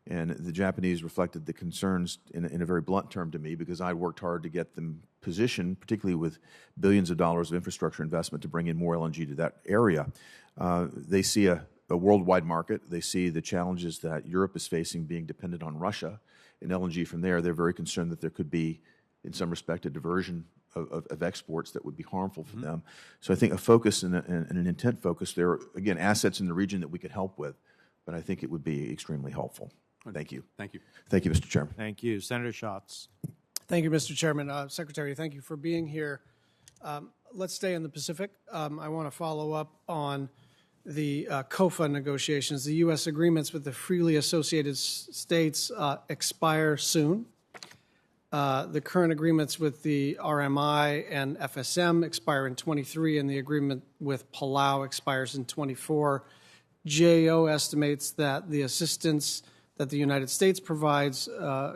And the Japanese reflected the concerns in a very blunt term to me, because I worked hard to get them positioned, particularly with billions of dollars of infrastructure investment, to bring in more LNG to that area. They see a worldwide market. They see the challenges that Europe is facing being dependent on Russia and LNG from there. They're very concerned that there could be, in some respect, a diversion of exports that would be harmful for them. So I think a focus and an intent focus, there are, again, assets in the region that we could help with, but I think it would be extremely helpful. Thank you. Thank you. Thank you, Mr. Chairman. Thank you. Senator Schatz. Thank you, Mr. Chairman. Secretary, thank you for being here. Let's stay in the Pacific. I want to follow up on the COFA negotiations. The U.S. agreements with the freely associated states expire soon. The current agreements with the RMI and FSM expire in 23, and the agreement with Palau expires in 24. GAO estimates that the assistance that the United States provides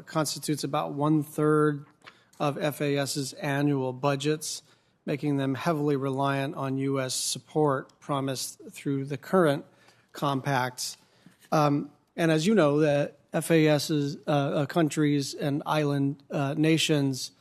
constitutes about 1/3 of FAS's annual budgets, making them heavily reliant on U.S. support promised through the current compacts. And as you know, the FAS's countries and island nations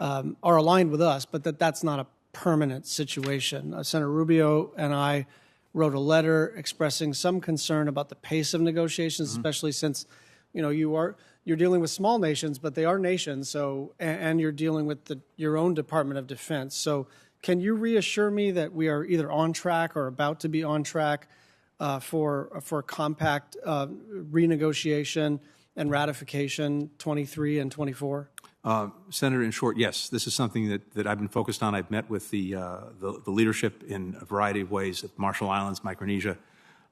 are aligned with us, but that's not a permanent situation. Senator Rubio and I wrote a letter expressing some concern about the pace of negotiations, especially since, you know, you're dealing with small nations, but they are nations. So, and you're dealing with your own Department of Defense. So, can you reassure me that we are either on track or about to be on track for compact renegotiation and ratification 23 and 24? Senator, in short, yes, this is something that I've been focused on. I've met with the leadership in a variety of ways at Marshall Islands, Micronesia,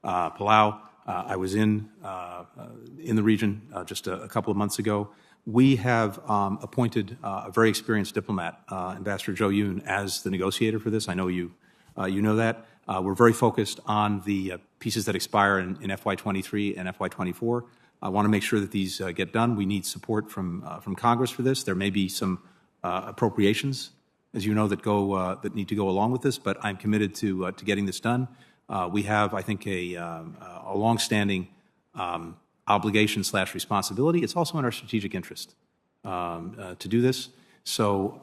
Palau. I was in the region just a couple of months ago. We have appointed a very experienced diplomat, Ambassador Joe Yoon, as the negotiator for this. I know you know that. We're very focused on the pieces that expire in FY23 and FY24. I want to make sure that these get done. We need support from Congress for this. There may be some appropriations, as you know, that need to go along with this, but I'm committed to getting this done. We have, I think, a longstanding obligation / responsibility. It's also in our strategic interest to do this. So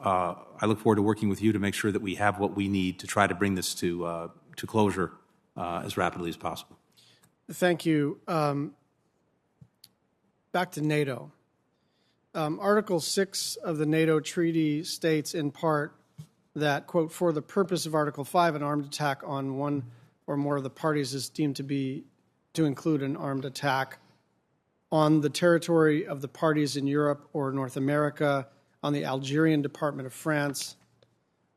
I look forward to working with you to make sure that we have what we need to try to bring this to closure as rapidly as possible. Thank you. Back to NATO. Article 6 of the NATO treaty states in part that, quote, for the purpose of Article 5, an armed attack on one or more of the parties is deemed to include an armed attack on the territory of the parties in Europe or North America, on the Algerian Department of France,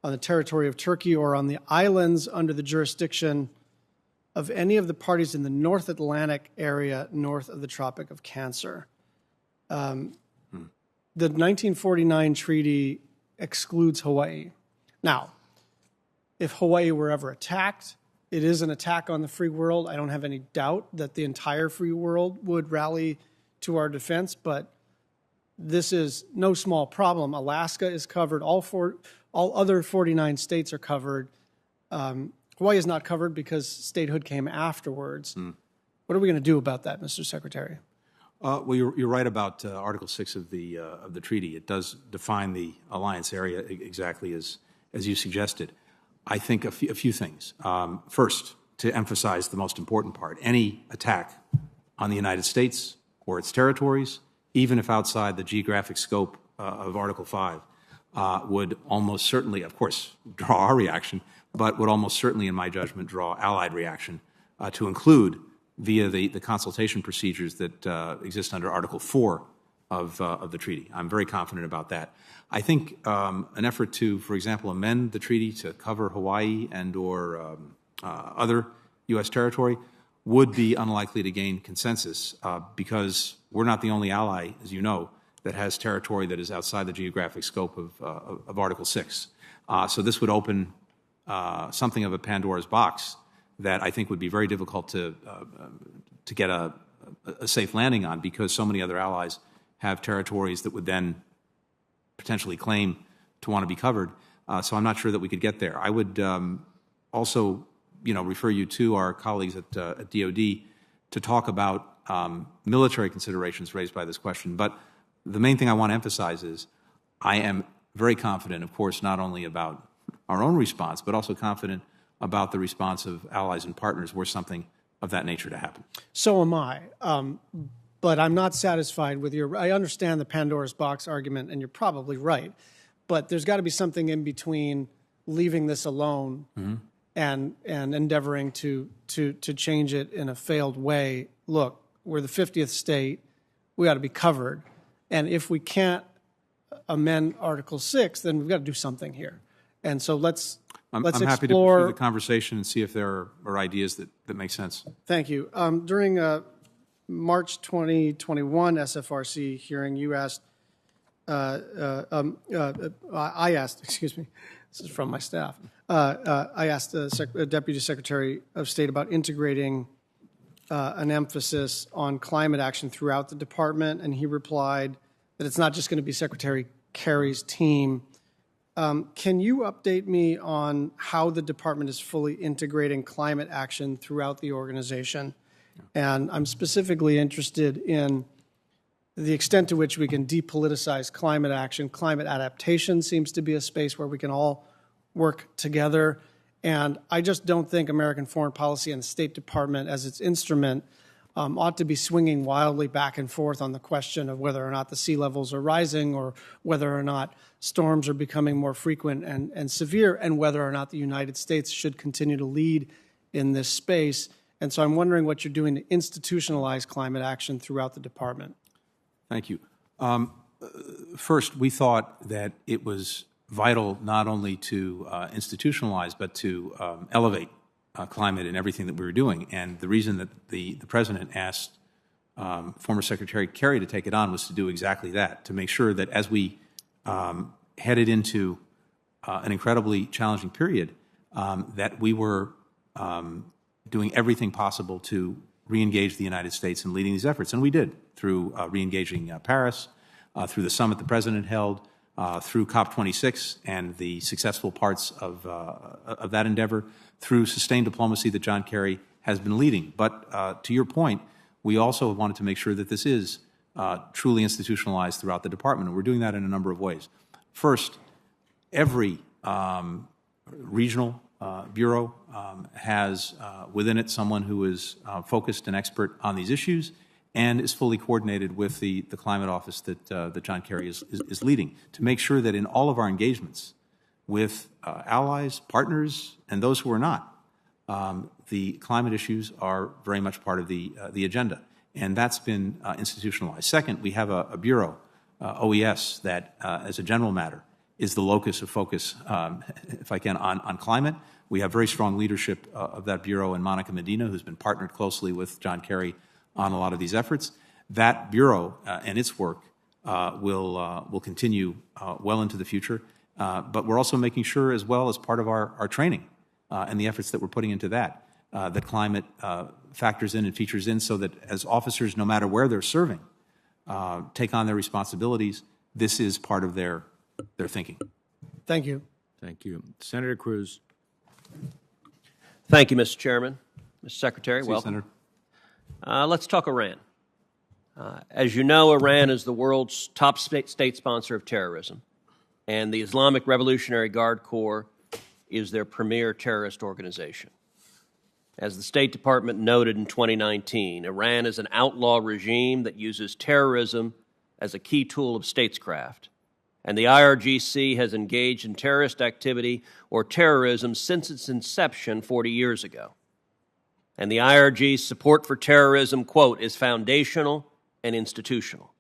on the territory of Turkey, or on the islands under the jurisdiction of any of the parties in the North Atlantic area north of the Tropic of Cancer. The 1949 treaty excludes Hawaii. Now, if Hawaii were ever attacked, it is an attack on the free world. I don't have any doubt that the entire free world would rally to our defense, but this is no small problem. Alaska is covered. All other 49 states are covered. Hawaii is not covered because statehood came afterwards. What are we going to do about that, Mr. Secretary? Well, you're right about Article 6 of the treaty. It does define the alliance area exactly as you suggested. I think a few things. First, to emphasize the most important part, any attack on the United States or its territories, even if outside the geographic scope of Article 5, would almost certainly, of course, draw our reaction, but would almost certainly, in my judgment, draw allied reaction to include via the consultation procedures that exist under Article 4 of the treaty. I'm very confident about that. I think an effort to, for example, amend the treaty to cover Hawaii and or other U.S. territory would be unlikely to gain consensus because we're not the only ally, as you know, that has territory that is outside the geographic scope of Article 6. So this would open something of a Pandora's box that I think would be very difficult to get a safe landing on because so many other allies have territories that would then potentially claim to want to be covered. So I'm not sure that we could get there. I would also, refer you to our colleagues at DOD to talk about military considerations raised by this question. But the main thing I want to emphasize is I am very confident, of course, not only about our own response, but also confident about the response of allies and partners were something of that nature to happen. So am I. But I'm not satisfied with I understand the Pandora's box argument, and you're probably right. But there's got to be something in between leaving this alone and endeavoring to change it in a failed way. Look, we're the 50th state. We ought to be covered. And if we can't amend Article 6, then we've got to do something here. And so let's I'm explore. happy to pursue the conversation and see if there are ideas that make sense. Thank you. During March 2021 SFRC hearing, you asked, I asked, excuse me, this is from my staff, I asked the Deputy Secretary of State about integrating an emphasis on climate action throughout the department, and he replied that it's not just going to be Secretary Kerry's team. Can you update me on how the department is fully integrating climate action throughout the organization? And I'm specifically interested in the extent to which we can depoliticize climate action. Climate adaptation seems to be a space where we can all work together. And I just don't think American foreign policy and the State Department as its instrument ought to be swinging wildly back and forth on the question of whether or not the sea levels are rising or whether or not storms are becoming more frequent and severe and whether or not the United States should continue to lead in this space. And so I'm wondering what you're doing to institutionalize climate action throughout the department. Thank you. First, we thought that it was vital not only to institutionalize but to elevate climate in everything that we were doing. And the reason that the President asked former Secretary Kerry to take it on was to do exactly that, to make sure that as we headed into an incredibly challenging period, that we were doing everything possible to re-engage the United States in leading these efforts. And we did, through re-engaging Paris, through the summit the President held, through COP26 and the successful parts of that endeavor, through sustained diplomacy that John Kerry has been leading. But to your point, we also wanted to make sure that this is truly institutionalized throughout the department, and we're doing that in a number of ways. First, every regional bureau has within it someone who is focused and expert on these issues and is fully coordinated with the climate office that John Kerry is leading, to make sure that in all of our engagements with allies, partners, and those who are not, the climate issues are very much part of the agenda, and that's been institutionalized. Second, we have a bureau, OES, that, as a general matter, is the locus of focus, if I can, on climate. We have very strong leadership of that bureau in Monica Medina, who's been partnered closely with John Kerry on a lot of these efforts. That bureau and its work will continue well into the future. But we're also making sure, as well as part of our training and the efforts that we're putting into that, that climate factors in and features in, so that as officers, no matter where they're serving, take on their responsibilities, this is part of their thinking. Thank you. Thank you. Senator Cruz. Thank you, Mr. Chairman. Mr. Secretary, welcome. Senator. Let's talk Iran. As you know, Iran is the world's top state sponsor of terrorism, and the Islamic Revolutionary Guard Corps is their premier terrorist organization. As the State Department noted in 2019, Iran is an outlaw regime that uses terrorism as a key tool of statescraft, and the IRGC has engaged in terrorist activity or terrorism since its inception 40 years ago. And the IRG's support for terrorism, quote, is foundational and institutional.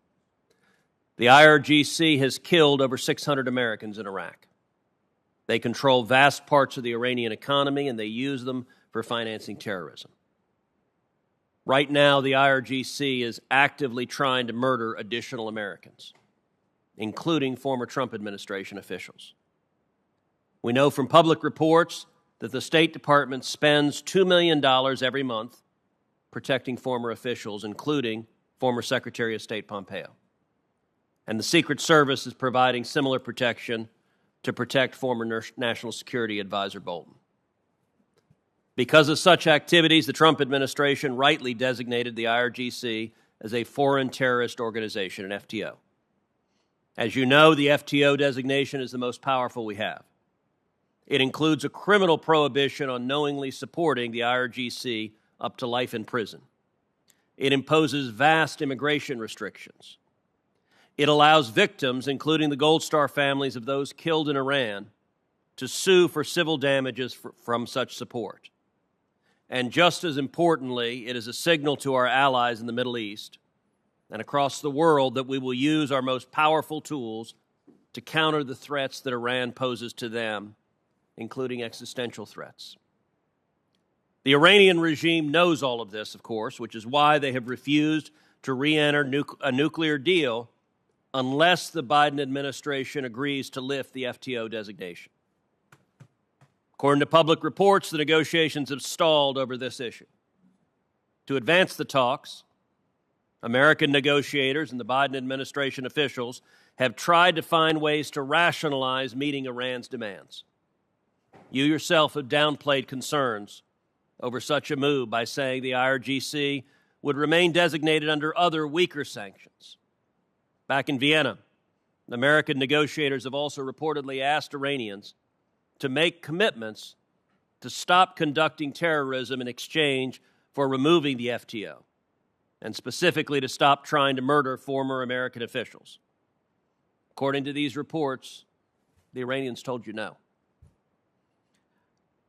The IRGC has killed over 600 Americans in Iraq. They control vast parts of the Iranian economy, and they use them for financing terrorism. Right now, the IRGC is actively trying to murder additional Americans, including former Trump administration officials. We know from public reports that the State Department spends $2 million every month protecting former officials, including former Secretary of State Pompeo. And the Secret Service is providing similar protection to protect former National Security Advisor Bolton. Because of such activities, the Trump administration rightly designated the IRGC as a foreign terrorist organization, an FTO. As you know, the FTO designation is the most powerful we have. It includes a criminal prohibition on knowingly supporting the IRGC up to life in prison. It imposes vast immigration restrictions. It allows victims, including the Gold Star families of those killed in Iran, to sue for civil damages from such support. And just as importantly, it is a signal to our allies in the Middle East and across the world that we will use our most powerful tools to counter the threats that Iran poses to them, including existential threats. The Iranian regime knows all of this, of course, which is why they have refused to re-enter a nuclear deal unless the Biden administration agrees to lift the FTO designation. According to public reports, the negotiations have stalled over this issue. To advance the talks, American negotiators and the Biden administration officials have tried to find ways to rationalize meeting Iran's demands. You yourself have downplayed concerns over such a move by saying the IRGC would remain designated under other weaker sanctions. Back in Vienna, American negotiators have also reportedly asked Iranians to make commitments to stop conducting terrorism in exchange for removing the FTO, and specifically to stop trying to murder former American officials. According to these reports, the Iranians told you no.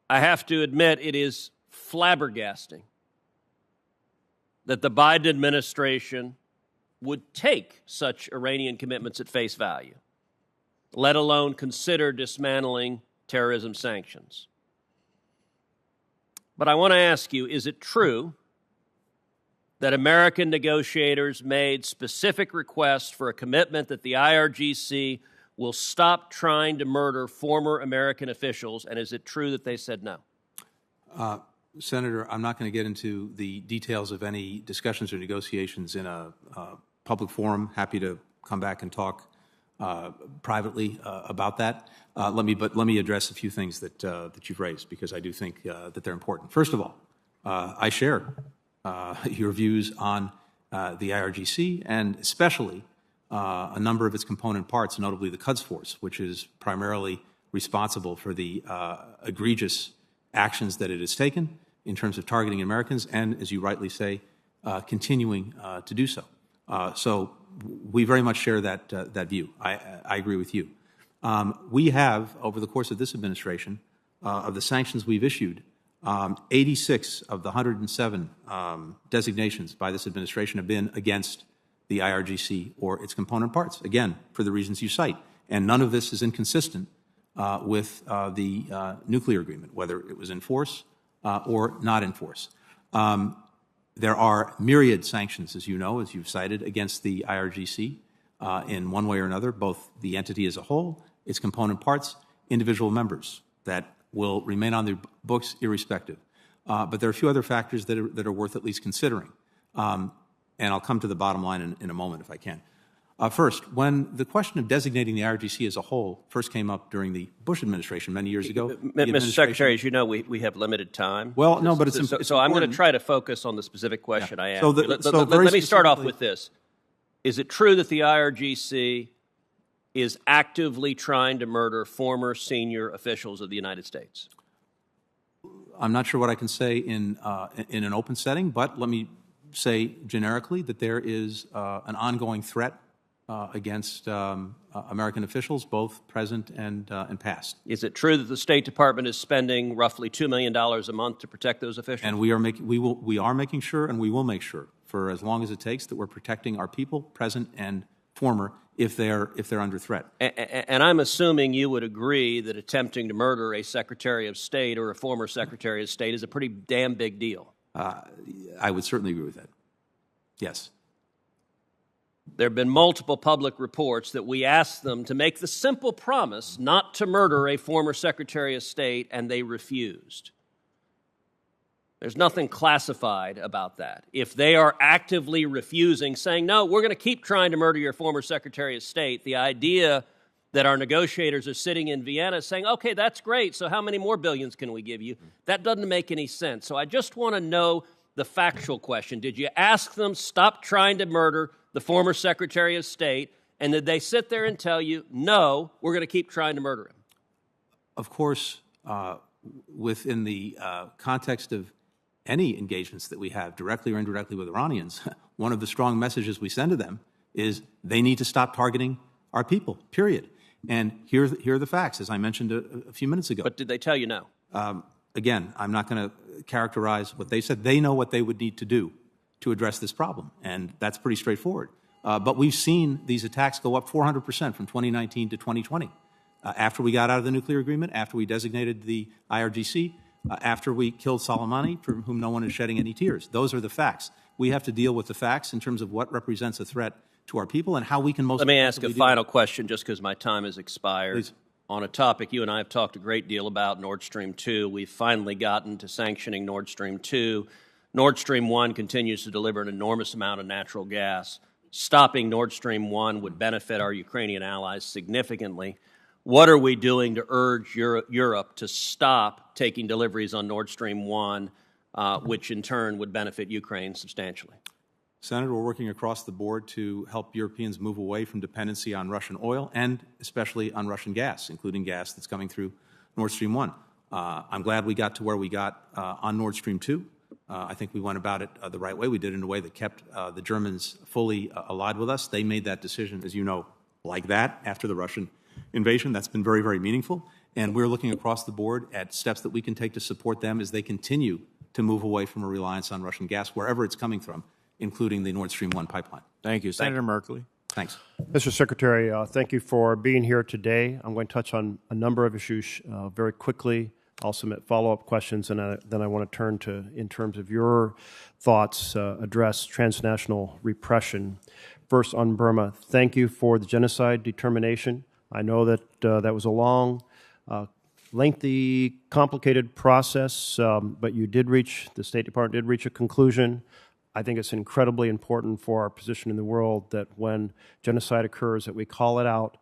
I have to admit it is flabbergasting that the Biden administration would take such Iranian commitments at face value, let alone consider dismantling terrorism sanctions. But I want to ask you, is it true that American negotiators made specific requests for a commitment that the IRGC will stop trying to murder former American officials, and is it true that they said no? Senator, I'm not going to get into the details of any discussions or negotiations in a public forum. Happy to come back and talk privately about that. Let me address a few things that you've raised, because I do think that they're important. First of all, I share your views on the IRGC, and especially a number of its component parts, notably the Quds Force, which is primarily responsible for the egregious actions that it has taken in terms of targeting Americans, and, as you rightly say, continuing to do so. So we very much share that view. I agree with you. We have, over the course of this administration, of the sanctions we've issued, 86 of the 107 designations by this administration have been against the IRGC or its component parts, again, for the reasons you cite. And none of this is inconsistent with the nuclear agreement, whether it was in force or not in force. There are myriad sanctions, as you know, as you've cited, against the IRGC in one way or another, both the entity as a whole, its component parts, individual members that will remain on the books irrespective. But there are a few other factors that are worth at least considering. And I'll come to the bottom line in a moment if I can. First, when the question of designating the IRGC as a whole first came up during the Bush administration many years ago. Mr. Secretary, as you know, we have limited time. Well, no, but it's important. So I'm going to try to focus on the specific question I asked. Let me start off with this. Is it true that the IRGC is actively trying to murder former senior officials of the United States? I'm not sure what I can say in an open setting, but let me say generically that there is an ongoing threat against American officials, both present and past. Is it true that the State Department is spending roughly $2 million a month to protect those officials? And we are making sure, and we will make sure, for as long as it takes, that we're protecting our people, present and former, if they're under threat. And I'm assuming you would agree that attempting to murder a Secretary of State or a former Secretary of State is a pretty damn big deal. I would certainly agree with that. Yes. There have been multiple public reports that we asked them to make the simple promise not to murder a former Secretary of State, and they refused. There's nothing classified about that. If they are actively refusing, saying, no, we're going to keep trying to murder your former Secretary of State, the idea that our negotiators are sitting in Vienna saying, okay, that's great, so how many more billions can we give you? That doesn't make any sense. So I just want to know the factual question. Did you ask them, stop trying to murder the former Secretary of State, and did they sit there and tell you, no, we're going to keep trying to murder him? Of course, within the context of any engagements that we have, directly or indirectly with Iranians, one of the strong messages we send to them is they need to stop targeting our people, period. And here are the facts, as I mentioned a few minutes ago. But did they tell you no? Again, I'm not going to characterize what they said. They know what they would need to do to address this problem, and that's pretty straightforward. But we've seen these attacks go up 400% from 2019 to 2020. After we got out of the nuclear agreement, after we designated the IRGC, after we killed Soleimani, for whom no one is shedding any tears. Those are the facts. We have to deal with the facts in terms of what represents a threat to our people and how we can most Let me ask a final question, just because my time has expired. Please. On a topic you and I have talked a great deal about, Nord Stream 2. We've finally gotten to sanctioning Nord Stream 2. Nord Stream 1 continues to deliver an enormous amount of natural gas. Stopping Nord Stream 1 would benefit our Ukrainian allies significantly. What are we doing to urge Europe to stop taking deliveries on Nord Stream 1, which in turn would benefit Ukraine substantially? Senator, we're working across the board to help Europeans move away from dependency on Russian oil and especially on Russian gas, including gas that's coming through Nord Stream 1. I'm glad we got to where we got on Nord Stream 2. I think we went about it the right way. We did it in a way that kept the Germans fully allied with us. They made that decision, as you know, like that after the Russian invasion. That's been very, very meaningful. And we're looking across the board at steps that we can take to support them as they continue to move away from a reliance on Russian gas, wherever it's coming from, including the Nord Stream 1 pipeline. Thank you. Senator Merkley. Thanks. Mr. Secretary, thank you for being here today. I'm going to touch on a number of issues very quickly. I'll submit follow-up questions, and then I want to turn to, in terms of your thoughts, address transnational repression. First, on Burma, thank you for the genocide determination. I know that that was a long, lengthy, complicated process, but you did reach, the State Department did reach a conclusion. I think it's incredibly important for our position in the world that when genocide occurs, that we call it out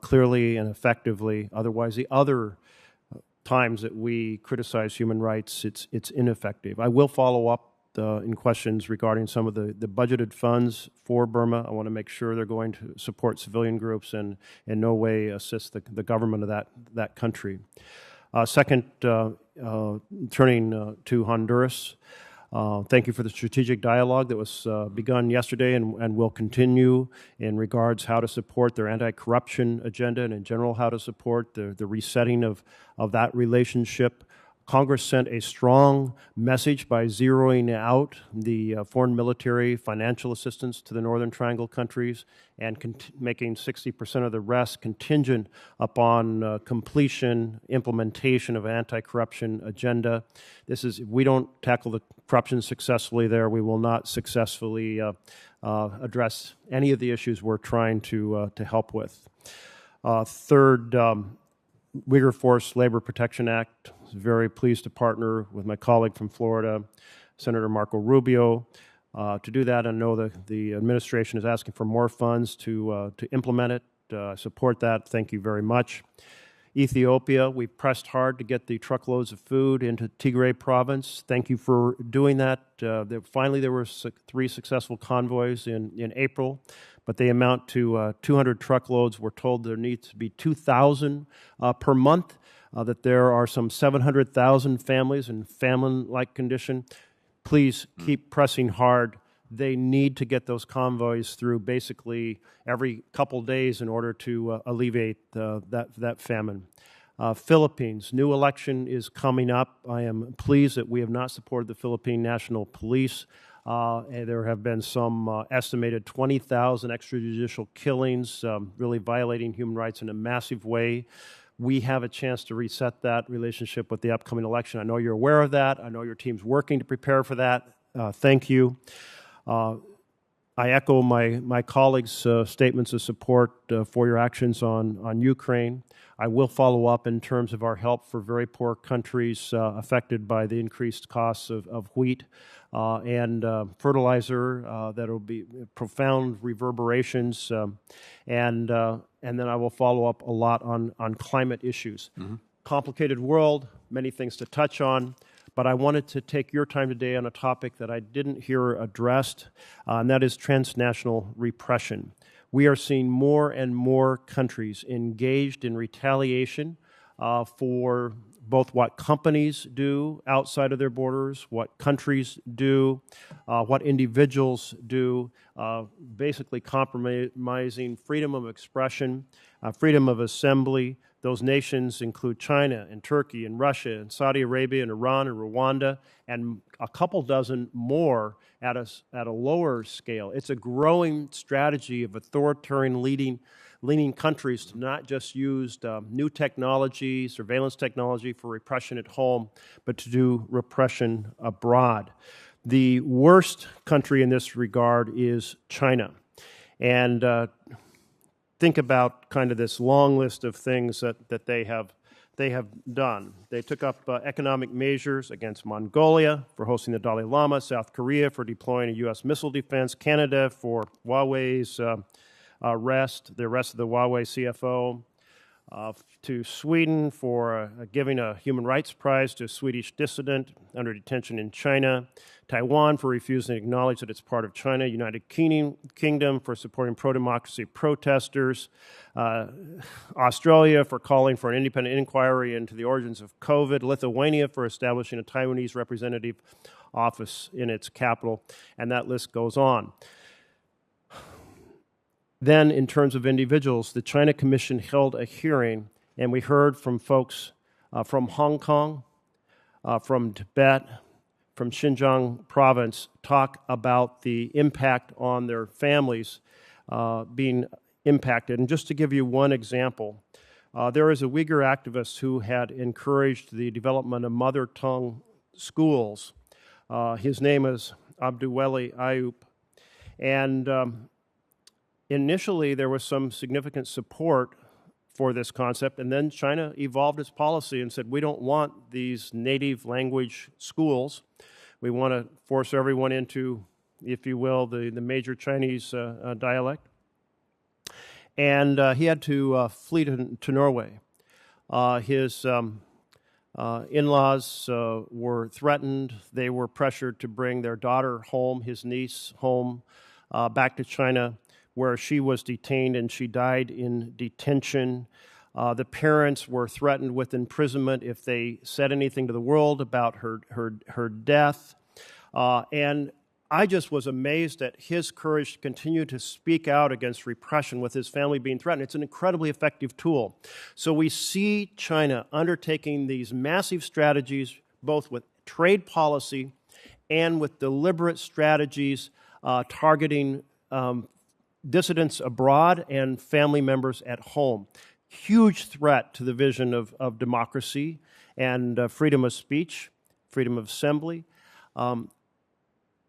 clearly and effectively. Otherwise, the other times that we criticize human rights, it's ineffective. I will follow up in questions regarding some of the budgeted funds for Burma. I want to make sure they're going to support civilian groups and in no way assist the government of that country. Second, turning to Honduras. Thank you for the strategic dialogue that was begun yesterday and will continue in regards how to support their anti-corruption agenda and in general how to support the resetting of that relationship. Congress sent a strong message by zeroing out the foreign military financial assistance to the Northern Triangle countries and making 60% of the rest contingent upon completion, implementation of an anti-corruption agenda. This is, if we don't tackle the corruption successfully there, we will not successfully address any of the issues we're trying to help with. Third, Uyghur Forced Labor Protection Act. Very pleased to partner with my colleague from Florida, Senator Marco Rubio, to do that. I know the administration is asking for more funds to implement it. I support that. Thank you very much. Ethiopia, we pressed hard to get the truckloads of food into Tigray province. Thank you for doing that. Finally, there were 3 successful convoys in April, but they amount to 200 truckloads. We're told there needs to be 2,000 per month, that there are some 700,000 families in famine-like condition. Please keep pressing hard. They need to get those convoys through basically every couple days in order to alleviate that famine. Philippines, new election is coming up. I am pleased that we have not supported the Philippine National Police. There have been some estimated 20,000 extrajudicial killings, really violating human rights in a massive way. We have a chance to reset that relationship with the upcoming election. I know you're aware of that. I know your team's working to prepare for that. Thank you. I echo my colleagues' statements of support for your actions on Ukraine. I will follow up in terms of our help for very poor countries affected by the increased costs of wheat and fertilizer. That will be profound reverberations. And then I will follow up a lot on climate issues. Mm-hmm. Complicated world, many things to touch on. But I wanted to take your time today on a topic that I didn't hear addressed, and that is transnational repression. We are seeing more and more countries engaged in retaliation for both what companies do outside of their borders, what countries do, what individuals do, basically compromising freedom of expression, freedom of assembly. Those nations include China and Turkey and Russia and Saudi Arabia and Iran and Rwanda and a couple dozen more at a lower scale. It's a growing strategy of authoritarian leaning countries to not just use new technology, surveillance technology for repression at home, but to do repression abroad. The worst country in this regard is China. And think about kind of this long list of things that they have they have done. They took up economic measures against Mongolia for hosting the Dalai Lama, South Korea for deploying a U.S. missile defense, Canada for Huawei's the arrest of the Huawei CFO, to Sweden for giving a human rights prize to a Swedish dissident under detention in China, Taiwan for refusing to acknowledge that it's part of China, United Kingdom for supporting pro-democracy protesters, Australia for calling for an independent inquiry into the origins of COVID, Lithuania for establishing a Taiwanese representative office in its capital, and that list goes on. Then, in terms of individuals, the China Commission held a hearing, and we heard from folks from Hong Kong, from Tibet, from Xinjiang province talk about the impact on their families being impacted. And just to give you one example, there is a Uyghur activist who had encouraged the development of mother tongue schools. His name is Abduweli Ayub, and initially, there was some significant support for this concept, and then China evolved its policy and said, we don't want these native language schools. We want to force everyone into, if you will, the major Chinese dialect. And he had to flee to Norway. His in-laws were threatened. They were pressured to bring their daughter home, his niece home, back to China, where she was detained and she died in detention. The parents were threatened with imprisonment if they said anything to the world about her death. And I just was amazed at his courage to continue to speak out against repression with his family being threatened. It's an incredibly effective tool. So we see China undertaking these massive strategies, both with trade policy and with deliberate strategies targeting dissidents abroad and family members at home. Huge threat to the vision of democracy and freedom of speech, freedom of assembly.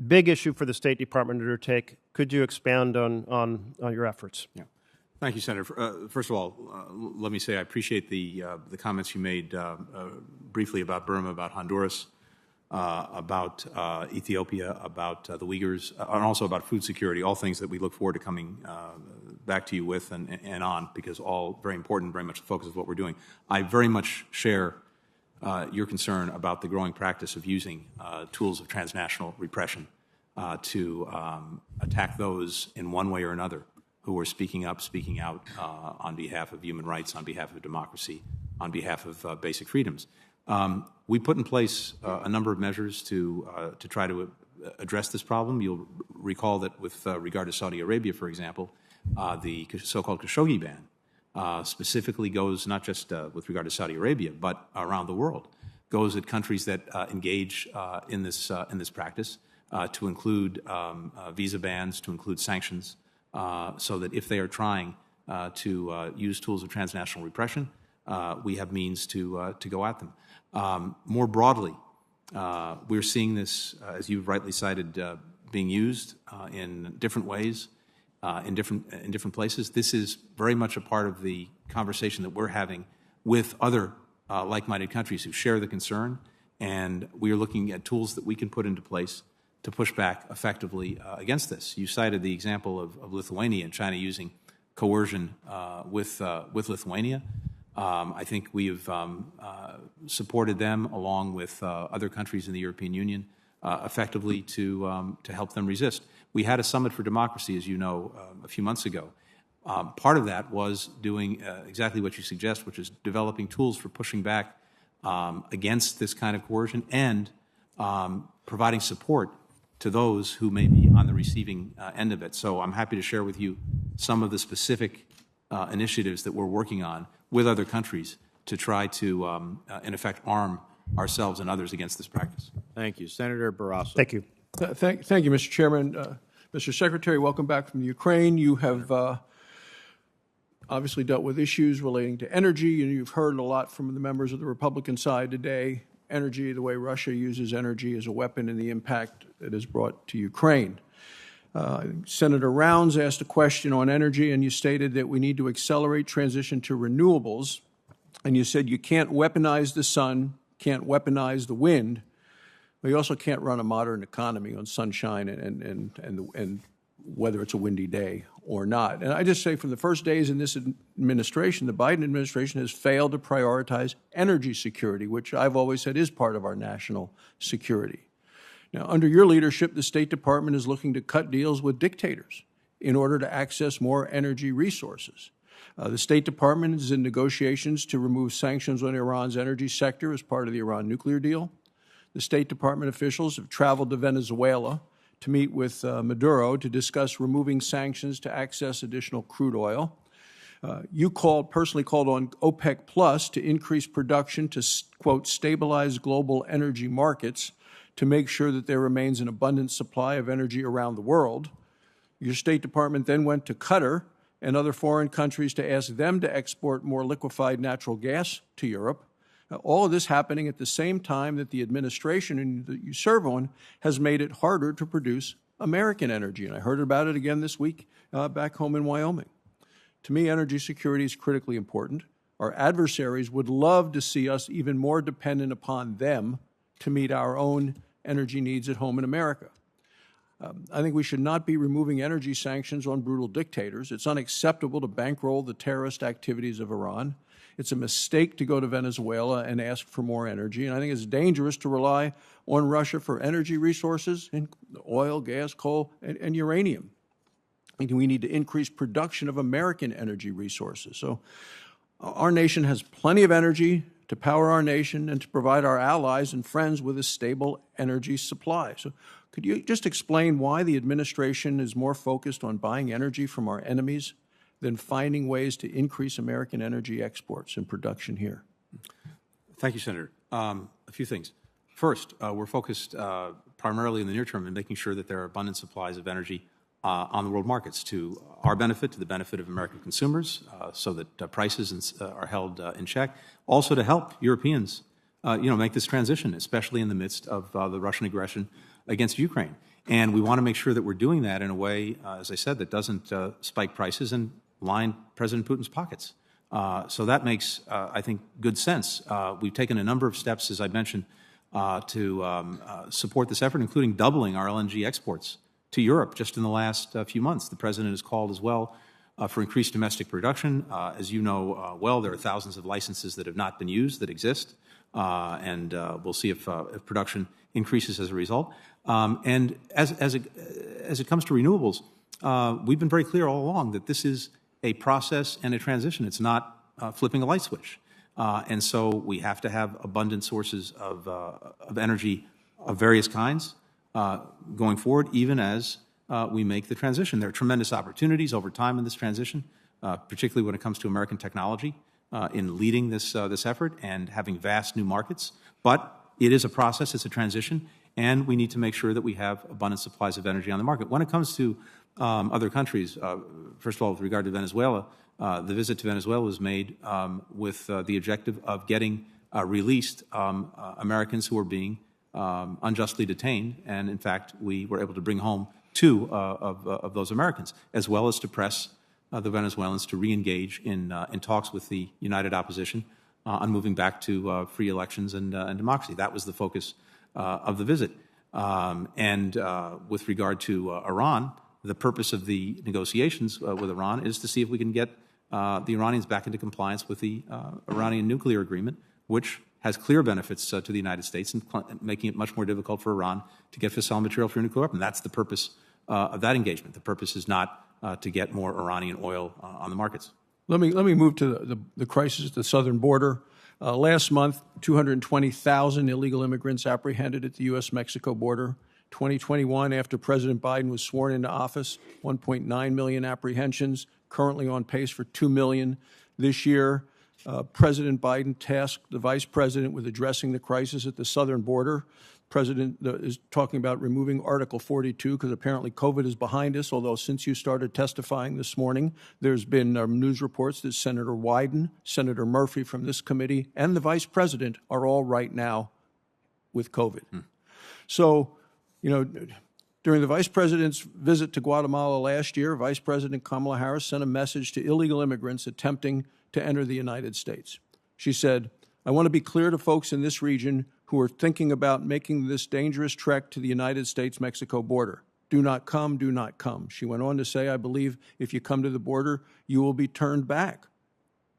Big issue for the State Department to undertake. Could you expand on your efforts? Yeah. Thank you, Senator. First of all, let me say I appreciate the comments you made briefly about Burma, about Honduras, about Ethiopia, about the Uyghurs, and also about food security, all things that we look forward to coming back to you with and on, because all very important, very much the focus of what we're doing. I very much share your concern about the growing practice of using tools of transnational repression to attack those in one way or another who are speaking up, speaking out on behalf of human rights, on behalf of democracy, on behalf of basic freedoms. We put in place a number of measures to try to address this problem. You'll recall that with regard to Saudi Arabia, for example, the so-called Khashoggi ban specifically goes not just with regard to Saudi Arabia, but around the world, goes at countries that engage in this practice, to include visa bans, to include sanctions, so that if they are trying to use tools of transnational repression, we have means to go at them. More broadly, we're seeing this, as you've rightly cited, being used in different ways, in different places. This is very much a part of the conversation that we're having with other like-minded countries who share the concern, and we are looking at tools that we can put into place to push back effectively against this. You cited the example of Lithuania and China using coercion with Lithuania. I think we have supported them, along with other countries in the European Union, effectively to help them resist. We had a summit for democracy, as you know, a few months ago. Part of that was doing exactly what you suggest, which is developing tools for pushing back against this kind of coercion and providing support to those who may be on the receiving end of it. So I'm happy to share with you some of the specific initiatives that we're working on with other countries to try to, in effect, arm ourselves and others against this practice. Thank you. Senator Barrasso. Thank you. Thank you, Mr. Chairman. Mr. Secretary, welcome back from Ukraine. You have obviously dealt with issues relating to energy, and you've heard a lot from the members of the Republican side today. Energy, the way Russia uses energy as a weapon, and the impact it has brought to Ukraine. Senator Rounds asked a question on energy, and you stated that we need to accelerate transition to renewables. And you said you can't weaponize the sun, can't weaponize the wind, but you also can't run a modern economy on sunshine and whether it's a windy day or not. And I just say from the first days in this administration, the Biden administration has failed to prioritize energy security, which I've always said is part of our national security. Now, under your leadership, the State Department is looking to cut deals with dictators in order to access more energy resources. The State Department is in negotiations to remove sanctions on Iran's energy sector as part of the Iran nuclear deal. The State Department officials have traveled to Venezuela to meet with Maduro to discuss removing sanctions to access additional crude oil. You personally called on OPEC Plus to increase production to, quote, stabilize global energy markets to make sure that there remains an abundant supply of energy around the world. Your State Department then went to Qatar and other foreign countries to ask them to export more liquefied natural gas to Europe. All of this happening at the same time that the administration that you serve on has made it harder to produce American energy. And I heard about it again this week back home in Wyoming. To me, energy security is critically important. Our adversaries would love to see us even more dependent upon them to meet our own energy needs at home in America. I think we should not be removing energy sanctions on brutal dictators. It's unacceptable to bankroll the terrorist activities of Iran. It's a mistake to go to Venezuela and ask for more energy. And I think it's dangerous to rely on Russia for energy resources, and oil, gas, coal, and uranium. I think we need to increase production of American energy resources. So our nation has plenty of energy to power our nation and to provide our allies and friends with a stable energy supply. So could you just explain why the administration is more focused on buying energy from our enemies than finding ways to increase American energy exports and production here? Thank you, Senator. A few things. First, we're focused primarily in the near term in making sure that there are abundant supplies of energy on the world markets to our benefit, to the benefit of American consumers, so that prices are held in check. Also to help Europeans, make this transition, especially in the midst of the Russian aggression against Ukraine. And we want to make sure that we're doing that in a way, as I said, that doesn't spike prices and line President Putin's pockets. So that makes, I think, good sense. We've taken a number of steps, as I mentioned, to support this effort, including doubling our LNG exports to Europe just in the last few months. The President has called as well for increased domestic production. As you know well, there are thousands of licenses that have not been used that exist, and we'll see if production increases as a result. And as it comes to renewables, we've been very clear all along that this is a process and a transition. It's not flipping a light switch. And so we have to have abundant sources of energy of various kinds going forward, even as we make the transition. There are tremendous opportunities over time in this transition, particularly when it comes to American technology in leading this effort and having vast new markets. But it is a process, it's a transition, and we need to make sure that we have abundant supplies of energy on the market. When it comes to other countries, first of all, with regard to Venezuela, the visit to Venezuela was made with the objective of getting released Americans who were being unjustly detained, and in fact, we were able to bring home 2 of those Americans, as well as to press the Venezuelans to re-engage in talks with the united opposition on moving back to free elections and democracy. That was the focus of the visit. And with regard to Iran, the purpose of the negotiations with Iran is to see if we can get the Iranians back into compliance with the Iranian nuclear agreement, which has clear benefits to the United States and making it much more difficult for Iran to get fissile material for a nuclear weapon. That's the purpose of that engagement. The purpose is not to get more Iranian oil on the markets. Let me move to the crisis at the southern border. Last month, 220,000 illegal immigrants apprehended at the U.S.-Mexico border. 2021, after President Biden was sworn into office, 1.9 million apprehensions, currently on pace for 2 million this year. President Biden tasked the vice president with addressing the crisis at the southern border. President is talking about removing Article 42 because apparently COVID is behind us, although since you started testifying this morning, there's been news reports that Senator Wyden, Senator Murphy from this committee, and the vice president are all right now with COVID. So, during the vice president's visit to Guatemala last year, Vice President Kamala Harris sent a message to illegal immigrants attempting to enter the United States. She said, "I want to be clear to folks in this region who are thinking about making this dangerous trek to the United States-Mexico border. Do not come, do not come." She went on to say, "I believe if you come to the border, you will be turned back."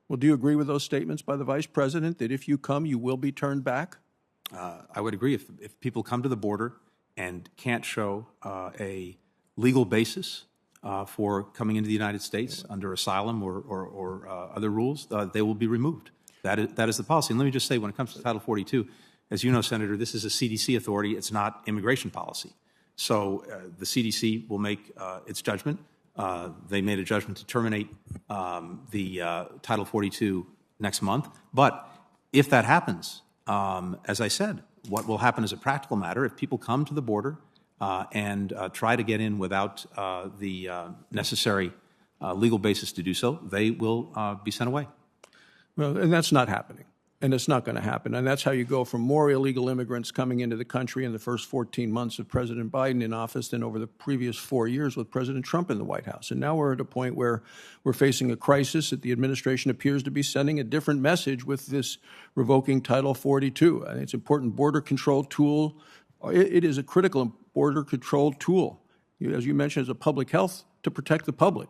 Well, do you agree with those statements by the Vice President that if you come, you will be turned back? I would agree. If people come to the border and can't show a legal basis for coming into the United States under asylum or other rules, they will be removed. That is the policy. And let me just say, when it comes to Title 42, as you know, Senator, this is a CDC authority. It's not immigration policy. So the CDC will make its judgment. They made a judgment to terminate the Title 42 next month. But if that happens, as I said, what will happen as a practical matter, if people come to the border and try to get in without the necessary legal basis to do so, they will be sent away. Well, and that's not happening. And it's not going to happen. And that's how you go from more illegal immigrants coming into the country in the first 14 months of President Biden in office than over the previous 4 years with President Trump in the White House. And now we're at a point where we're facing a crisis that the administration appears to be sending a different message with this revoking Title 42. I think it's an important border control tool. It is a critical border control tool, as you mentioned, as a public health to protect the public.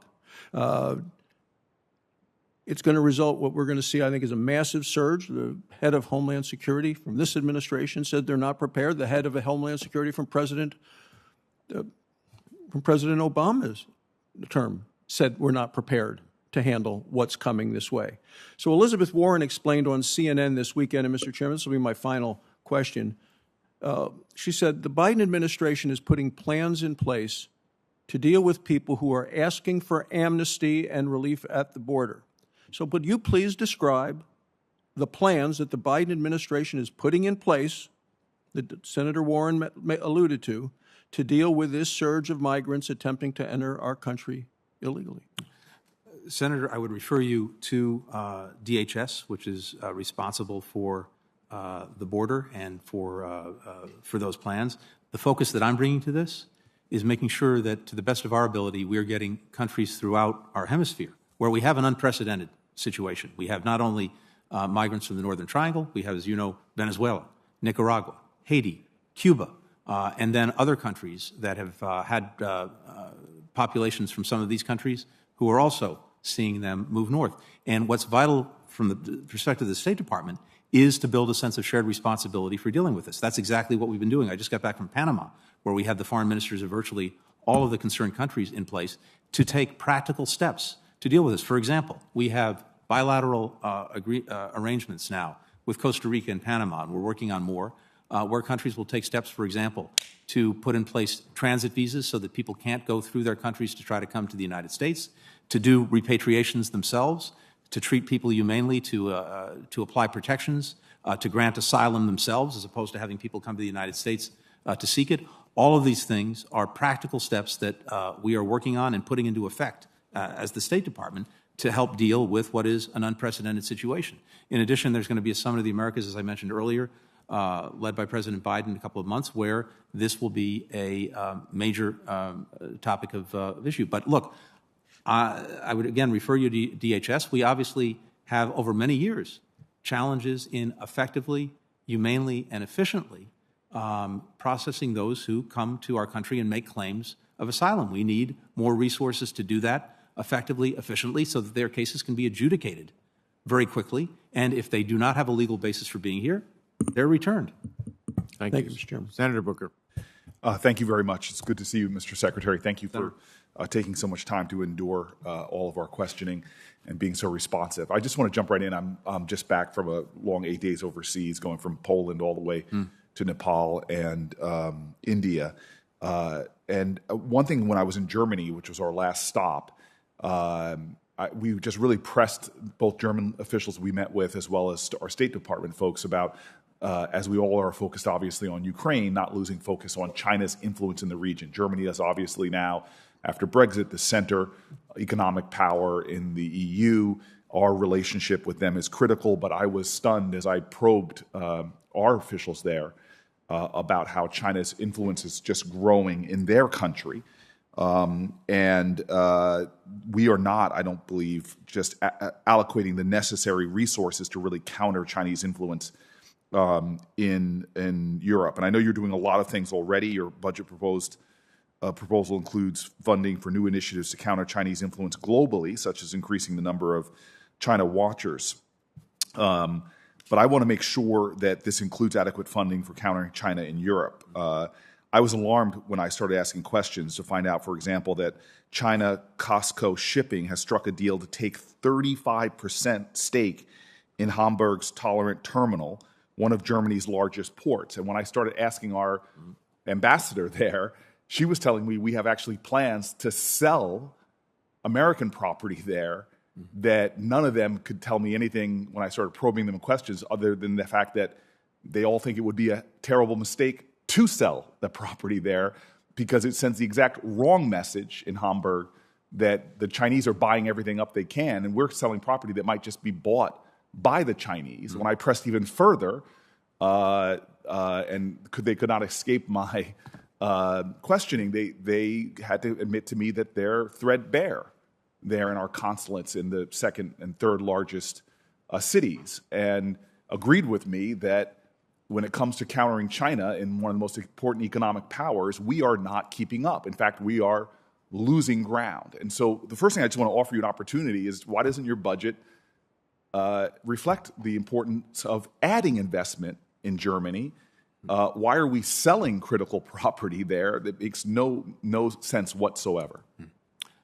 It's going to result, what we're going to see, I think, is a massive surge. The head of Homeland Security from this administration said they're not prepared. The head of Homeland Security from President Obama's term said we're not prepared to handle what's coming this way. So Elizabeth Warren explained on CNN this weekend, and Mr. Chairman, this will be my final question. She said the Biden administration is putting plans in place to deal with people who are asking for amnesty and relief at the border. So would you please describe the plans that the Biden administration is putting in place, that Senator Warren alluded to deal with this surge of migrants attempting to enter our country illegally? Senator, I would refer you to DHS, which is responsible for the border and for those plans. The focus that I'm bringing to this is making sure that, to the best of our ability, we are getting countries throughout our hemisphere where we have an unprecedented situation. We have not only migrants from the Northern Triangle, we have, as you know, Venezuela, Nicaragua, Haiti, Cuba, and then other countries that have had populations from some of these countries who are also seeing them move north. And what's vital from the perspective of the State Department is to build a sense of shared responsibility for dealing with this. That's exactly what we've been doing. I just got back from Panama, where we had the foreign ministers of virtually all of the concerned countries in place to take practical steps to deal with this. For example, we have bilateral arrangements now with Costa Rica and Panama, and we're working on more, where countries will take steps, for example, to put in place transit visas so that people can't go through their countries to try to come to the United States, to do repatriations themselves, to treat people humanely, to apply protections, to grant asylum themselves, as opposed to having people come to the United States to seek it. All of these things are practical steps that we are working on and putting into effect as the State Department to help deal with what is an unprecedented situation. In addition, there's going to be a Summit of the Americas, as I mentioned earlier, led by President Biden in a couple of months, where this will be a major topic of issue. But look, I would again refer you to DHS. We obviously have, over many years, challenges in effectively, humanely, and efficiently processing those who come to our country and make claims of asylum. We need more resources to do that effectively, efficiently, so that their cases can be adjudicated very quickly. And if they do not have a legal basis for being here, they're returned. Thank you, Mr. Chairman. Senator Booker. Thank you very much. It's good to see you, Mr. Secretary. Thank you for taking so much time to endure all of our questioning and being so responsive. I just want to jump right in. I'm just back from a long 8 days overseas, going from Poland all the way to Nepal and India. And one thing, when I was in Germany, which was our last stop, we just really pressed both German officials we met with as well as our State Department folks about, as we all are focused obviously on Ukraine, not losing focus on China's influence in the region. Germany is obviously now, after Brexit, the center economic power in the EU. Our relationship with them is critical, but I was stunned as I probed our officials there about how China's influence is just growing in their country. And we are not, I don't believe, just allocating the necessary resources to really counter Chinese influence in Europe. And I know you're doing a lot of things already. Your budget proposal includes funding for new initiatives to counter Chinese influence globally, such as increasing the number of China watchers. But I want to make sure that this includes adequate funding for countering China in Europe. I was alarmed when I started asking questions to find out, for example, that China Costco Shipping has struck a deal to take 35% stake in Hamburg's Tolerant Terminal, one of Germany's largest ports. And when I started asking our ambassador there, she was telling me we have actually plans to sell American property there, that none of them could tell me anything when I started probing them in questions other than the fact that they all think it would be a terrible mistake to sell the property there because it sends the exact wrong message in Hamburg that the Chinese are buying everything up they can, and we're selling property that might just be bought by the Chinese. Mm-hmm. When I pressed even further, and they could not escape my questioning, they had to admit to me that they're threadbare there in our consulates in the second and third largest cities, and agreed with me that when it comes to countering China in one of the most important economic powers, we are not keeping up. In fact, we are losing ground. And so the first thing I just want to offer you an opportunity is, why doesn't your budget reflect the importance of adding investment in Germany? Why are we selling critical property there? That makes no sense whatsoever.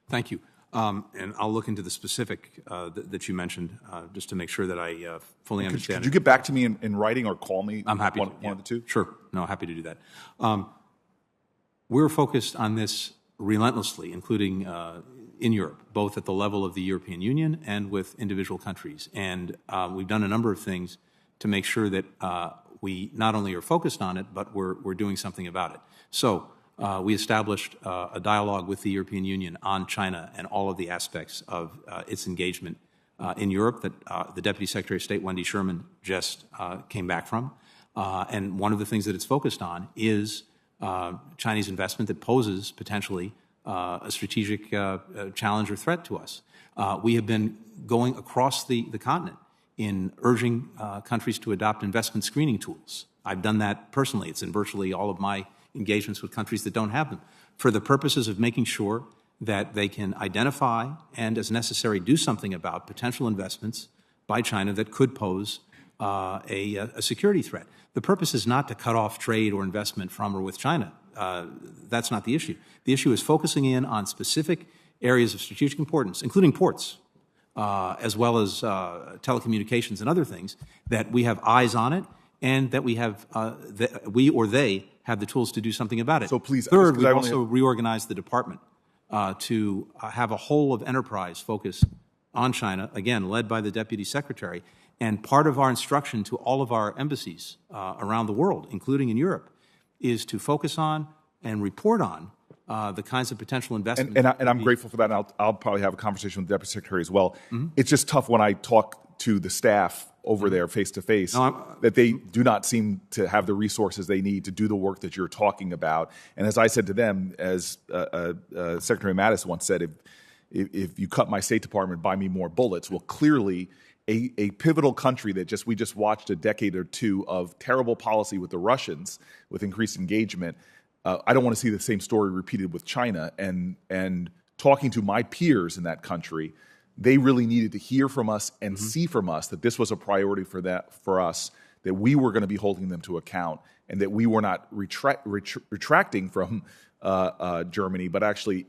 Thank you. And I'll look into the specific that you mentioned just to make sure that I fully understand. Could you get back to me in writing or call me? I'm happy. One of the two? Sure. No, happy to do that. We're focused on this relentlessly, including in Europe, both at the level of the European Union and with individual countries. And we've done a number of things to make sure that we not only are focused on it, but we're doing something about it. So we established a dialogue with the European Union on China and all of the aspects of its engagement in Europe that the Deputy Secretary of State, Wendy Sherman, just came back from. And one of the things that it's focused on is Chinese investment that poses potentially a strategic challenge or threat to us. We have been going across the continent in urging countries to adopt investment screening tools. I've done that personally. It's in virtually all of my engagements with countries that don't have them, for the purposes of making sure that they can identify and, as necessary, do something about potential investments by China that could pose a security threat. The purpose is not to cut off trade or investment from or with China. That's not the issue. The issue is focusing in on specific areas of strategic importance, including ports, as well as telecommunications and other things, that we have eyes on it and that we have, we or they have the tools to do something about it. So please, third, we've also reorganized the department to have a whole of enterprise focus on China, again, led by the Deputy Secretary. And part of our instruction to all of our embassies around the world, including in Europe, is to focus on and report on the kinds of potential investments. And I'm grateful for that, and I'll probably have a conversation with the Deputy Secretary as well. Mm-hmm. It's just tough when I talk to the staff over there face-to-face that they do not seem to have the resources they need to do the work that you're talking about. And as I said to them, as Secretary Mattis once said, if you cut my State Department, buy me more bullets. Well, clearly a pivotal country that we just watched a decade or two of terrible policy with the Russians, with increased engagement. I don't want to see the same story repeated with China. And talking to my peers in that country, they really needed to hear from us and see from us that this was a priority for us, that we were going to be holding them to account, and that we were not retracting from Germany, but actually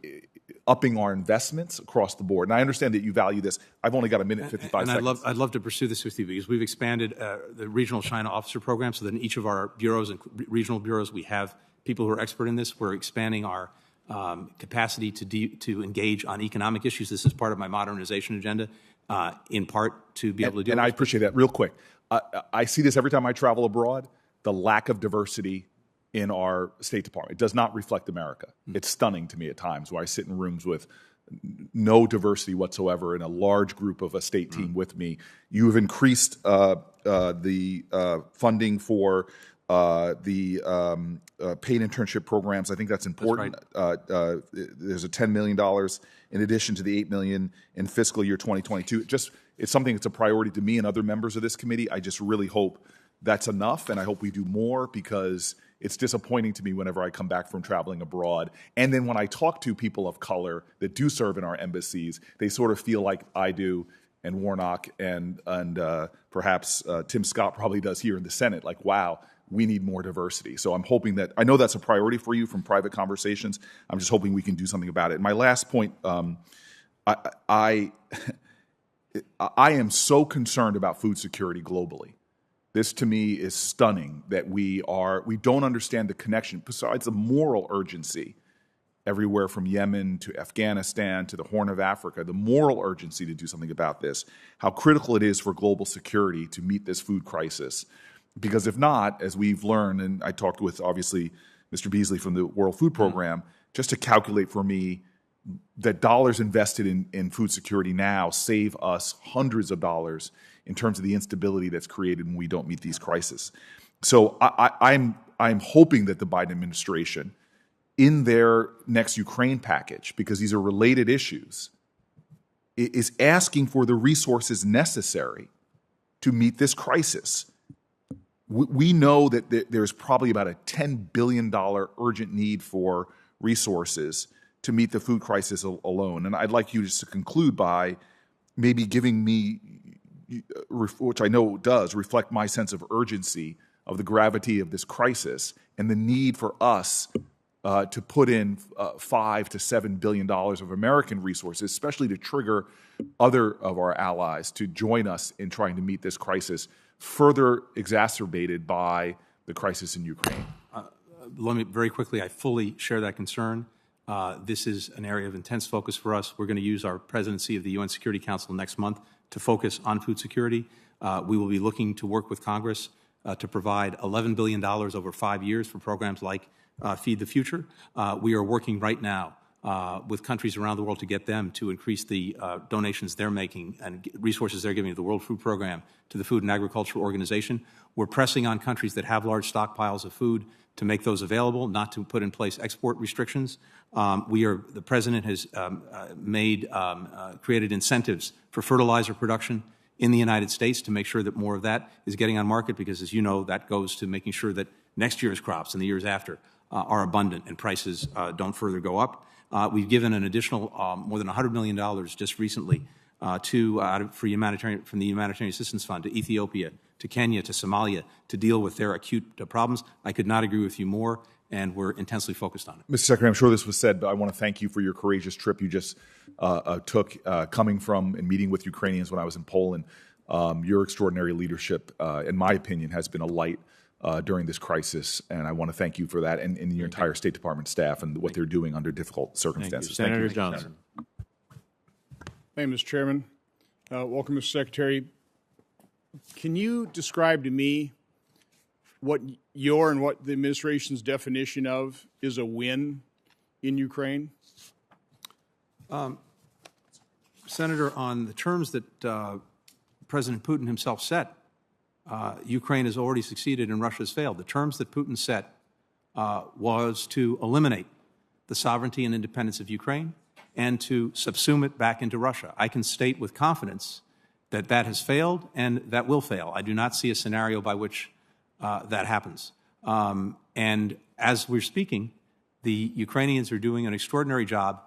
upping our investments across the board. And I understand that you value this. I've only got a minute 55 seconds. I'd love to pursue this with you, because we've expanded the regional China officer program so that in each of our bureaus and regional bureaus we have people who are expert in this. We're expanding our capacity to engage on economic issues. This is part of my modernization agenda, in part to be able to do. And I appreciate that. Real quick, I see this every time I travel abroad, the lack of diversity in our State Department. It does not reflect America. It's stunning to me at times where I sit in rooms with no diversity whatsoever and a large group of a state team with me. You have increased the funding for paid internship programs. I think that's important. That's right. There's a $10 million in addition to the $8 million in fiscal year 2022. It's something that's a priority to me and other members of this committee. I just really hope that's enough, and I hope we do more, because it's disappointing to me whenever I come back from traveling abroad. And then when I talk to people of color that do serve in our embassies, they sort of feel like I do, and Warnock, and perhaps Tim Scott probably does here in the Senate, like, wow, we need more diversity. So I'm hoping that, I know that's a priority for you from private conversations. I'm just hoping we can do something about it. And my last point, I am so concerned about food security globally. This, to me, is stunning that we don't understand the connection, besides the moral urgency, everywhere from Yemen to Afghanistan to the Horn of Africa, the moral urgency to do something about this, how critical it is for global security to meet this food crisis. Because if not, as we've learned, and I talked with, obviously, Mr. Beasley from the World Food Program, just to calculate for me that dollars invested in food security now save us hundreds of dollars in terms of the instability that's created when we don't meet these crises. So I'm hoping that the Biden administration, in their next Ukraine package, because these are related issues, is asking for the resources necessary to meet this crisis. We know that there's probably about a $10 billion urgent need for resources to meet the food crisis alone. And I'd like you just to conclude by maybe giving me, which I know does reflect my sense of urgency of the gravity of this crisis and the need for us to put in $5 to $7 billion of American resources, especially to trigger other of our allies to join us in trying to meet this crisis, further exacerbated by the crisis in Ukraine. Let me very quickly, I fully share that concern. This is an area of intense focus for us. We're going to use our presidency of the UN Security Council next month to focus on food security. We will be looking to work with Congress to provide $11 billion over 5 years for programs like Feed the Future. We are working right now with countries around the world to get them to increase the donations they're making and resources they're giving to the World Food Program, to the Food and Agriculture Organization. We're pressing on countries that have large stockpiles of food to make those available, not to put in place export restrictions. The President has created incentives for fertilizer production in the United States to make sure that more of that is getting on market, because, as you know, that goes to making sure that next year's crops and the years after are abundant and prices don't further go up. We've given an additional more than $100 million just recently from the Humanitarian Assistance Fund to Ethiopia, to Kenya, to Somalia, to deal with their acute problems. I could not agree with you more, and we're intensely focused on it. Mr. Secretary, I'm sure this was said, but I want to thank you for your courageous trip you just took, coming from and meeting with Ukrainians when I was in Poland. Your extraordinary leadership, in my opinion, has been a light during this crisis, and I want to thank you for that, and your entire State Department staff and what they're doing under difficult circumstances. Thank you. Senator Johnson. Thank you, Mr. Chairman. Welcome, Mr. Secretary. Can you describe to me what your and what the administration's definition of is a win in Ukraine? Senator, on the terms that President Putin himself set, Ukraine has already succeeded and Russia has failed. The terms that Putin set was to eliminate the sovereignty and independence of Ukraine and to subsume it back into Russia. I can state with confidence that that has failed and that will fail. I do not see a scenario by which that happens. And as we're speaking, the Ukrainians are doing an extraordinary job,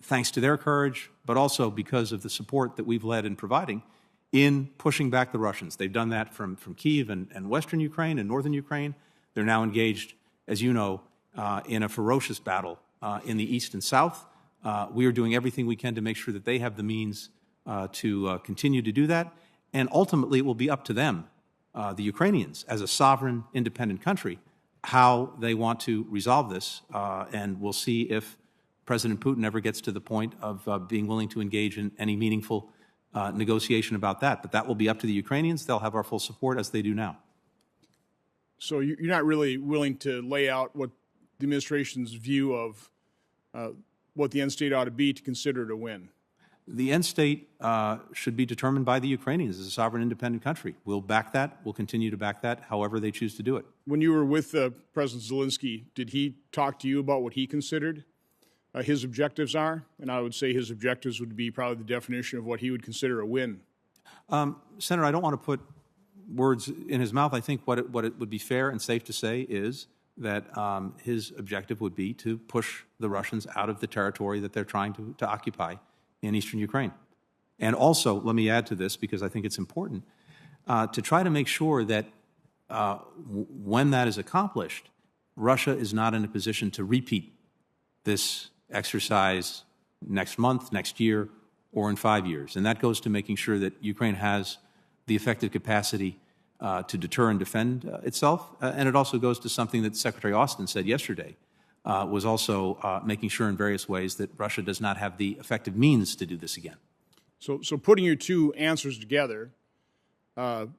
thanks to their courage, but also because of the support that we've led in providing in pushing back the Russians. They've done that from Kyiv and western Ukraine and northern Ukraine. They're now engaged, as you know, in a ferocious battle in the east and south. We are doing everything we can to make sure that they have the means to continue to do that. And ultimately, it will be up to them, the Ukrainians, as a sovereign, independent country, how they want to resolve this. And we'll see if President Putin ever gets to the point of being willing to engage in any meaningful negotiation about that. But that will be up to the Ukrainians. They'll have our full support, as they do now. So you're not really willing to lay out what the administration's view of what the end state ought to be to consider it a win? The end state should be determined by the Ukrainians as a sovereign, independent country. We'll back that. We'll continue to back that however they choose to do it. When you were with President Zelensky, did he talk to you about what he considered his objectives are? And I would say his objectives would be probably the definition of what he would consider a win. Senator, I don't want to put words in his mouth. I think what it would be fair and safe to say is that his objective would be to push the Russians out of the territory that they're trying to occupy in eastern Ukraine. And also, let me add to this, because I think it's important, to try to make sure that when that is accomplished, Russia is not in a position to repeat this exercise next month, next year, or in 5 years. And that goes to making sure that Ukraine has the effective capacity to deter and defend itself. And it also goes to something that Secretary Austin said yesterday, was also making sure in various ways that Russia does not have the effective means to do this again. So putting your two answers together, President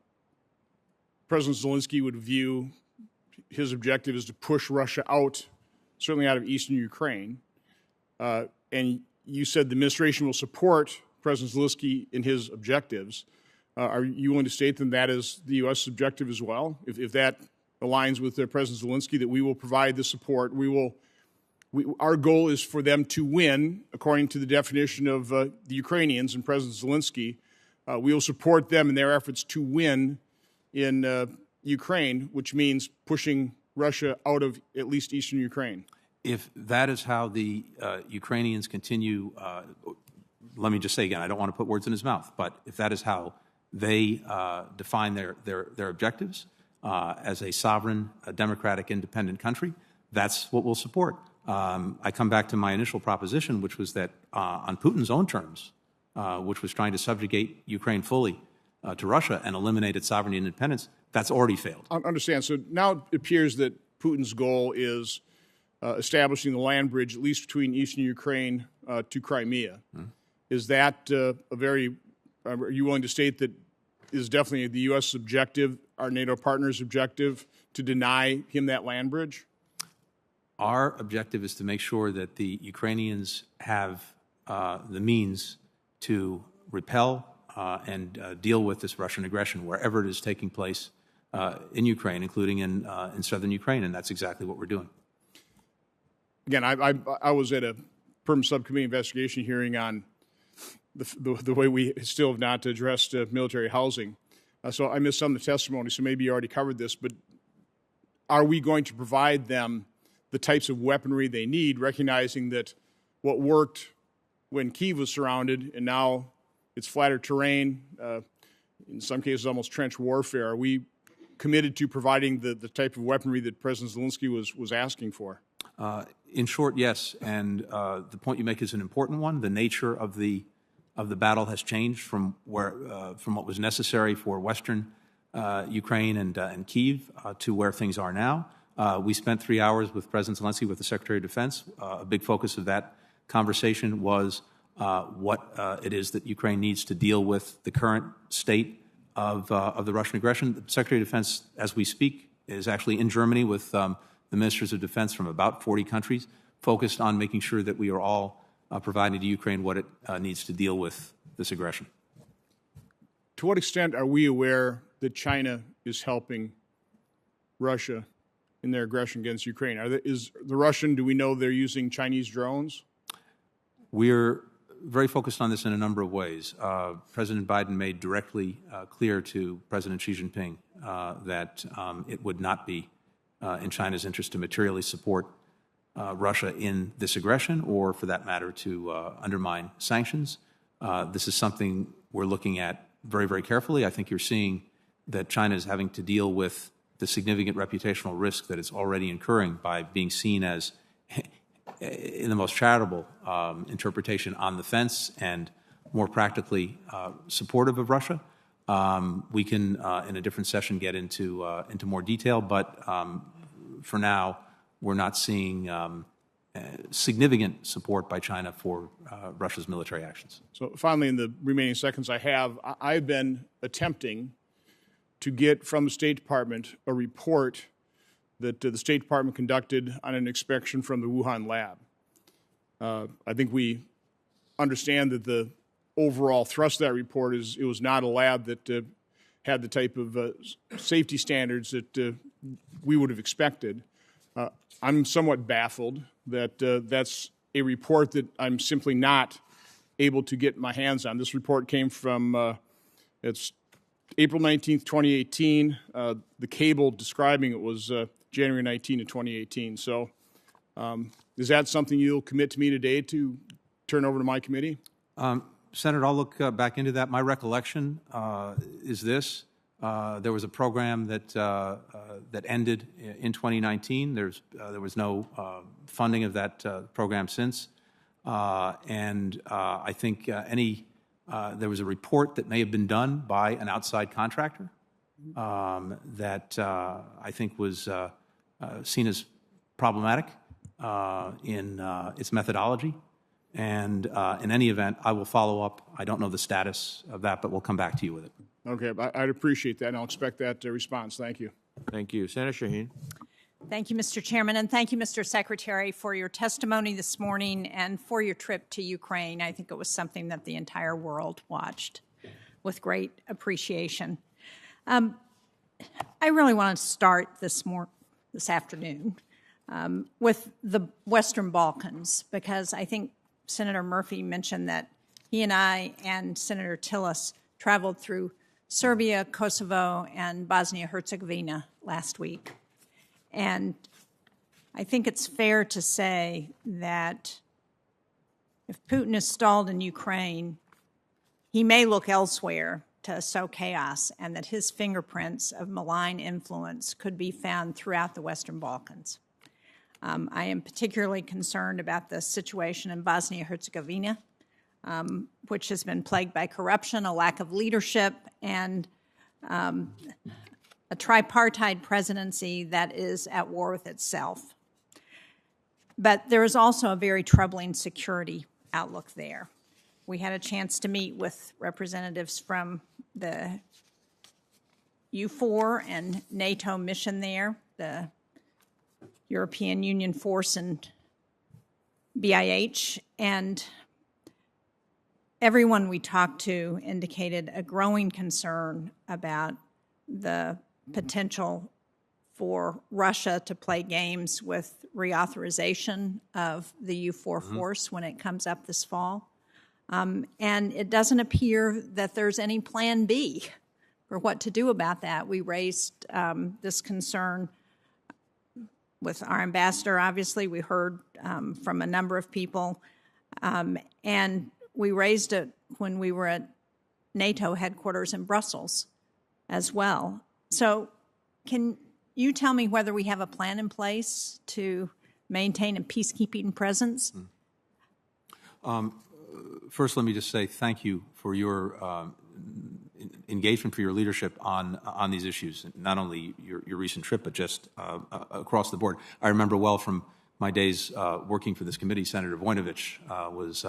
Zelensky would view his objective is to push Russia out, certainly out of eastern Ukraine. And you said the administration will support President Zelensky in his objectives. Are you willing to state that that is the U.S. objective as well? If that aligns with President Zelensky, that we will provide the support, our goal is for them to win, according to the definition of the Ukrainians and President Zelensky. We will support them in their efforts to win in Ukraine, which means pushing Russia out of at least eastern Ukraine. If that is how the Ukrainians continue, let me just say again, I don't want to put words in his mouth, but if that is how they define their objectives as a sovereign, a democratic, independent country, that's what we'll support. I come back to my initial proposition, which was that on Putin's own terms, which was trying to subjugate Ukraine fully to Russia and eliminate its sovereignty and independence, that's already failed. I understand. So now it appears that Putin's goal is establishing the land bridge, at least between eastern Ukraine to Crimea. Is that are you willing to state that is definitely the U.S. objective, our NATO partners' objective, to deny him that land bridge? Our objective is to make sure that the Ukrainians have the means to repel and deal with this Russian aggression wherever it is taking place in Ukraine, including in southern Ukraine, and that's exactly what we're doing. Again, I was at a Perm subcommittee investigation hearing on the way we still have not addressed military housing. So I missed some of the testimony, so maybe you already covered this, but are we going to provide them the types of weaponry they need, recognizing that what worked when Kyiv was surrounded and now it's flatter terrain, in some cases almost trench warfare? Are we committed to providing the type of weaponry that President Zelensky was asking for? In short, yes, and the point you make is an important one. The nature of the battle has changed from what was necessary for Western Ukraine and Kyiv to where things are now. We spent 3 hours with President Zelensky, with the Secretary of Defense. A big focus of that conversation was what it is that Ukraine needs to deal with the current state of the Russian aggression. The Secretary of Defense, as we speak, is actually in Germany with the ministers of defense from about 40 countries, focused on making sure that we are all providing to Ukraine what it needs to deal with this aggression. To what extent are we aware that China is helping Russia in their aggression against Ukraine? Do we know they're using Chinese drones? We're very focused on this in a number of ways. President Biden made directly clear to President Xi Jinping that it would not be in China's interest to materially support Russia in this aggression, or for that matter, to undermine sanctions. This is something we're looking at very, very carefully. I think you're seeing that China is having to deal with the significant reputational risk that it's already incurring by being seen as, in the most charitable interpretation, on the fence and more practically supportive of Russia. We can, in a different session, get into more detail, but for now, we're not seeing significant support by China for Russia's military actions. So finally, in the remaining seconds I have, I've been attempting to get from the State Department a report that the State Department conducted on an inspection from the Wuhan lab. I think we understand that the overall thrust of that report is it was not a lab that had the type of safety standards that we would have expected. I'm somewhat baffled that that's a report that I'm simply not able to get my hands on. This report came from, it's April 19th, 2018. The cable describing it was January 19 of 2018. So is that something you'll commit to me today to turn over to my committee? Senator, I'll look back into that. My recollection is this. There was a program that ended in 2019. There was no funding of that program since. And I think there was a report that may have been done by an outside contractor that I think was seen as problematic in its methodology. And in any event, I will follow up. I don't know the status of that, but we'll come back to you with it. Okay, I'd appreciate that, and I'll expect that response. Thank you. Thank you. Senator Shaheen. Thank you, Mr. Chairman, and thank you, Mr. Secretary, for your testimony this morning and for your trip to Ukraine. I think it was something that the entire world watched with great appreciation. I really want to start this afternoon with the Western Balkans, because I think Senator Murphy mentioned that he and I and Senator Tillis traveled through Serbia, Kosovo, and Bosnia-Herzegovina last week. And I think it's fair to say that if Putin is stalled in Ukraine, he may look elsewhere to sow chaos, and that his fingerprints of malign influence could be found throughout the Western Balkans. I am particularly concerned about the situation in Bosnia-Herzegovina, which has been plagued by corruption, a lack of leadership, and a tripartite presidency that is at war with itself. But there is also a very troubling security outlook there. We had a chance to meet with representatives from the EUFOR and NATO mission there, the European Union Force and BIH, and everyone we talked to indicated a growing concern about the potential for Russia to play games with reauthorization of the EUFOR force when it comes up this fall. And it doesn't appear that there's any plan B for what to do about that. We raised this concern with our ambassador, obviously. We heard from a number of people. And we raised it when we were at NATO headquarters in Brussels as well. So can you tell me whether we have a plan in place to maintain a peacekeeping presence? First, let me just say thank you for your engagement, for your leadership on these issues, not only your recent trip, but just across the board. I remember well from my days working for this committee, Senator Voinovich was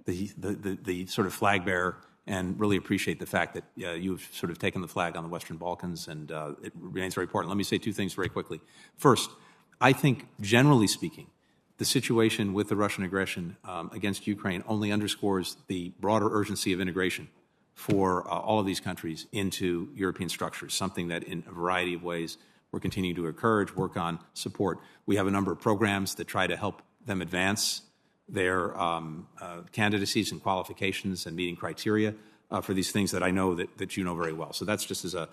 the sort of flag bearer, and really appreciate the fact that you've sort of taken the flag on the Western Balkans, and it remains very important. Let me say two things very quickly. First, I think, generally speaking, the situation with the Russian aggression against Ukraine only underscores the broader urgency of integration for all of these countries into European structures, something that in a variety of ways we're continuing to encourage, work on, support. We have a number of programs that try to help them advance their candidacies and qualifications and meeting criteria for these things that I know that you know very well. So that's just as a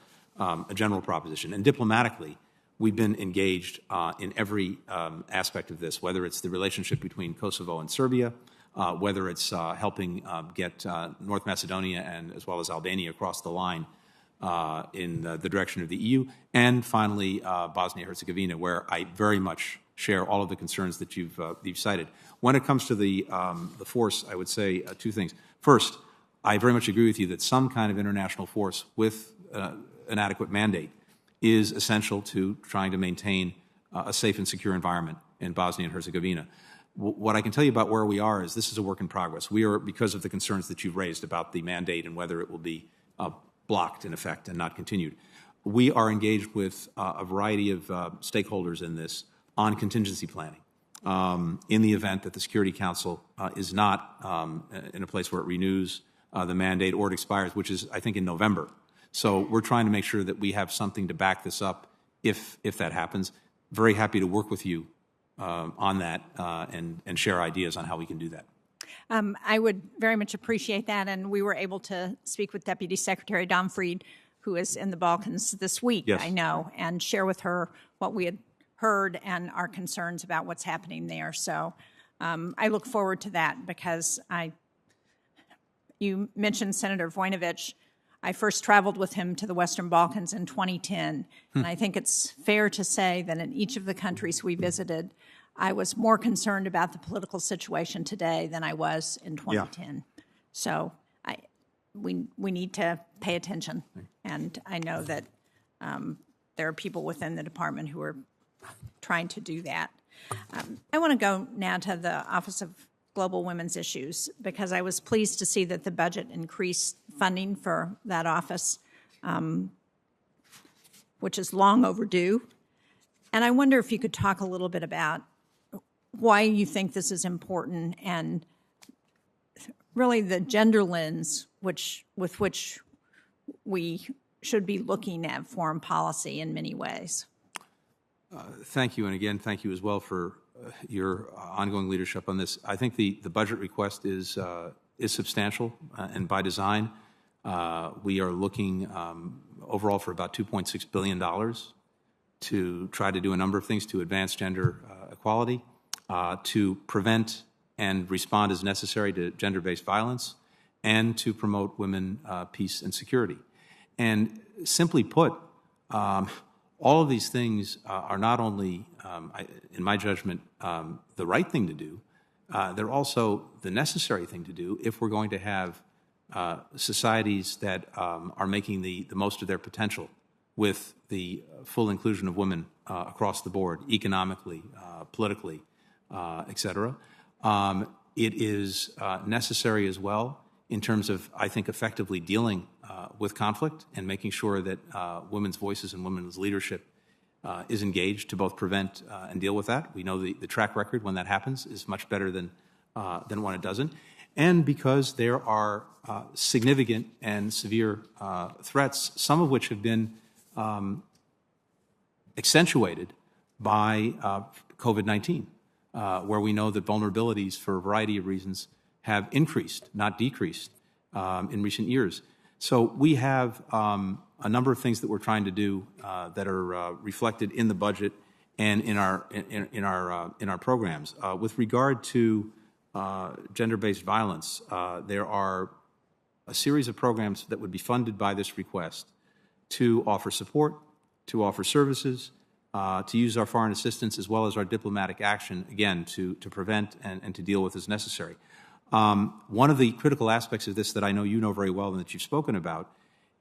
general proposition. And diplomatically, we've been engaged in every aspect of this, whether it's the relationship between Kosovo and Serbia, whether it's helping get North Macedonia and as well as Albania across the line in the direction of the EU, and finally Bosnia-Herzegovina, where I very much share all of the concerns that you've cited. When it comes to the force, I would say two things. First, I very much agree with you that some kind of international force with an adequate mandate is essential to trying to maintain a safe and secure environment in Bosnia and Herzegovina. What I can tell you about where we are is this is a work in progress. We are, because of the concerns that you've raised about the mandate and whether it will be blocked in effect and not continued, we are engaged with a variety of stakeholders in this on contingency planning in the event that the Security Council is not in a place where it renews the mandate or it expires, which is, I think, in November. So we're trying to make sure that we have something to back this up if that happens. Very happy to work with you on that and share ideas on how we can do that. I would very much appreciate that, and we were able to speak with Deputy Secretary Domfried, who is in the Balkans this week, yes. I know, and share with her what we had heard and our concerns about what's happening there. So I look forward to that because you mentioned Senator Voinovich. I first traveled with him to the Western Balkans in 2010, and I think it's fair to say that in each of the countries we visited, I was more concerned about the political situation today than I was in 2010. Yeah. So we need to pay attention, and I know that there are people within the department who are trying to do that. I want to go now to the Office of Global Women's Issues because I was pleased to see that the budget increased funding for that office, which is long overdue. And I wonder if you could talk a little bit about why you think this is important and really the gender lens with which we should be looking at foreign policy in many ways. Thank you, and again, thank you as well for your ongoing leadership on this. I think the budget request is substantial, and by design, we are looking overall for about $2.6 billion to try to do a number of things to advance gender equality, to prevent and respond as necessary to gender-based violence, and to promote women, peace, and security. And simply put, all of these things are not only, in my judgment, the right thing to do, they're also the necessary thing to do if we're going to have societies that are making the most of their potential with the full inclusion of women across the board, economically, politically, et cetera. It is necessary as well in terms of, I think, effectively dealing with conflict and making sure that women's voices and women's leadership is engaged to both prevent and deal with that. We know the track record when that happens is much better than when it doesn't. And because there are significant and severe threats, some of which have been accentuated by COVID-19, where we know that vulnerabilities for a variety of reasons have increased, not decreased, in recent years. So we have a number of things that we're trying to do that are reflected in the budget and in our programs. With regard to gender-based violence, there are a series of programs that would be funded by this request to offer support, to offer services, to use our foreign assistance as well as our diplomatic action, again, to prevent and to deal with as necessary. One of the critical aspects of this that I know you know very well and that you've spoken about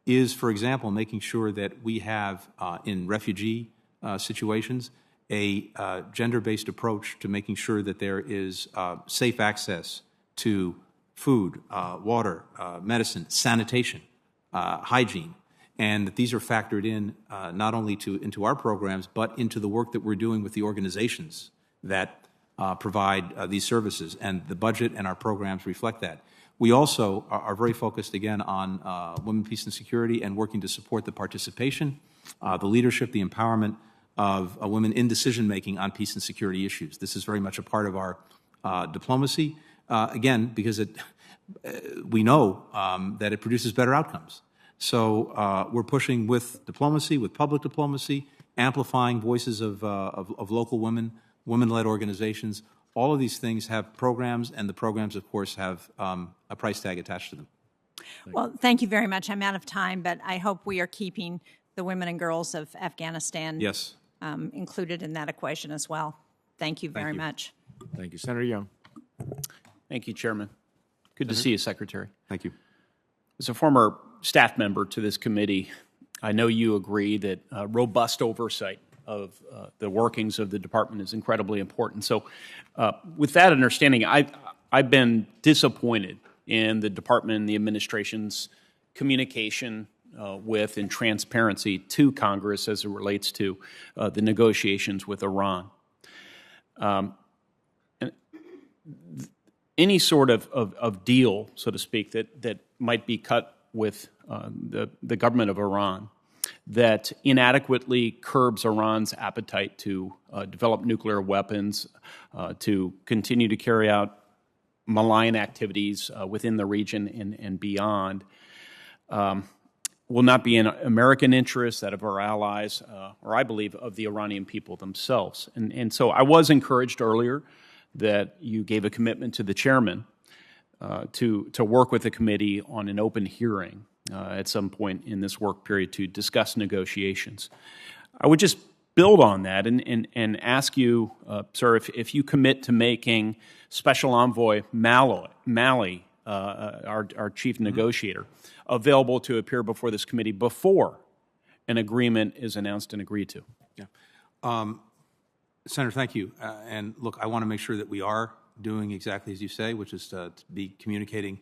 is, for example, making sure that we have, in refugee situations, a gender-based approach to making sure that there is safe access to food, water, medicine, sanitation, hygiene, and that these are factored in not only into our programs, but into the work that we're doing with the organizations that provide these services, and the budget and our programs reflect that. We also are very focused, again, on women, peace, and security and working to support the participation, the leadership, the empowerment of women in decision-making on peace and security issues. This is very much a part of our diplomacy, again, because we know that it produces better outcomes. So we're pushing with diplomacy, with public diplomacy, amplifying voices of local women, women-led organizations. All of these things have programs, and the programs, of course, have a price tag attached to them. Well, thank you very much. I'm out of time, but I hope we are keeping the women and girls of Afghanistan included in that equation as well. Thank you very much. Thank you. Senator Young. Thank you, Chairman. Good to see you, Secretary. Thank you. As a former staff member to this committee, I know you agree that robust oversight of the workings of the department is incredibly important. So with that understanding, I've been disappointed in the department and the administration's communication with and transparency to Congress as it relates to the negotiations with Iran. And any sort of deal, so to speak, that might be cut with the government of Iran that inadequately curbs Iran's appetite to develop nuclear weapons, to continue to carry out malign activities within the region and beyond, will not be in American interest, that of our allies, or I believe of the Iranian people themselves. And so I was encouraged earlier that you gave a commitment to the chairman to work with the committee on an open hearing at some point in this work period to discuss negotiations. I would just build on that and ask you, sir, if you commit to making Special Envoy Malley, our chief negotiator, available to appear before this committee before an agreement is announced and agreed to. Yeah. Senator, thank you. And look, I want to make sure that we are doing exactly as you say, which is to be communicating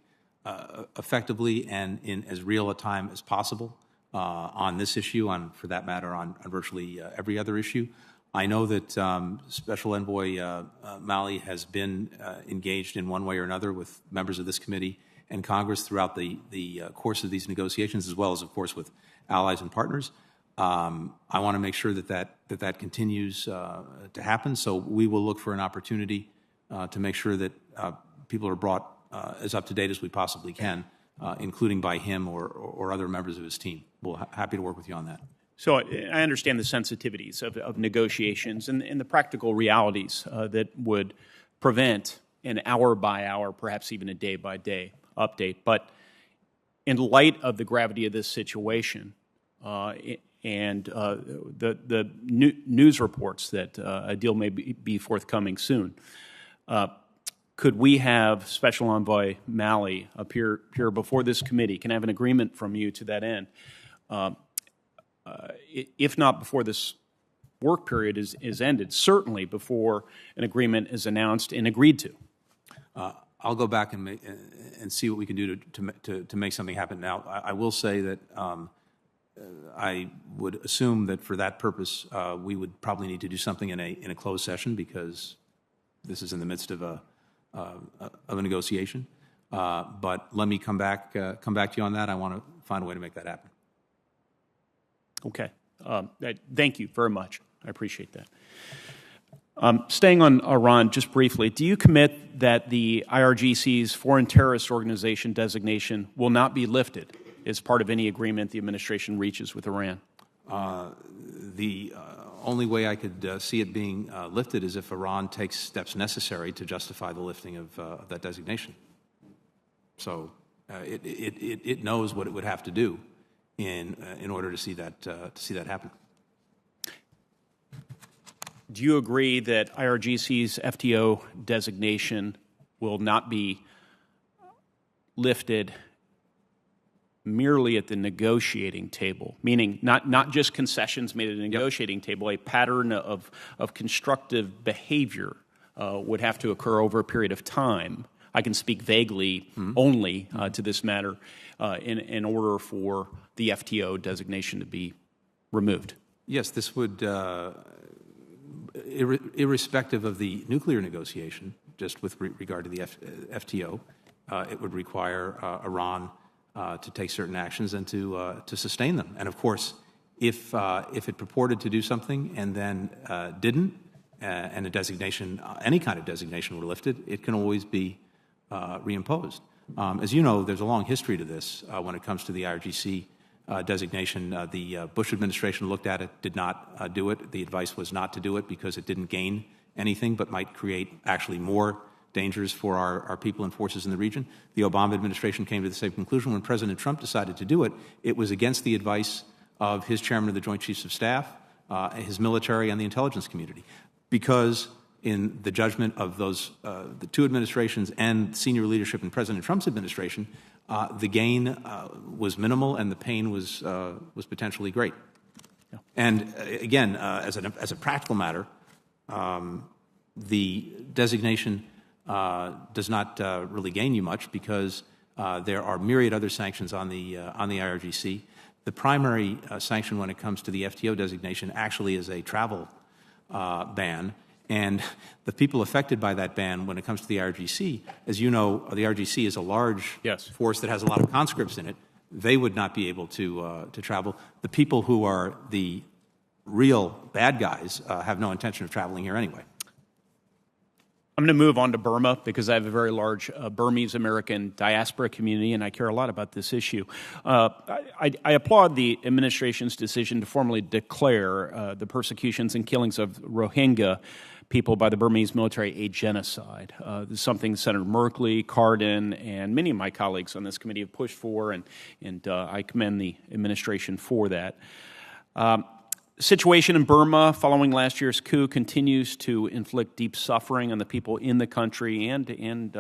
effectively and in as real a time as possible on this issue, for that matter, on virtually every other issue. I know that Special Envoy Malley has been engaged in one way or another with members of this committee and Congress throughout the course of these negotiations, as well as, of course, with allies and partners. I want to make sure that continues to happen. So we will look for an opportunity to make sure that people are brought as up to date as we possibly can, including by him or other members of his team. We're happy to work with you on that. So I understand the sensitivities of negotiations and the practical realities that would prevent an hour-by-hour, perhaps even a day-by-day update. But in light of the gravity of this situation and the news reports that a deal may be forthcoming soon, could we have Special Envoy Malley appear before this committee? Can I have an agreement from you to that end? If not before this work period is ended, certainly before an agreement is announced and agreed to. I'll go back and see what we can do to make something happen. Now, I will say that I would assume that for that purpose, we would probably need to do something in a closed session because this is in the midst of a negotiation. But let me come back to you on that. I want to find a way to make that happen. Okay. Thank you very much. I appreciate that. Staying on Iran just briefly, do you commit that the IRGC's foreign terrorist organization designation will not be lifted as part of any agreement the administration reaches with Iran? The only way I could see it being lifted is if Iran takes steps necessary to justify the lifting of that designation. So it knows what it would have to do in order to see that happen. Do you agree that IRGC's FTO designation will not be lifted merely at the negotiating table, meaning not just concessions made at the negotiating table, a pattern of constructive behavior would have to occur over a period of time? I can speak vaguely only to this matter in order for the FTO designation to be removed. Yes, this would, irrespective of the nuclear negotiation, just with regard to the FTO, it would require Iran to take certain actions and to sustain them. And of course, if it purported to do something and then didn't, and a designation, any kind of designation were lifted, it can always be reimposed. As you know, there's a long history to this when it comes to the IRGC designation. The Bush administration looked at it, did not do it. The advice was not to do it because it didn't gain anything but might create actually more dangers for our people and forces in the region. The Obama administration came to the same conclusion. When President Trump decided to do it, it was against the advice of his chairman of the Joint Chiefs of Staff, his military, and the intelligence community, because in the judgment of those the two administrations and senior leadership in President Trump's administration, the gain was minimal and the pain was potentially great. Yeah. And again, as a practical matter, the designation does not really gain you much because there are myriad other sanctions on the IRGC. The primary sanction when it comes to the FTO designation actually is a travel ban, And the people affected by that ban, when it comes to the IRGC, as you know, the IRGC is a large force that has a lot of conscripts in it. They would not be able to travel. The people who are the real bad guys have no intention of traveling here anyway. I'm going to move on to Burma because I have a very large Burmese American diaspora community, and I care a lot about this issue. I applaud the administration's decision to formally declare the persecutions and killings of Rohingya people by the Burmese military a genocide. This is something Senator Merkley, Cardin, and many of my colleagues on this committee have pushed for, and I commend the administration for that. Situation in Burma following last year's coup continues to inflict deep suffering on the people in the country and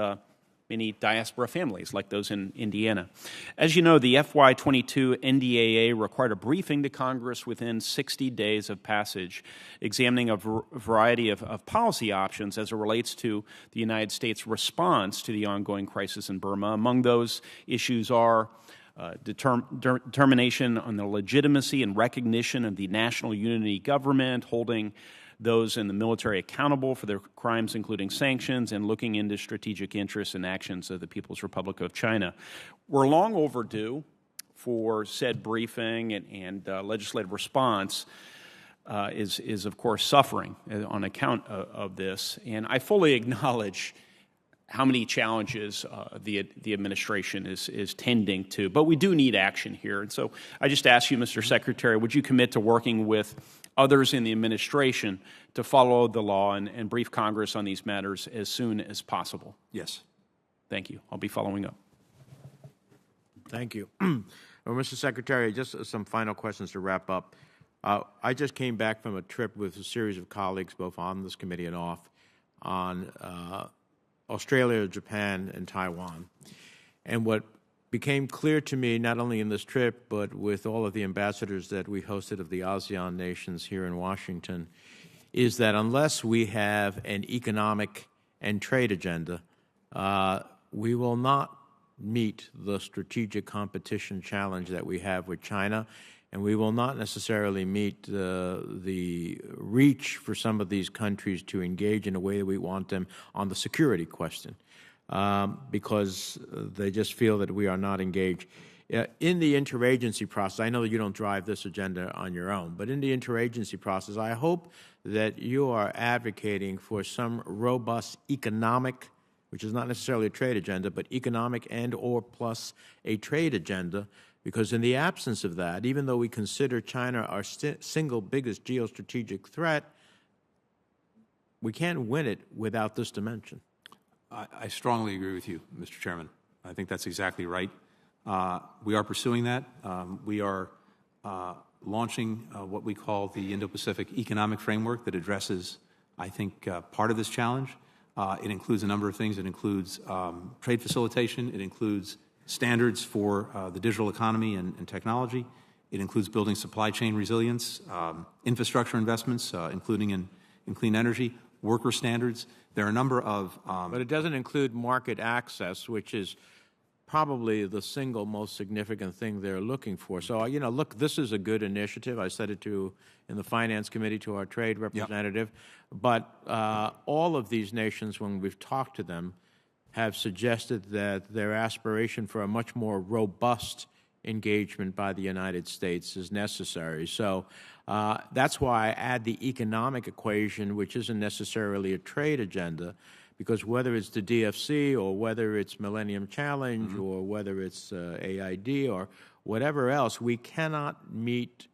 many diaspora families like those in Indiana. As you know, the FY22 NDAA required a briefing to Congress within 60 days of passage, examining a variety of policy options as it relates to the United States' response to the ongoing crisis in Burma. Among those issues are determination on the legitimacy and recognition of the national unity government, holding those in the military accountable for their crimes, including sanctions, and looking into strategic interests and actions of the People's Republic of China. We're long overdue for said briefing, and legislative response is, of course, suffering on account of this. And I fully acknowledge how many challenges the administration is tending to. But we do need action here. And so I just ask you, Mr. Secretary, would you commit to working with others in the administration to follow the law and brief Congress on these matters as soon as possible? Yes. Thank you. I'll be following up. Thank you. Well, Mr. Secretary, just some final questions to wrap up. I just came back from a trip with a series of colleagues, both on this committee and off, on Australia, Japan, and Taiwan. And what became clear to me, not only in this trip, but with all of the ambassadors that we hosted of the ASEAN nations here in Washington, is that unless we have an economic and trade agenda, we will not meet the strategic competition challenge that we have with China, and we will not necessarily meet the reach for some of these countries to engage in a way that we want them on the security question, because they just feel that we are not engaged. In the interagency process, I know that you don't drive this agenda on your own, but in the interagency process, I hope that you are advocating for some robust economic, which is not necessarily a trade agenda, but economic and or plus a trade agenda, because in the absence of that, even though we consider China our single biggest geostrategic threat, we can't win it without this dimension. I strongly agree with you, Mr. Chairman. I think that's exactly right. We are pursuing that. We are launching what we call the Indo-Pacific Economic Framework that addresses, I think, part of this challenge. It includes a number of things. It includes trade facilitation. It includes standards for the digital economy and technology. It includes building supply chain resilience, infrastructure investments, including in clean energy, worker standards. There are a number of... but it doesn't include market access, which is probably the single most significant thing they're looking for. So, you know, look, this is a good initiative. I said it in the Finance Committee to our trade representative. Yep. But all of these nations, when we've talked to them, have suggested that their aspiration for a much more robust engagement by the United States is necessary. So that's why I add the economic equation, which isn't necessarily a trade agenda, because whether it's the DFC or whether it's Millennium Challenge or whether it's AID or whatever else, we cannot meet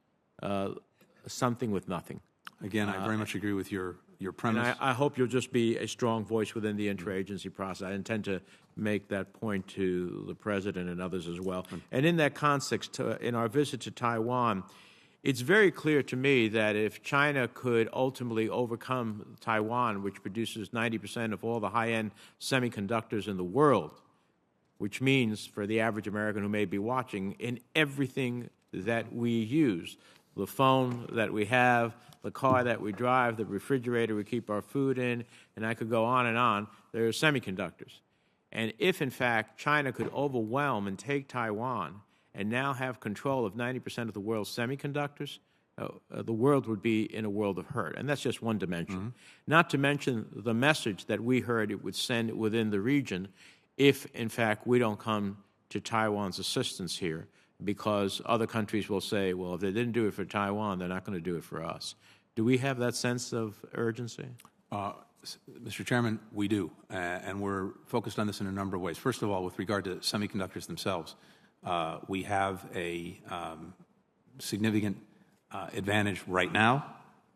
something with nothing. Again, I very much agree with your premise. And I hope you'll just be a strong voice within the interagency process. I intend to make that point to the President and others as well. And in that context, in our visit to Taiwan, it's very clear to me that if China could ultimately overcome Taiwan, which produces 90% of all the high-end semiconductors in the world, which means for the average American who may be watching, in everything that we use, the phone that we have, the car that we drive, the refrigerator we keep our food in, and I could go on, there are semiconductors. And if, in fact, China could overwhelm and take Taiwan and now have control of 90% of the world's semiconductors, the world would be in a world of hurt. And that's just one dimension. Not to mention the message that we heard it would send within the region if, in fact, we don't come to Taiwan's assistance here, because other countries will say, well, if they didn't do it for Taiwan, they're not going to do it for us. Do we have that sense of urgency? Mr. Chairman, we do, and we're focused on this in a number of ways. First of all, with regard to semiconductors themselves, we have a significant advantage right now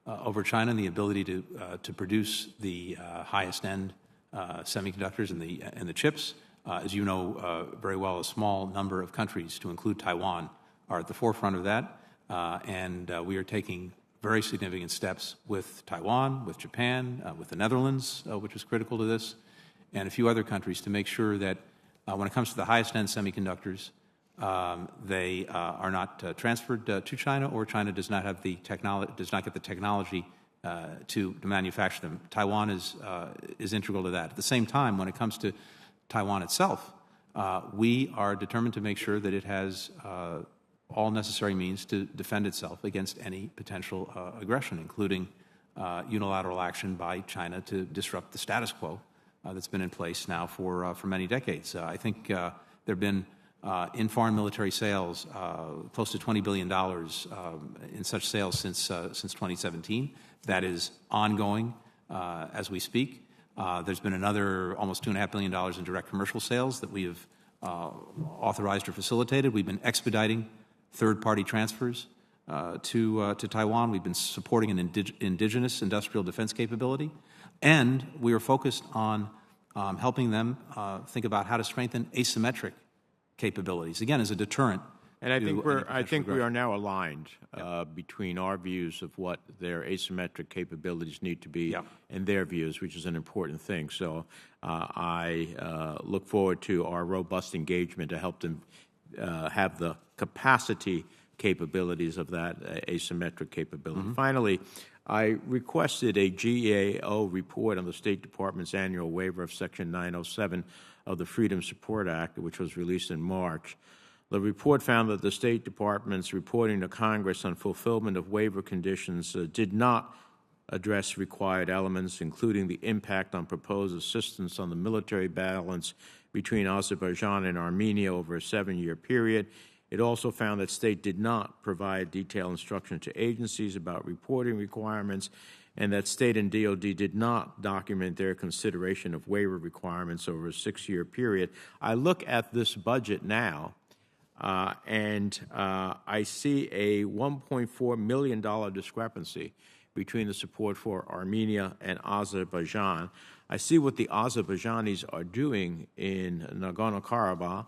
over China in the ability to produce the highest end semiconductors and the chips. As you know very well, a small number of countries, to include Taiwan, are at the forefront of that, and we are taking very significant steps with Taiwan, with Japan, with the Netherlands, which is critical to this, and a few other countries to make sure that when it comes to the highest end semiconductors, they are not transferred to China, or China does not have the get the technology to manufacture them. Taiwan is integral to that. At the same time, when it comes to Taiwan itself, we are determined to make sure that it has all necessary means to defend itself against any potential aggression, including unilateral action by China to disrupt the status quo that's been in place now for many decades. I think there have been in foreign military sales close to $20 billion in such sales since 2017. That is ongoing as we speak. There's been another almost $2.5 billion in direct commercial sales that we have authorized or facilitated. We've been expediting third-party transfers to Taiwan. We've been supporting an indigenous industrial defense capability, and we are focused on helping them think about how to strengthen asymmetric capabilities, again, as a deterrent. And I think we are now aligned between our views of what their asymmetric capabilities need to be and their views, which is an important thing. So I look forward to our robust engagement to help them have the capacity capabilities of that asymmetric capability. Finally, I requested a GAO report on the State Department's annual waiver of Section 907 of the Freedom Support Act, which was released in March. The report found that the State Department's reporting to Congress on fulfillment of waiver conditions did not address required elements, including the impact on proposed assistance on the military balance between Azerbaijan and Armenia over a 7-year period. It also found that State did not provide detailed instruction to agencies about reporting requirements, and that State and DoD did not document their consideration of waiver requirements over a 6-year period. I look at this budget now, and I see a $1.4 million discrepancy between the support for Armenia and Azerbaijan. I see what the Azerbaijanis are doing in Nagorno-Karabakh,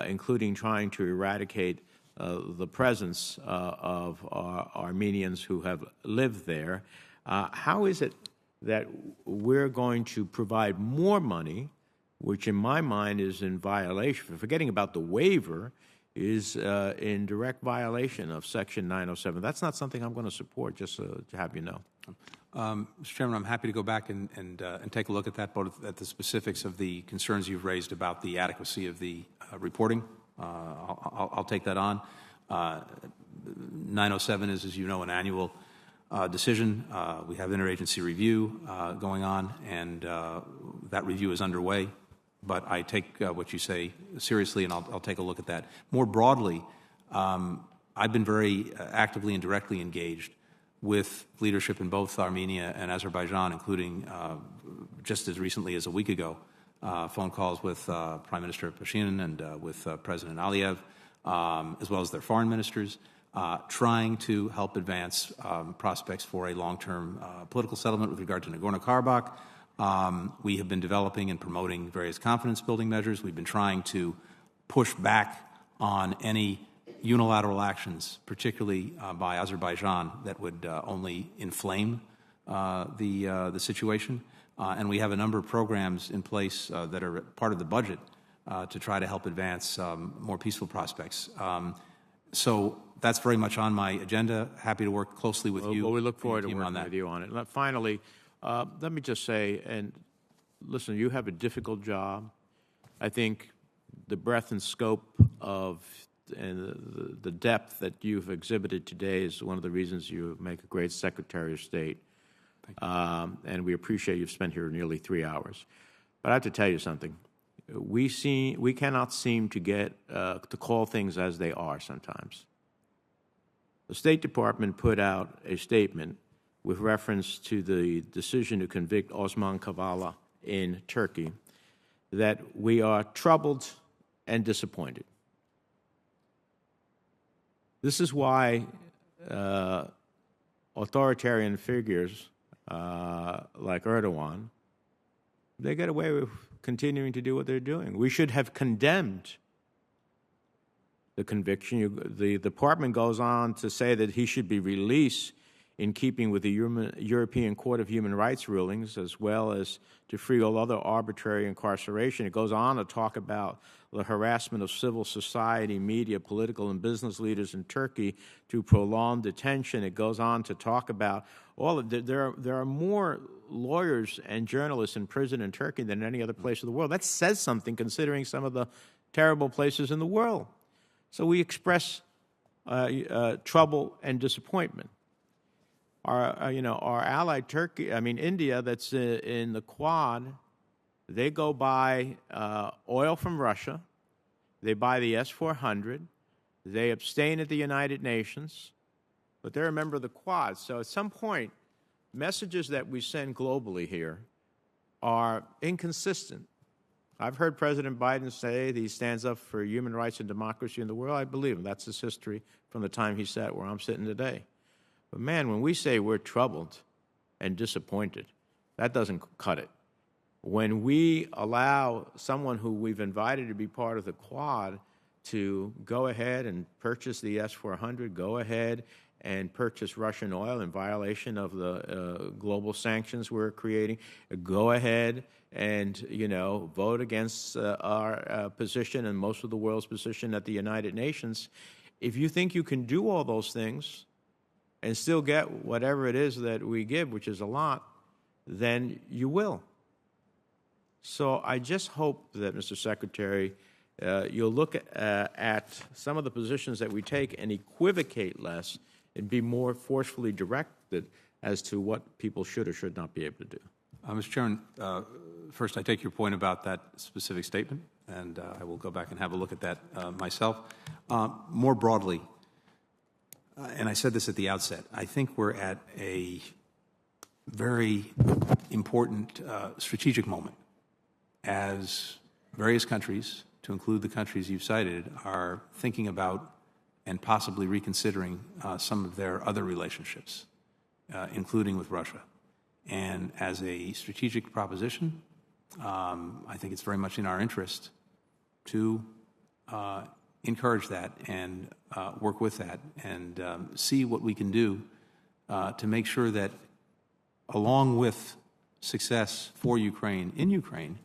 including trying to eradicate the presence of Armenians who have lived there. How is it that we're going to provide more money, which in my mind is in violation, forgetting about the waiver, is in direct violation of Section 907? That's not something I'm going to support, just to have you know. Mr. Chairman, I'm happy to go back and take a look at that, both at the specifics of the concerns you've raised about the adequacy of the reporting. I'll take that on. 907 is, as you know, an annual decision. We have interagency review going on, and that review is underway. But I take what you say seriously, and I'll take a look at that. More broadly, I've been very actively and directly engaged with leadership in both Armenia and Azerbaijan, including just as recently as a week ago, phone calls with Prime Minister Pashinyan and with President Aliyev, as well as their foreign ministers, trying to help advance prospects for a long-term political settlement with regard to Nagorno-Karabakh. We have been developing and promoting various confidence-building measures. We've been trying to push back on any unilateral actions, particularly by Azerbaijan, that would only inflame the situation. And we have a number of programs in place that are part of the budget to try to help advance more peaceful prospects. So that's very much on my agenda. Happy to work closely with you. Well, we look forward to working with you on it. Finally, let me just say, and listen, you have a difficult job. I think the breadth and scope of the depth that you've exhibited today is one of the reasons you make a great Secretary of State. And we appreciate you've spent here nearly 3 hours. But I have to tell you something. We cannot seem to get to call things as they are sometimes. The State Department put out a statement with reference to the decision to convict Osman Kavala in Turkey that we are troubled and disappointed. This is why authoritarian figures like Erdogan, they get away with continuing to do what they're doing. We should have condemned the conviction. The department goes on to say that he should be released in keeping with the European Court of Human Rights rulings, as well as to free all other arbitrary incarceration. It goes on to talk about the harassment of civil society, media, political, and business leaders in Turkey to prolonged detention. It goes on to talk about all of there are more lawyers and journalists in prison in Turkey than in any other place in the world. That says something, considering some of the terrible places in the world. So we express trouble and disappointment. Our ally India, that's in the Quad, they go buy oil from Russia. They buy the S-400. They abstain at the United Nations, but they're a member of the Quad. So at some point, messages that we send globally here are inconsistent. I've heard President Biden say that he stands up for human rights and democracy in the world. I believe him. That's his history from the time he sat where I'm sitting today. But man, when we say we're troubled and disappointed, that doesn't cut it. When we allow someone who we've invited to be part of the Quad to go ahead and purchase the S-400, go ahead and purchase Russian oil in violation of the global sanctions we're creating, go ahead and, vote against our position and most of the world's position at the United Nations, if you think you can do all those things and still get whatever it is that we give, which is a lot, then you will. So I just hope that, Mr. Secretary, you'll look at some of the positions that we take and equivocate less and be more forcefully directed as to what people should or should not be able to do. Mr. Chairman, first I take your point about that specific statement, and I will go back and have a look at that myself. More broadly, and I said this at the outset, I think we're at a very important strategic moment as various countries, to include the countries you've cited, are thinking about and possibly reconsidering some of their other relationships, including with Russia. And as a strategic proposition, I think it's very much in our interest to encourage that and work with that and see what we can do to make sure that, along with success for Ukraine in Ukraine,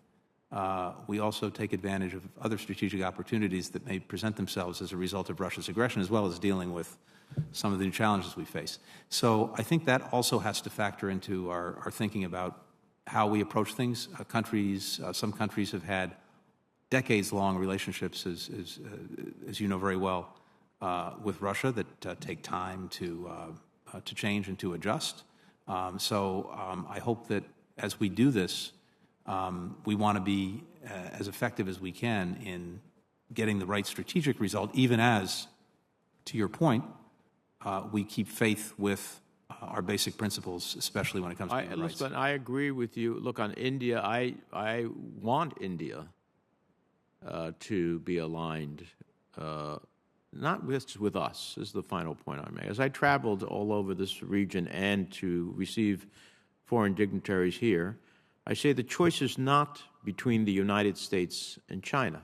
we also take advantage of other strategic opportunities that may present themselves as a result of Russia's aggression, as well as dealing with some of the new challenges we face. So I think that also has to factor into our thinking about how we approach things. Some countries have had decades-long relationships, as you know very well, with Russia that take time to change and to adjust. So I hope that as we do this, we want to be as effective as we can in getting the right strategic result, even as, to your point, we keep faith with our basic principles, especially when it comes to human rights. Listen, I agree with you. Look, on India, I want India to be aligned, not just with us, is the final point I make. As I traveled all over this region and to receive foreign dignitaries here, I say the choice is not between the United States and China.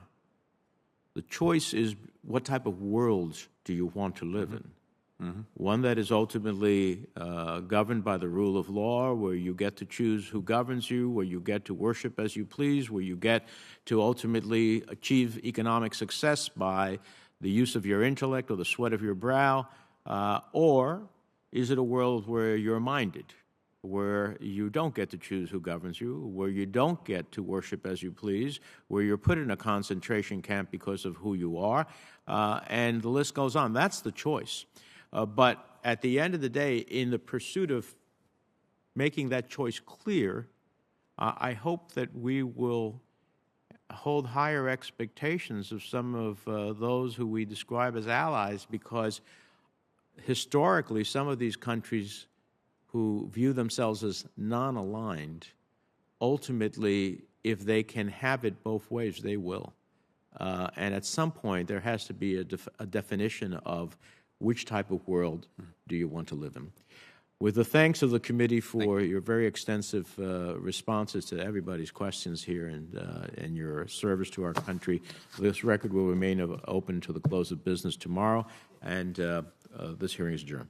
The choice is what type of world do you want to live in? Mm-hmm. One that is ultimately governed by the rule of law, where you get to choose who governs you, where you get to worship as you please, where you get to ultimately achieve economic success by the use of your intellect or the sweat of your brow, or is it a world where you're minded, where you don't get to choose who governs you, where you don't get to worship as you please, where you're put in a concentration camp because of who you are, and the list goes on. That's the choice. But at the end of the day, in the pursuit of making that choice clear, I hope that we will hold higher expectations of some of those who we describe as allies, because historically some of these countries who view themselves as non-aligned, ultimately, if they can have it both ways, they will. And at some point, there has to be a definition of which type of world do you want to live in. With the thanks of the committee for your very extensive responses to everybody's questions here and your service to our country, this record will remain open until the close of business tomorrow, and this hearing is adjourned.